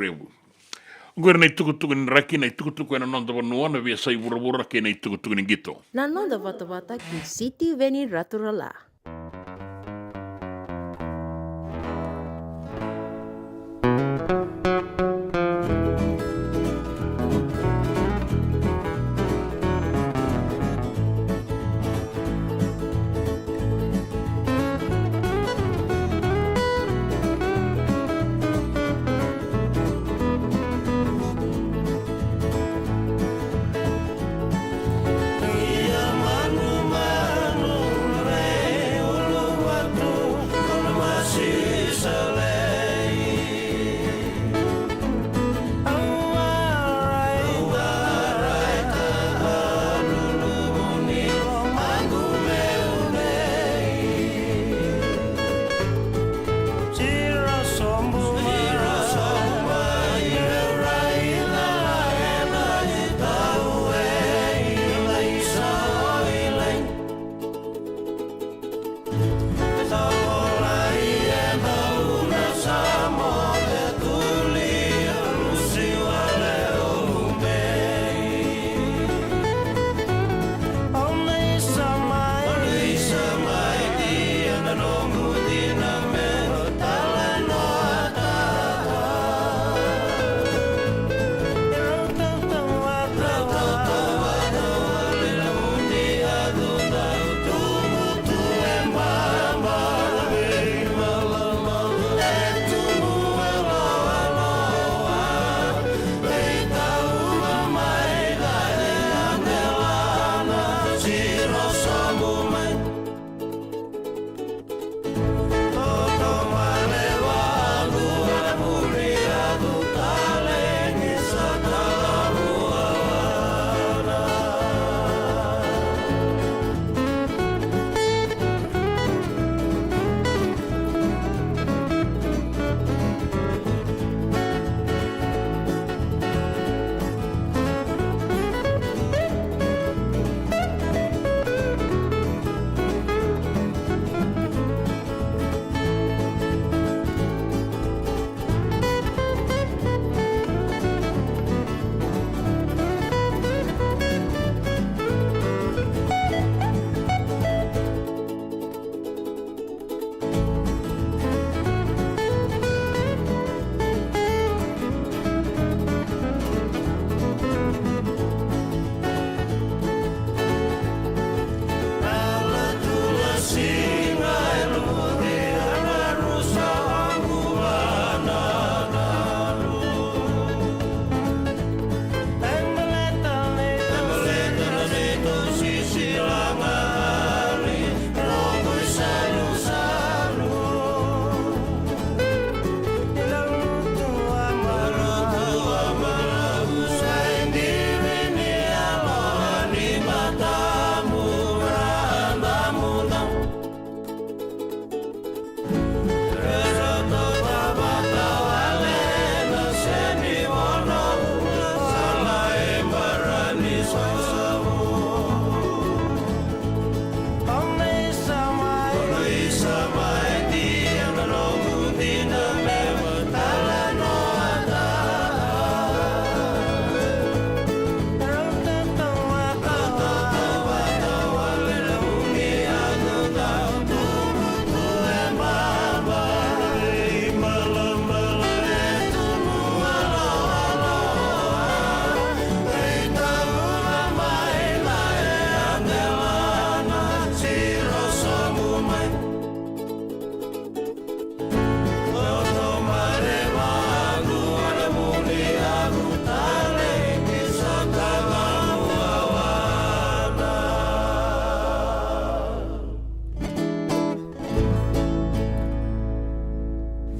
ngor na itukutuku ni raki na itukutuku na nondo no na bia sai burabura ke na itukutuku ni gito Na nondo vata ki City Veni Raturala. Manu manu re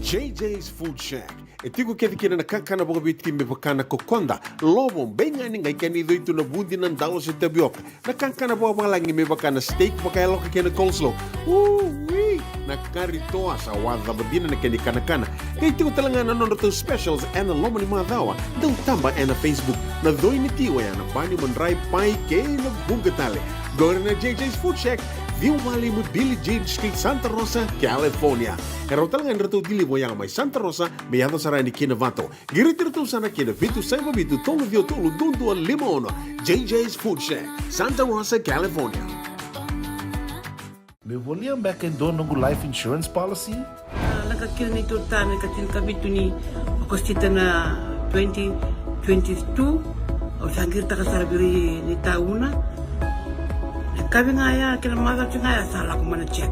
JJ's Food Shack. E tiku kena nakakana boka bitki me bakana kokonda. Lobo benga ni ngai kani doitu na bundi nan dalo se tapioca. Nakakana boka malangi me bakana steak baka eloka kena coleslaw. Wee! Nakaritoa sa wadha badina na kani kanakana. Kay tiku talangana nono to specials and lomo ni madawa. Dau tamba na Facebook. Na doi ni tiwa ya na bani mandrai pai ke na bungatale. Go na JJ's Food Shack. Viu Valley mo Billie Jean Street, Santa Rosa, California. Karo talaga nito dili mo yang may Santa Rosa, may yato sarani kinavato. Giritirto sana kinavitu sa ibabitu tolo vio tolo dundu al limono. JJ's Food Shack, Santa Rosa, California. Me volia back in dono ng life insurance policy? Nakakil nito tami katin kabitu ni akostita na 2022 o sangir takasarabiri ni tauna. Kami ngaya kena maga ngaya salah ko mana check.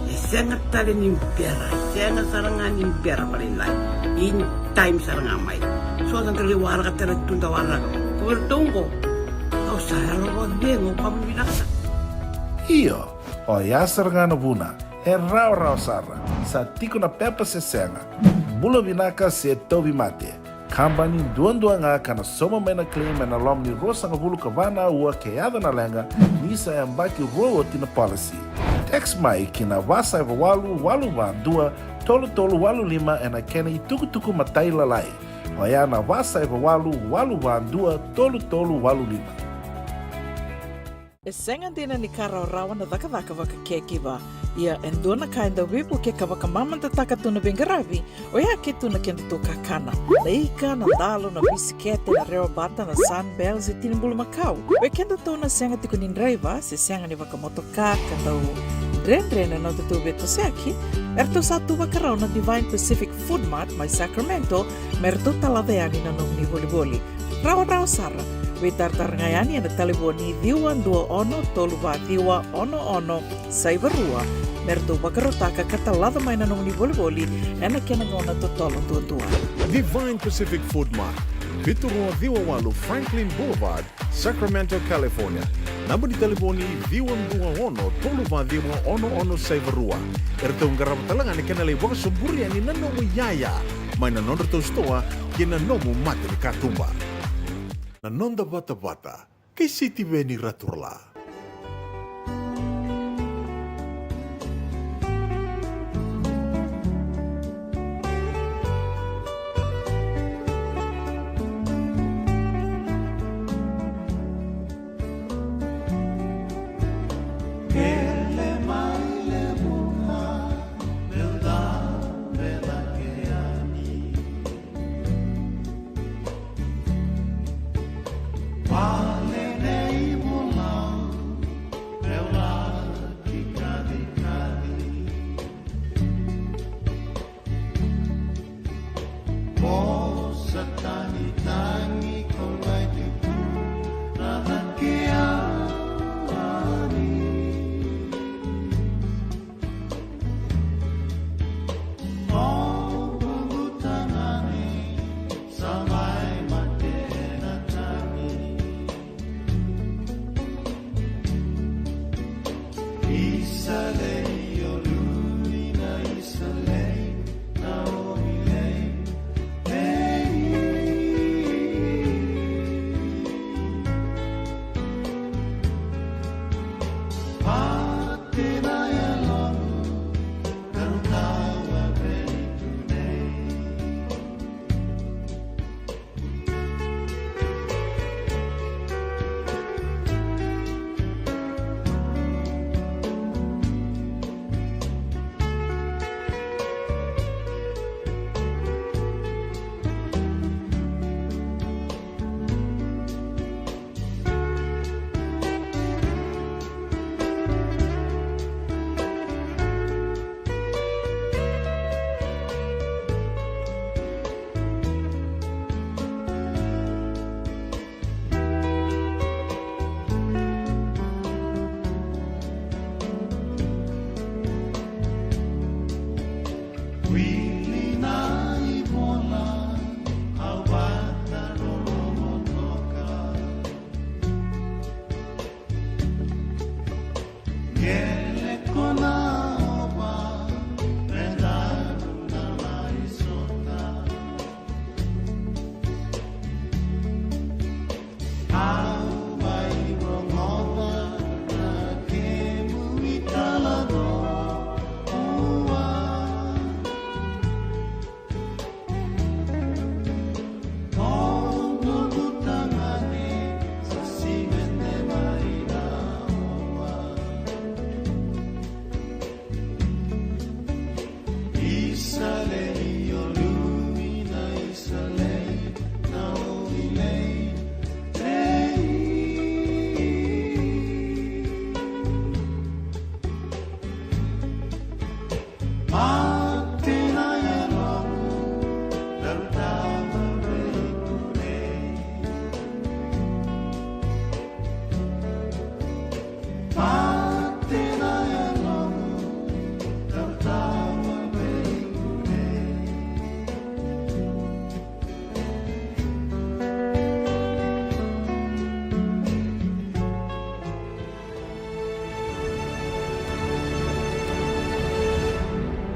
Sangat tali nimpera, sangat sarangan nimpera paling lain. In time sarangan mai. So ang kaliwara ka tala tunda wala. Kuwertongko. Kau saya lo dengo kamu binasa. Iyo, o ya sarangan buna. E rau sara. Sa tiko na pepa se senga. Bulo binaka se tobi mate. Kambani duan nga kana soma mena claim na lom ni rosa nga bulu kabana ua keada na lenga nisa e ambaki roa tina policy. Text mai kina wasa eva walu ba dua tolu walu lima e na kena i tuku matai lalai. Oya na wasa eva walu ba dua tolu walu lima. E senga dina ni kara rawa na daka waka keki ba. Ia endona kainda wipu ke kawaka mamanta taka tuna bengaravi o ia ke tuna kenda to kakana. Leika na dalo na bisikete na reo bata na sunbells e tinimbulu Macau. O kenda to na senga tiko nindraiva se senga ni waka motoka kanda o dre na no tutu beto seki. Erto satu wakarao na Divine Pacific Food Mart mai Sacramento merto talaveani na nung ni voliboli. Rawa sara. Witartar ngayani na taliboni diwan 21 toluba diwa ono saibarua merto bakarotaka katalada mai na nung ni voliboli na kenangona to tolo tua. Divine Pacific Food Mart, Viturua Diwawalu Franklin Boulevard, Sacramento, California. Namba di taliboni diwan 21 toluba diwa ono saibarua. Erto ngarap talangan kenalay waka suburi ani nanomu yaya. Mai na nondo to stoa kina nomu mate ni katumba. Na nonda bata kay City Veni Raturla.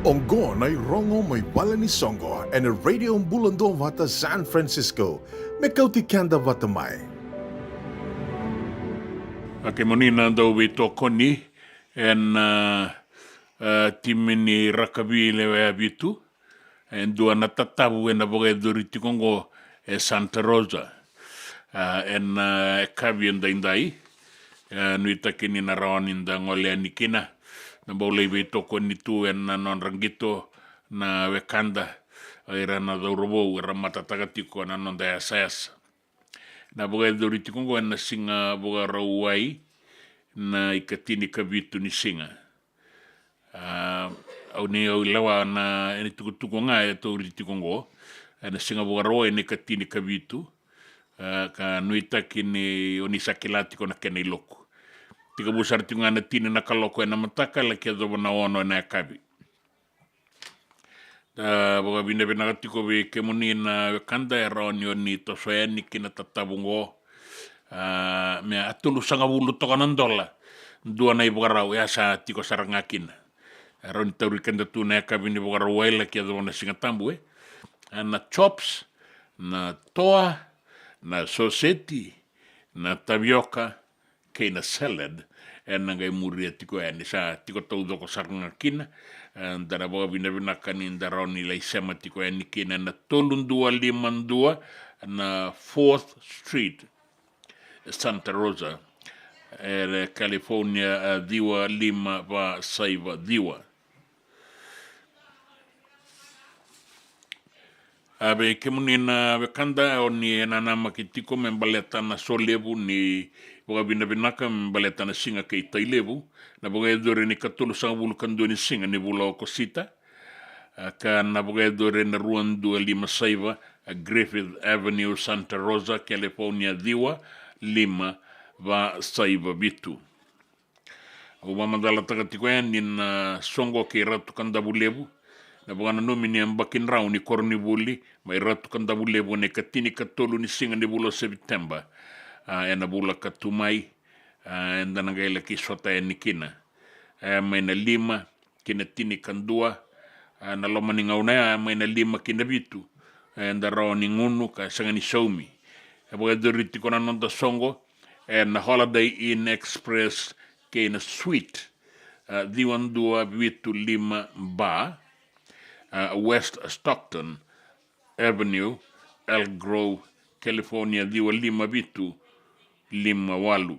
Ongo ay rongo may bala ni Songo and a radio bulando vata San Francisco. Mekauti kanda vata mai. Ake monina dau to koni en timini rakabile wa bitu en dua na tatabu en aboge doriti Kongo e Santa Rosa en kabi en daindai nuita kini na rawan inda ngole nikina na baulei to koni tu en non rangito na wekanda era na daurobo era matatagatiko na non da asas na boga doriti Kongo na singa boga rawai na ikatini kabitu ni singa au ni au lawa na eni tukutuko nga e doriti Kongo na singa boga rawai ni katini kabitu ka nuita kini onisakilati kona kene loko tika busar tinga na tini na kaloko na mataka la kia zobo na ono na kabi boga bine bina tiko be kemuni na kanda e raoni oni to soeni kina tatabungo me atulu sanga bulu tokanan dola dua na ibugarau ya sa tiko sarangakin raoni tauri kanda tu na kabi ni bugarau waila kia zobo na singatambu na chops na toa na soseti na tapioca kei na salad ngai muria tiko ni sa tiko tau doko sarangakin dara boga bina kanin daroni lai sema tiko ni kina na tolundua limandua na 4th Street Santa Rosa California diwa lima va saiva diwa abe kemuni na bekanda oni na nama kitiko membaleta na solebu ni boga bina ka membaleta na singa kei tailebu na boga edore ni katulu sanga bulu kando ni singa ni bula o kosita ka na boga edore na ruandu lima saiva Griffith Avenue Santa Rosa California diwa lima va saiva bitu Uma mandala tagatiko ni na songo kei ratu kanda bulebu na bangana nomini ambakin rau ni korni buli mai ratu kanda bulebu ne katini katolu ni singa ni bula September ena bula katumai enda nangaila ki sota ni kina mai na lima kina tini kandua na loma ni ngaunaya mai na lima kina bitu enda rau ni ngunu ka sanga ni saumi boga doriti kona nonda songo na Holiday Inn Express kina suite diwan 2 bitu 5 ba West Stockton Avenue, El Grove, California, diwa 5 bitu 5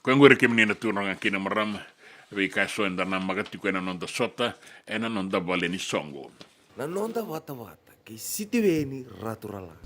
Kwengo kemni na tunanga kina marama we kaso enda na magati kwena nonda sota ena nonda vale ni songo. Na nonda wata wata ki sitiweni raturala.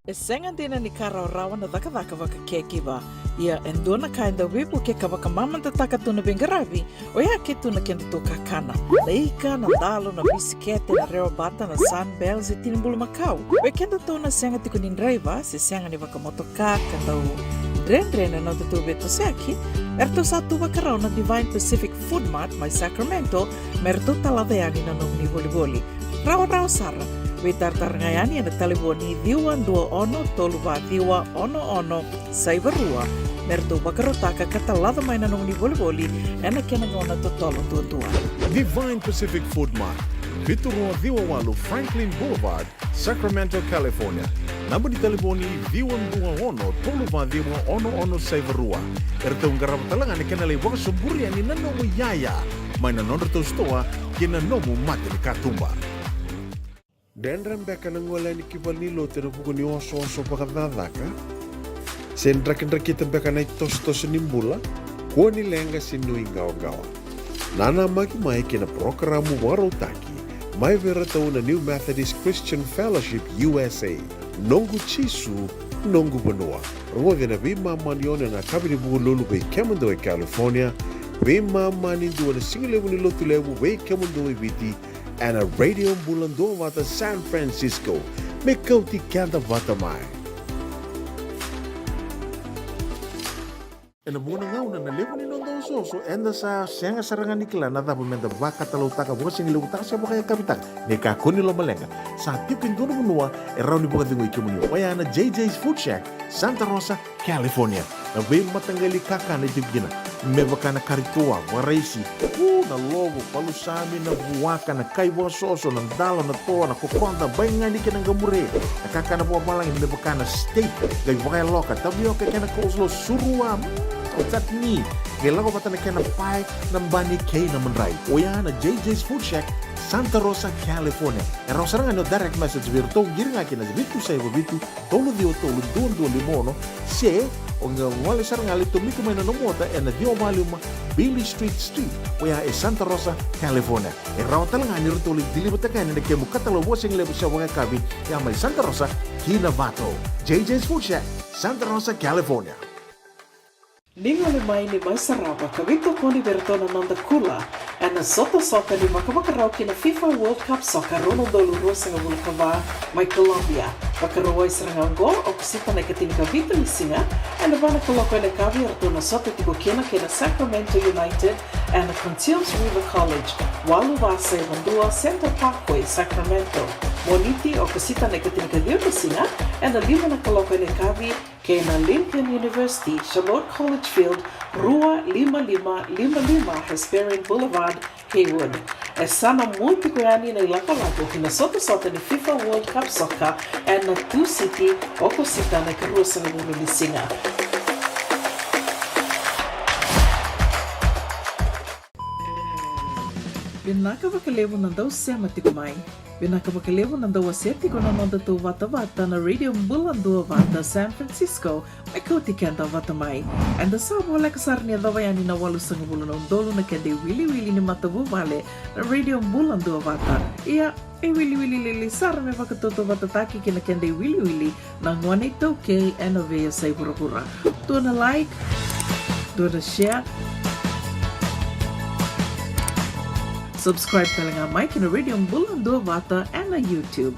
E senga dina ni kara rawa na daka waka kekiwa. Ia endona ka enda wipu ke ka waka mamanta taka tuna bengaravi o ia ke tuna kenda to kakana. Na ika na dalo na bisikete na reo bata na sunbells e tinimbulu makau. We kenda tona senga tiko ni driver se senga ni waka motoka kanda u Drena na tutu beto seki. Erto satu waka rao na Divine Pacific Food Mart mai Sacramento merto talaveani na nung ni voliboli. Rawa Sara. We tartarngayani na taliboni diwan 21 toluwa diwa ono saivarua merto bakarotaka katalada mai nanong ni voliboli ena kenangona totolo tua. Divine Pacific Food Mart, Viturua Diwawalu Franklin Boulevard, Sacramento, California. Namba di taliboni diwan 21 toluwa diwa ono saivarua. Erto ngarabatalanga ni kenale waka suburi ani nanomu yaya mai nanondro to stoa kina nomu mate ni katumba. Dendran beka nangola ni kibali lo te buku ni oso pakadadaka. Sen kita beka na tos nimbula. Ko ni lenga sinui gawa. Nana mai kina programu warotaki. Mai vera tau na New Methodist Christian Fellowship USA. Nongu chisu, nongu banua. Rua na bima manione na kabini buku lulu be Kemando California. Bima mani dua na singilewu ni lotu lewu be Kemando viti. And a radio bulando wata San Francisco. Me kauti kanda wata mai. En de mona ngau na lewa ni nondo soso enda sa senga sarangan nikla na dapat menda baka talau taka buka singi lewu taka siapa kaya kapitang. Neka koni lo malenga. Sa tipin dono menua erau ni buka tingu ikimuni. Waya na JJ's Food Shack, Santa Rosa, California. Na be matanggali kaka na itibgina. Me baka na karitua, waraisi. Na logo, palusami na buwaka na kaiwa soso na dalo na toa na kukonda bayangani ka ng gamure. Nakaka na buwa malang me baka na steak. Gay baka loka, tabioka ka na coleslaw surua. Chutney. Gila ko pata na kaya na pie ng bani kay na manray. Oya na JJ's Food Shack, Santa Rosa, California. E rosa nga no direct message virto giringa kina bitu sa bitu tolo dio tolo don limono se o ngale saranga lito miko may nanomota e na dio maluma Billy Street oya e Santa Rosa, California. E raw talanga ni rito dilibata kaya na kemu katalo wasing lebo sa mga kabi ya may Santa Rosa, Kinabato. JJ's Food Shack, Santa Rosa, California. Ningo ni mai sarapa kawito poni bertona nanda kula e na soto ni wakawakarau ki na FIFA World Cup Soccer Ronaldo Rosanga Vulkava mai Colombia. Wakarawai seranga gol o kusita na kating kawito ni singa e na bana kaloko e na kavi ertona soto tiko kena ke na Sacramento United e na Contios River College. Walu vase Vandua Center Parkway, Sacramento. Moniti o kusita na kating kawito singa e na lima na kaloko e na kavi ke na Lincoln University, Charlotte College Field, Rua 5555 Hesperian Boulevard, Haywood. E sana muito koyani na ilaka-lako kina soto-soto ni FIFA World Cup Soccer and na 2 City o kusita na karusa ng Lisinga. Binakabakalevo ng daw siya matikumay. Binakabakalevo ng daw aseti ko na nanda to vata-vata na Radio Bulando Vata San Francisco may kautikan daw vatamay. And the sabo wala kasar niya daw yan inawalu sa ngabulon ng dolo na kende wili-wili ni matabu vale na Radio Bulando Vata. Iya, wili-wili lilisar may pakatuto vatataki kina kende wili-wili ng 182K Enovea sa Iburabura. Doon na like, doon na share, subscribe talaga Mike na Radio Bulando Vata and na YouTube.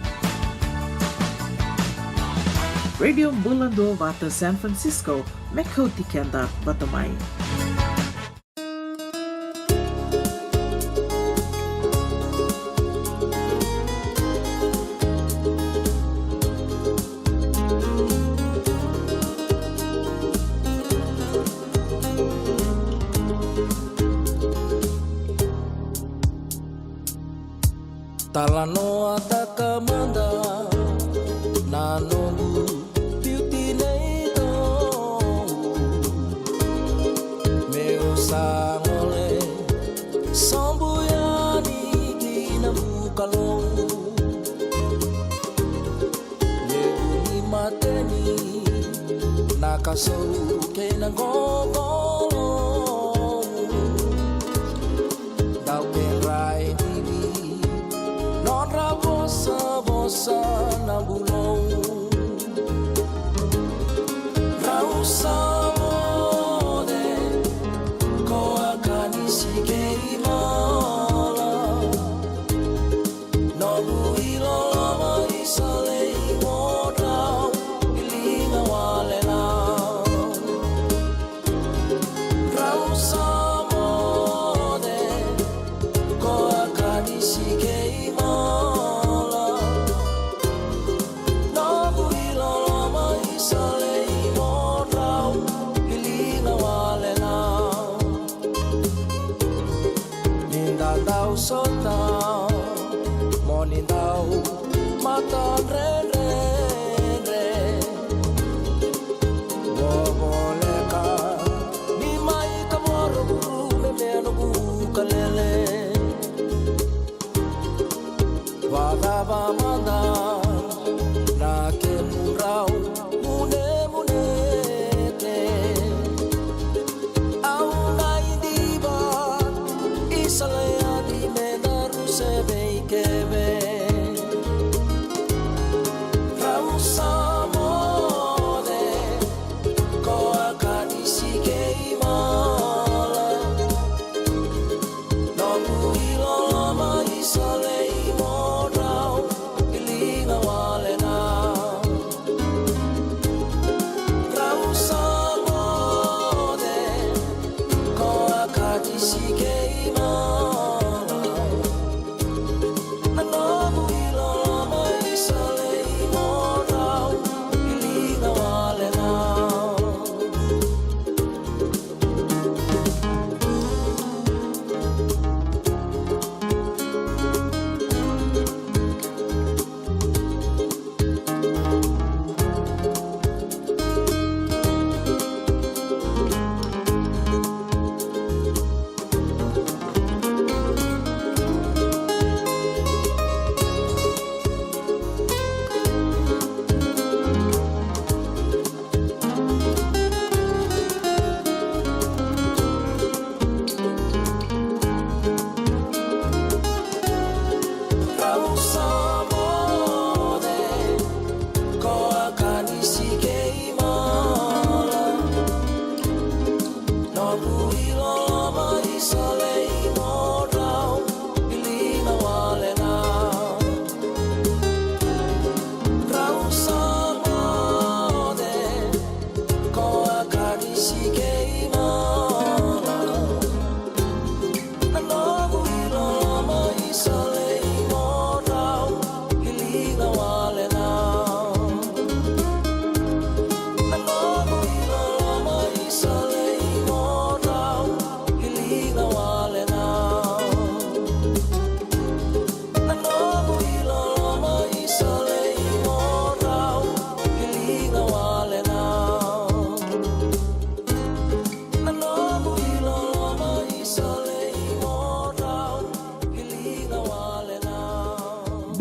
Radio Bulando Vata San Francisco, Mekoti Kenda Batamay. Talanoa takamanda Nanogu beauty neito Meu sangole Sambuyani kina mukalong Meu imateni Nakasuke na gogolong Dau perai Bosa na bulong Rausa mode Ko akan isikei mala Nobu ilolama isalei modau Ilinga walela Rausa mode Ko akan isikei mala Sota Moni dau Mata re re re Boboleka Ni mai kamoro buru Me meno buka lele Wagaba manda Na ke murau Mune mune te Au nai diba Isalaya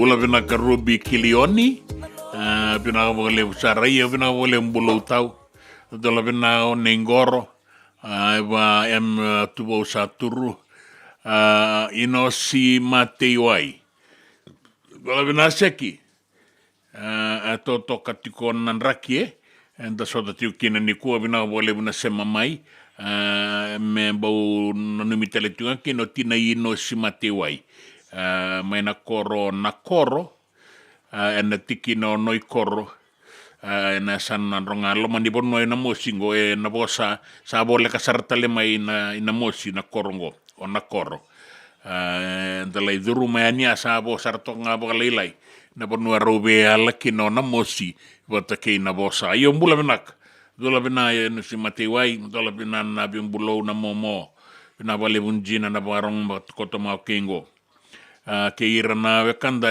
Bula vina ka Ruby Kilioni, vina ka wale usarai, vina ka wale mbulau tau, dola vina o Nengoro, wa tuwa usaturu, ino si Mateiwai. Dola vina seki, toto katiko nanraki enda sota tiu kina ni kua vina ka wale vina sema mai, me bau nanumitele tunga kino tina ino si Mateiwai. Mai na koro ena tiki no noi koro ena san ronga loma ni bono na mosingo na bosa sa bole ka sartale mai na mosi na korongo o na koro ndalai duru mai ania sa bo sarto nga bo leilai na bono robe ala kino na mosi bota ke na bosa io mbula benak dola bena no si Mateiwai dola bena na bimbulo na momo na vale bunjina na barong koto ma kengo ke irana wekanda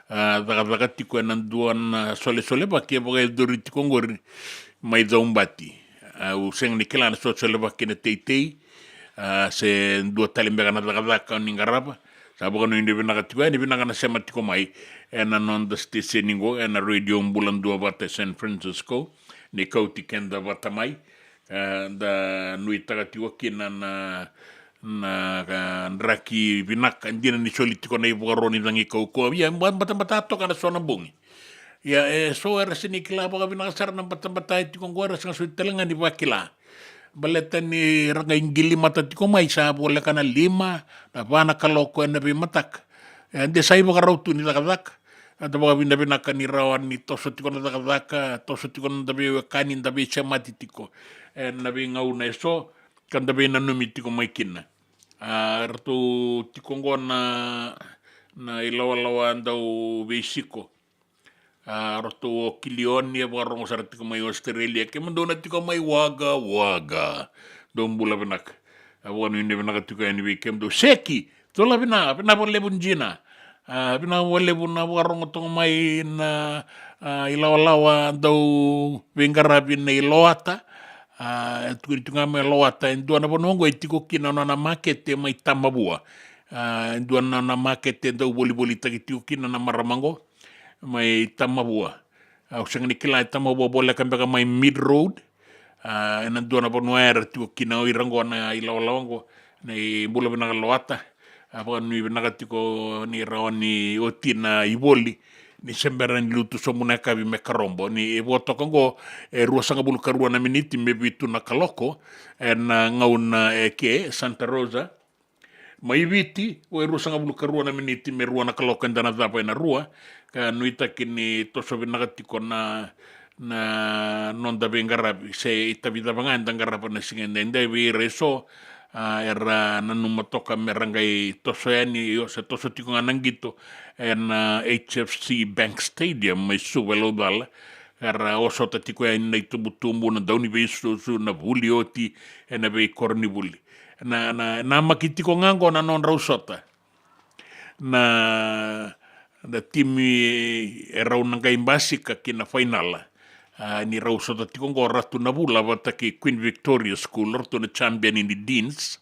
daga tiko nanduan sole ba ke boga dori tiko ngori mai daumbati u seng ni kelana sole ba kene teitei se dua talimbe kana daga ningaraba sa boga no inde bina tiko ni bina kana sema tiko mai ena non the station ningo ena radio mbulan dua bata San Francisco ni kauti kenda bata mai da nui taga tiko kina na raki vinak andina ni solitiko na ibugaroni dangi kauko ya bata toka na sona bungi ya so era sini kila boga vinak sarana bata tiko ngora sanga suitelenga ni wakila baleta ni ranga ingili mata tiko mai sa bola kana 5 na bana kaloko na be matak ande sai boga rautu ni daga ada boga vinda kani rawan ni toso tiko na daga toso tiko na be kani na be chamati tiko na be ngau na so kanda be na numi tiko mai kina ratu tiko ngona na ilawa andau beisiko ratu kilioni e barong sar tiko mai Australia ke mendona tiko mai waga dombula benak awon inde benak tiko ani weekend do seki tola bina bolle bunjina bina bolle bunna barong tiko mai na ilawa andau wengara bin iloata tukitunga me loata ndua na bonongo itiko kina na market mai tamabua ndua na market ndo boli takitiko kina na maramango mai tamabua usang nikila tamabua bola kambaka mai mid road na ndua na bonware tiko kina irango na ilawango nei bula bina loata apa ni bina tiko ni rawani otina iboli ni sembera ni lutu somuna kabi me karombo ni boto kongo rua sanga bulu karua na miniti me bitu na kaloko na ngauna ke Santa Rosa mai viti o rua sanga bulu karua na miniti me rua na kaloko ndana dapa na rua ka nuita kini toso binagati na non da bengarabi se ita vida banganda ngarapa na singende ndai vi reso era nanu matoka merangai toso yani yo se toso tiko nangito en HFC Bank Stadium mai suwelo dala era oso tiko yani na itubutumbu na dauni besu na bulioti na be kornibuli na makitiko ngango na non rausota na timi era unangai basika kina finala ni rausota tiko ngo ratu na bula wata ki Queen Victoria School ratu na champion in the Deans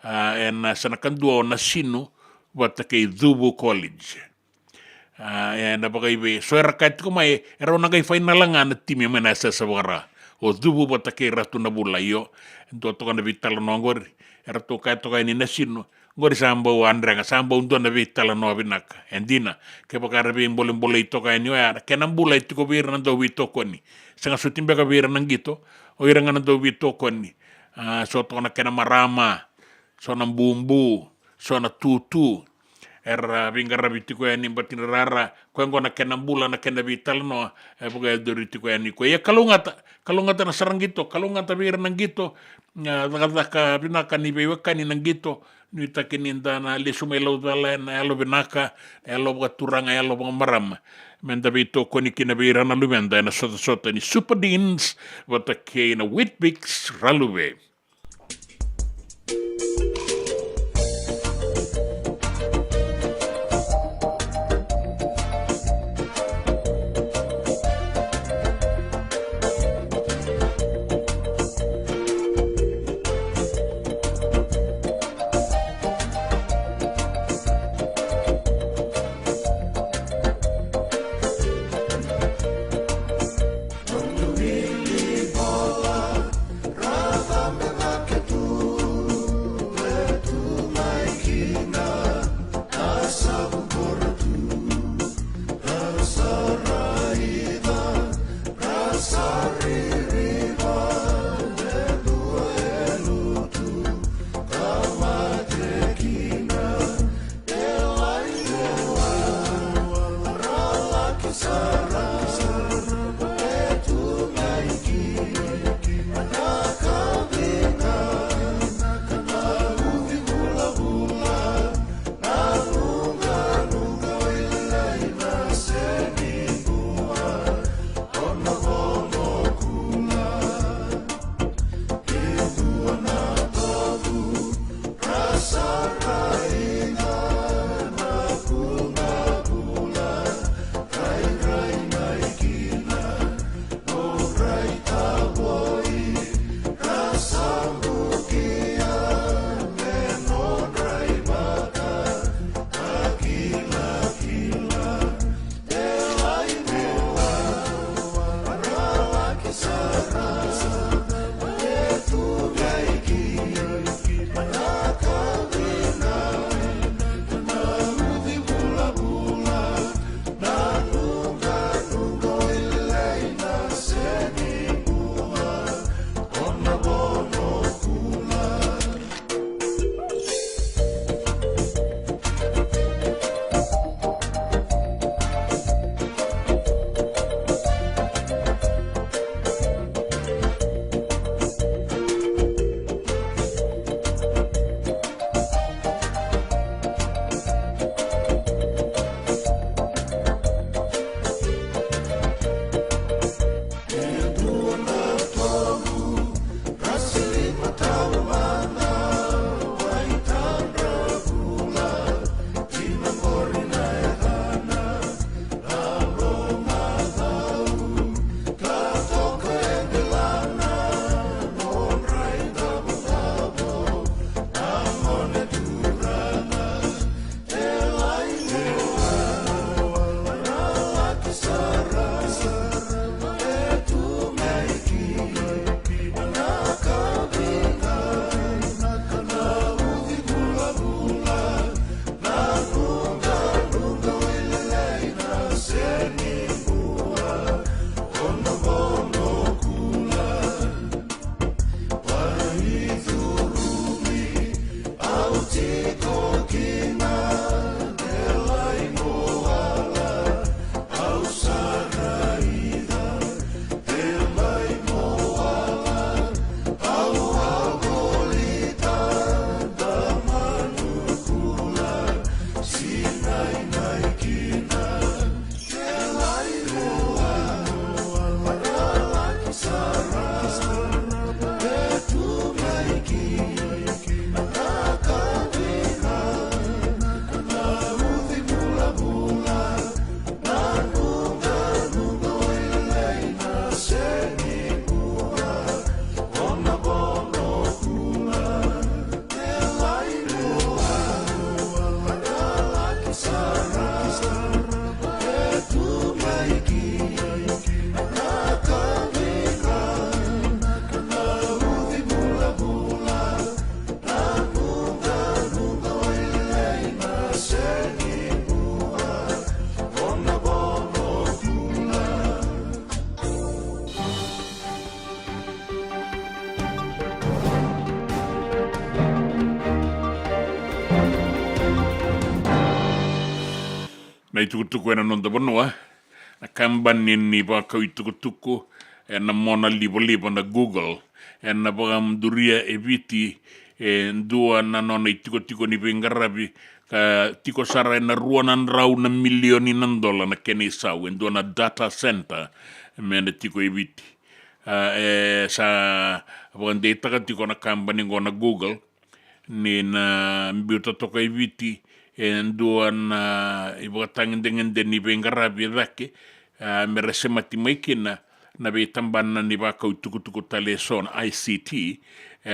en sanakandua na sino wata ki Dhubu College en abagai be so era kat ko mai era unangai final nga na timi menasa sa wara o Dhubu wata ki ratu na bula yo ento to kana vital no ngor era to ka ni na sino ngori sambo andrenga sambo undo na vitala no binaka endina ke bakara be mbole ito ka ni ya kenam bula ito ko bir nando wito koni sanga sutimbe ka bir nangito o iranga nando wito koni so to na kenam marama so na bumbu so na tutu era bingara bitiko yani batin rara ko ngona kenam bula na kenam vital no e buga doriti ko yani ko ya kalungata na sarangito kalungata bir nangito daga binaka ni beweka ni nangito ni takininda na lisumelo dala na elo binaka elo turanga elo maram menda bito koni kina bira na lumenda na sota ni Super Deans wata ke na Whitbix Raluwe Bola, Radha na itukutuku na nonda banua na kambanin ni ba ka itukutuku na mona libo na Google na bagam duria eviti ndua na nona itiko ni bengarabi ka tiko sara na ruanan rau na milioni ng dola na kene sau ndua na data center mena tiko eviti sa bagam data ka tiko na kambanin go na Google ni na mbiuta toka eviti ndua na ibagatangin dengan ni bengarabi dake merese mati maikina na be tamban na ni ba ka tukutuku teleson ICT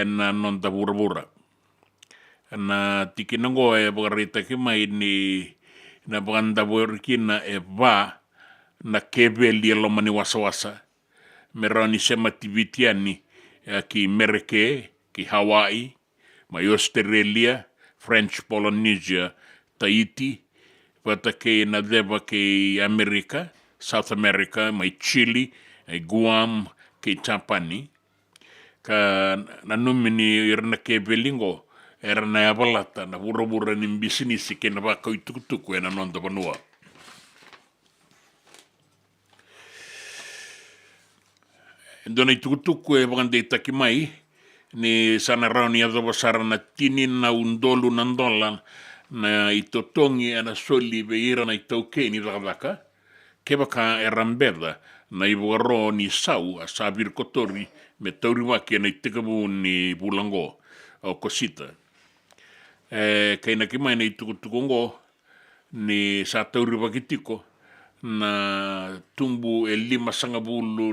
na non da burabura na tikinango bagarita ki mai ni na banda burkina ba na kebeli lo mani wasawasa merani semati vitiani ki Mereke ki Hawaii mai Australia French Polynesia Tahiti patake na deba ki Amerika South America mai Chile Guam ke Japani ka nanumini irna ke belingo erna abalata na burabura ni business ke na ba ka itukutuku na nonda banua ndona itukutuku bagande takimai ni sana rauni adobo sara na tini na undolu na ndola na itotongi ana soli beira na itauke ni dakadaka ke baka erambeda na ibuaro ni sau a sabir kotori me tauri waki na itikabu ni bulango o kosita. Kay nakimay na itukutukungo ni sa tauri waki tiko na tumbu 5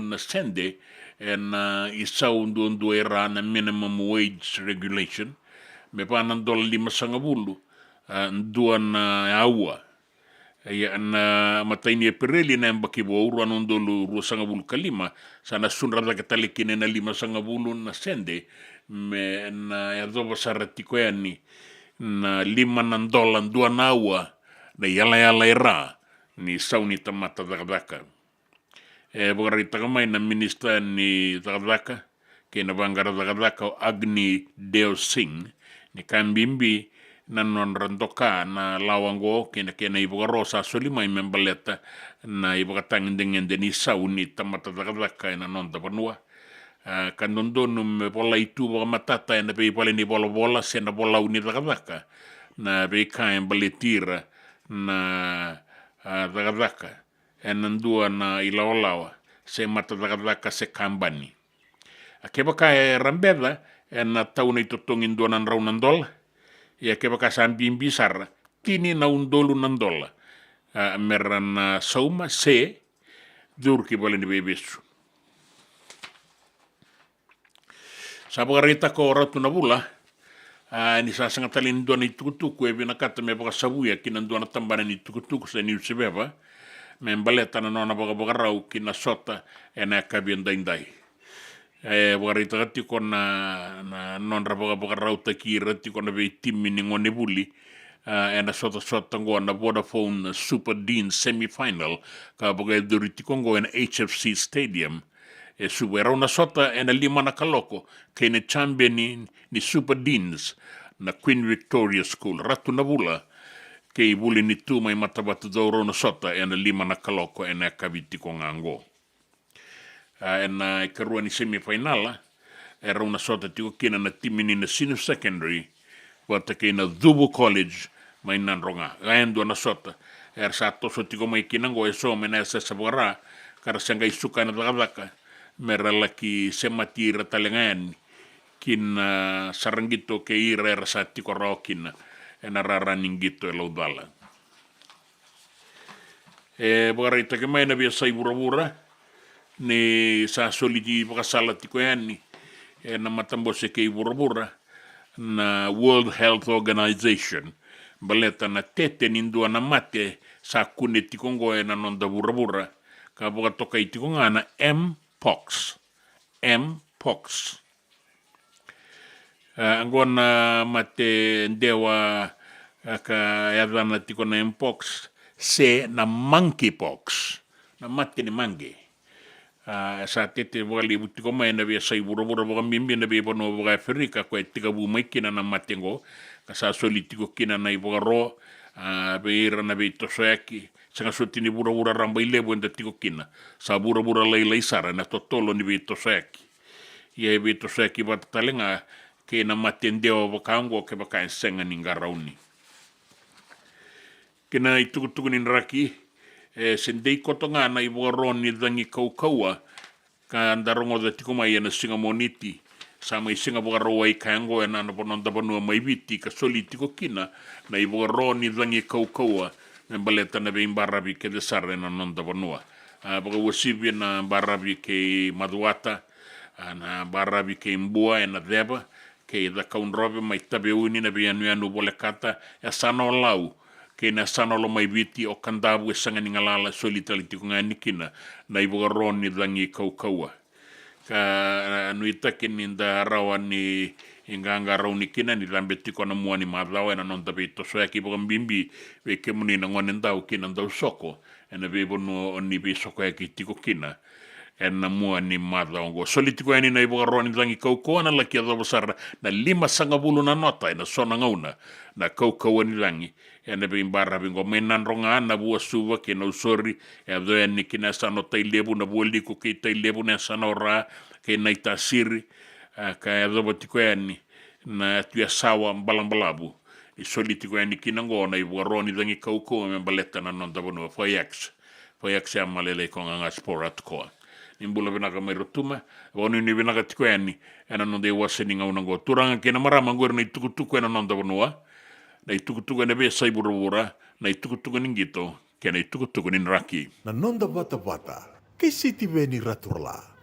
na sende na isau ndu era na minimum wage regulation me panan $5 ndua na aua ya na mataini pereli na mbakibo uruan ndolu 2.5 sana sunrada katalikine na 5.5 na sende me na yadoba saratiko yani na $5 ndua na aua na yala era ni sauni tamata dakadaka bagarita kamay na minister ni dakadaka kena bangara dakadaka Agni Deo Singh ni kambimbi na non randoka na lawango kena ibagarosa solima membaleta na ibagatangin dengan deni sauni tamata dakadaka na non tapanua kandondo me bola itu baga matata na be pale ni bola sena bola uni dakadaka na be kain baletira na dakadaka enandua na ilaolawa se mata dakadaka se kambani akeba ka rambeda na tauna itotongin donan raunan dola ya keba ka sambimbi sar tini na undolu nandola meran sauma se durki bale ni bebesu sabagarita ko ratu na bula ni sasangatalin doan itukutuku binakata me baka sabuya kinanduan tambanan itukutuku sa New Sebeba membaleta na nona baga rau kina sota ena kabian daindai bagarita kati ko na non baga rau takira ti ko na be timini ngone buli ena sota ngo na Vodafone Super Dean semi-final ka baga duriti ko ngo ena HFC Stadium subera una sota ena 5 na kaloko kene champion ni Super Deans na Queen Victoria School ratu na bula ke ibuli ni tu mai matabatu dauro na sota ena 5 na kaloko ena kabiti ko ngango ena ikarua ni semi-final era una sota tiko kina na timini na senior secondary wata ke na Dhubu College mai nanronga gaendo na sota era sato so tiko mai kinango eso mena sa sabara kara sanga isuka na dakadaka meralaki semati ratalengan kin sarangito ke ira rasati ko rokin ena raraning gito elodala bagarita ke mai na biasa ibura-bura ni sa solidi pakasala tiko yani na matambo se ke ibura-bura na World Health Organization baleta na tete nindua na mate sa kune tiko ngoe na nonda bura-bura ka boga toka itiko ngana Mpox angona mate ndewa ka yadana tiko na Mpox se na monkeypox na mate ni mange sa tete wali butiko mai na bia sai bura boga mimbi na bia bono boga Afrika ko tika bu mai kina na matengo ka sa solitiko kina na iboga ro beira na be tosoyaki sanga sotini bura ramba ilebo enda tiko kina sa bura lai sara na totolo ni vito seki ia vito seki vatatalenga ke na matendeo vakango ke vakain senga ni ngarauni kena itukutuku ni raki sendei kotonga na iwaron ni dangi kaukaua ka andarongo da tiko mai na singa moniti sa mai singa bagaroa i kaango na pononda banua mai viti ka soli tiko kina na iwaron ni dangi kaukaua na baleta na bein barabi ke de sarre na nonda banua baga wasibi na barabi ke maduata na barabi ke mbua na deba ke da kaunrobe mai tabe uni na bianu bole kata ya sano lau ke na sanolo mai viti o kandabu e sanga ni ngalala solitali tiko ngani kina na iwaron ni dangi kaukaua ka nuita kini nda rawa ni inganga rauni kina ni lambe tiko na mua ni madlawa na nonda beito soya ki boga mbimbi we kemuni na ngone ndau kina ndau soko ena be bonu oni be soko ya ki tiko kina ena mua ni madlawa ngo solitiko yani na iwaron ni dangi kaukaua na laki adho basara na 5 sangabulu na nota ena sona ngauna na kaukaua ni dangi ena be imbara bingo menan ronga na bua suwa ke no sorry e do en kina sano tailebu na boli ko ke tailebu na sanora ke na itasiri ka e do botiko yani na tua sawa balambalabu i solitiko yani kina ngona i waroni dangi kauko me baleta na nonda bono foyax ya malele ko nga sporat ko nimbula binaka mai rotuma woni ni binaka tiko yani ena nonde waseninga unango turanga ke na marama ngor na tukutuku ena nonda bono na itukutuku na be sai bura na itukutuku ningito ke na itukutuku ni raki na nonda bata ke City Veni Raturala.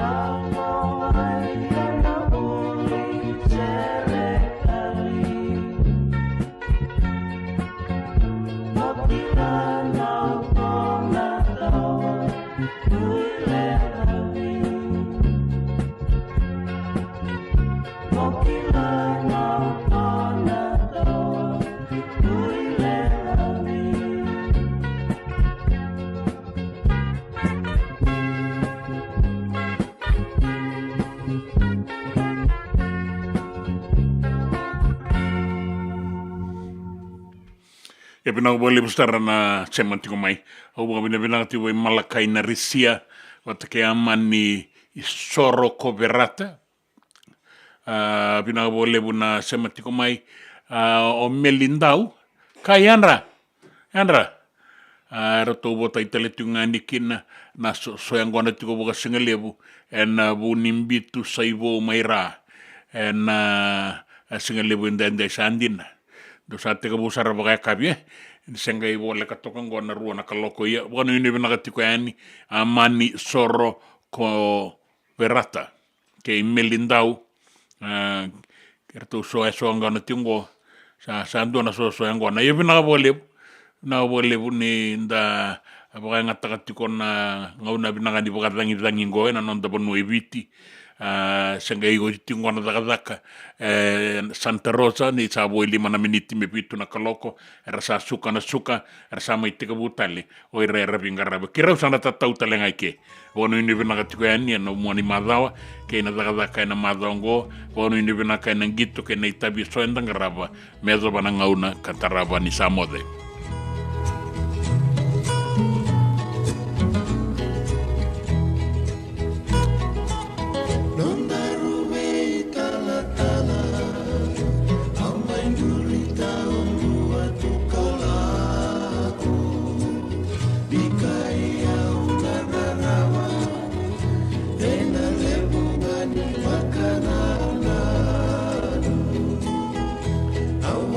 Now E pina wale bustara na sema tiko mai. Au bina bina ti wai Malakai na Risia wata ke amani soro koverata. Pina wale buna sema tiko mai o Melindau. Kai Andra. Rato bota itale tunga nikina na soyangwana tiko boka singalebu en bu nimbitu saivo maira en singalebu ndende sandina. Do sa te ka busara baka kabie senga I wole ka toka ngona rua na kaloko ia wana yune bina ka tiko yani amani soro ko verata ke Melindau kerto so ngona tingo sa ando na so ngona ia bina ka wole ni nda baka ngata ka tiko na ngauna bina ka di baka tangi ngoe na nonda bonu eviti senga igo tingo na daka Santa Rosa ni sa boi 5 miniti me pitu na kaloko era sa suka era sa mai tika butale o ira bingaraba kira usana tatau talenga ke wono ni bina ka tiko yani no mo ni madawa ke na daka na madongo wono ni bina ka na gitu ke na itabi so endangaraba mezo bana ngauna kataraba ni sa mode.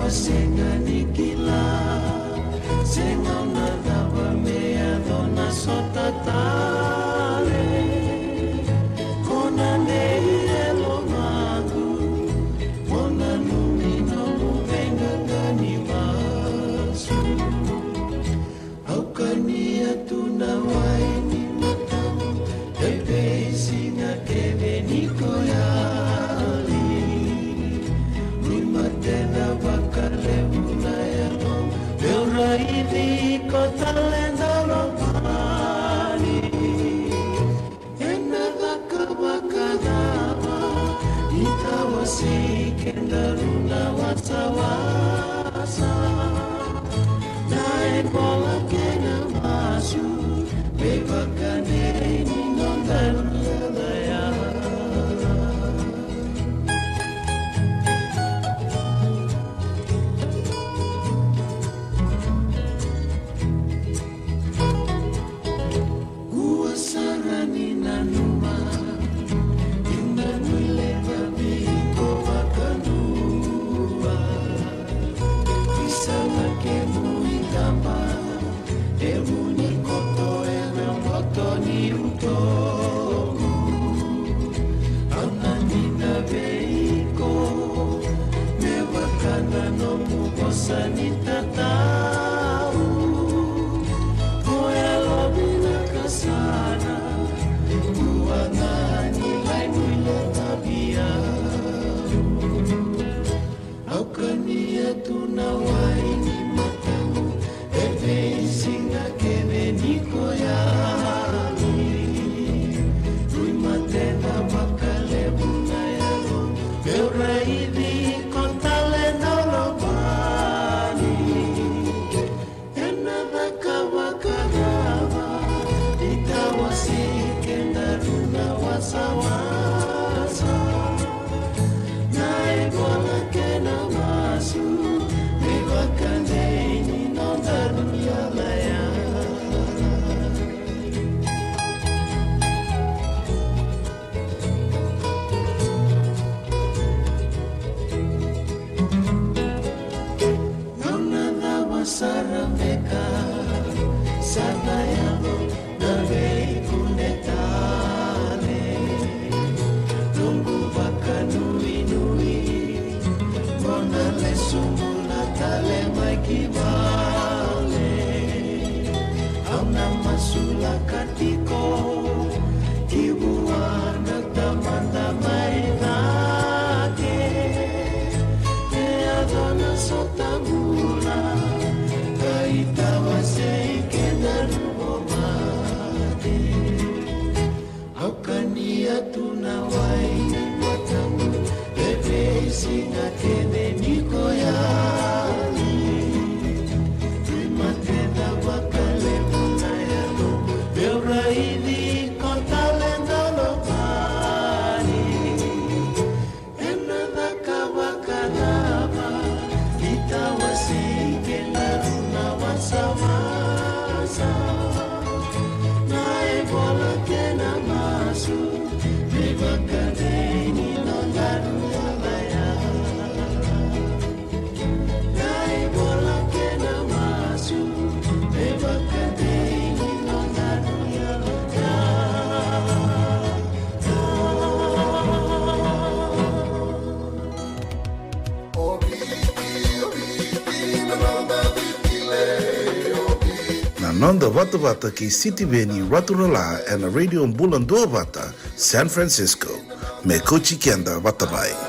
Senga nikila senga nadaba mea dona sota tale kona nei elo magu kona numi no venga gani masu aukania tuna waini matamu ebe singa keve nikoyali Tena bakalebuna yano Beura idi kota lenda lopani Ena daka bakadama Itawasi kendaruna wasawasa Nae bola kena masu Bebakane ninondaruya daya Sanita tahu, koe lobina kasana, buana nilai nilai tabia. Aukania tunawai ni matamu, eve singa keve nikoyali. Lui matena makalebu na yalo, beura idi kontale noloba. Sawasa nae bola kena masu Ananda Vata Vata ki City Veni Raturala and Radio Bulan Dua Vata, San Francisco. Me Kochi Kenda Vatabai.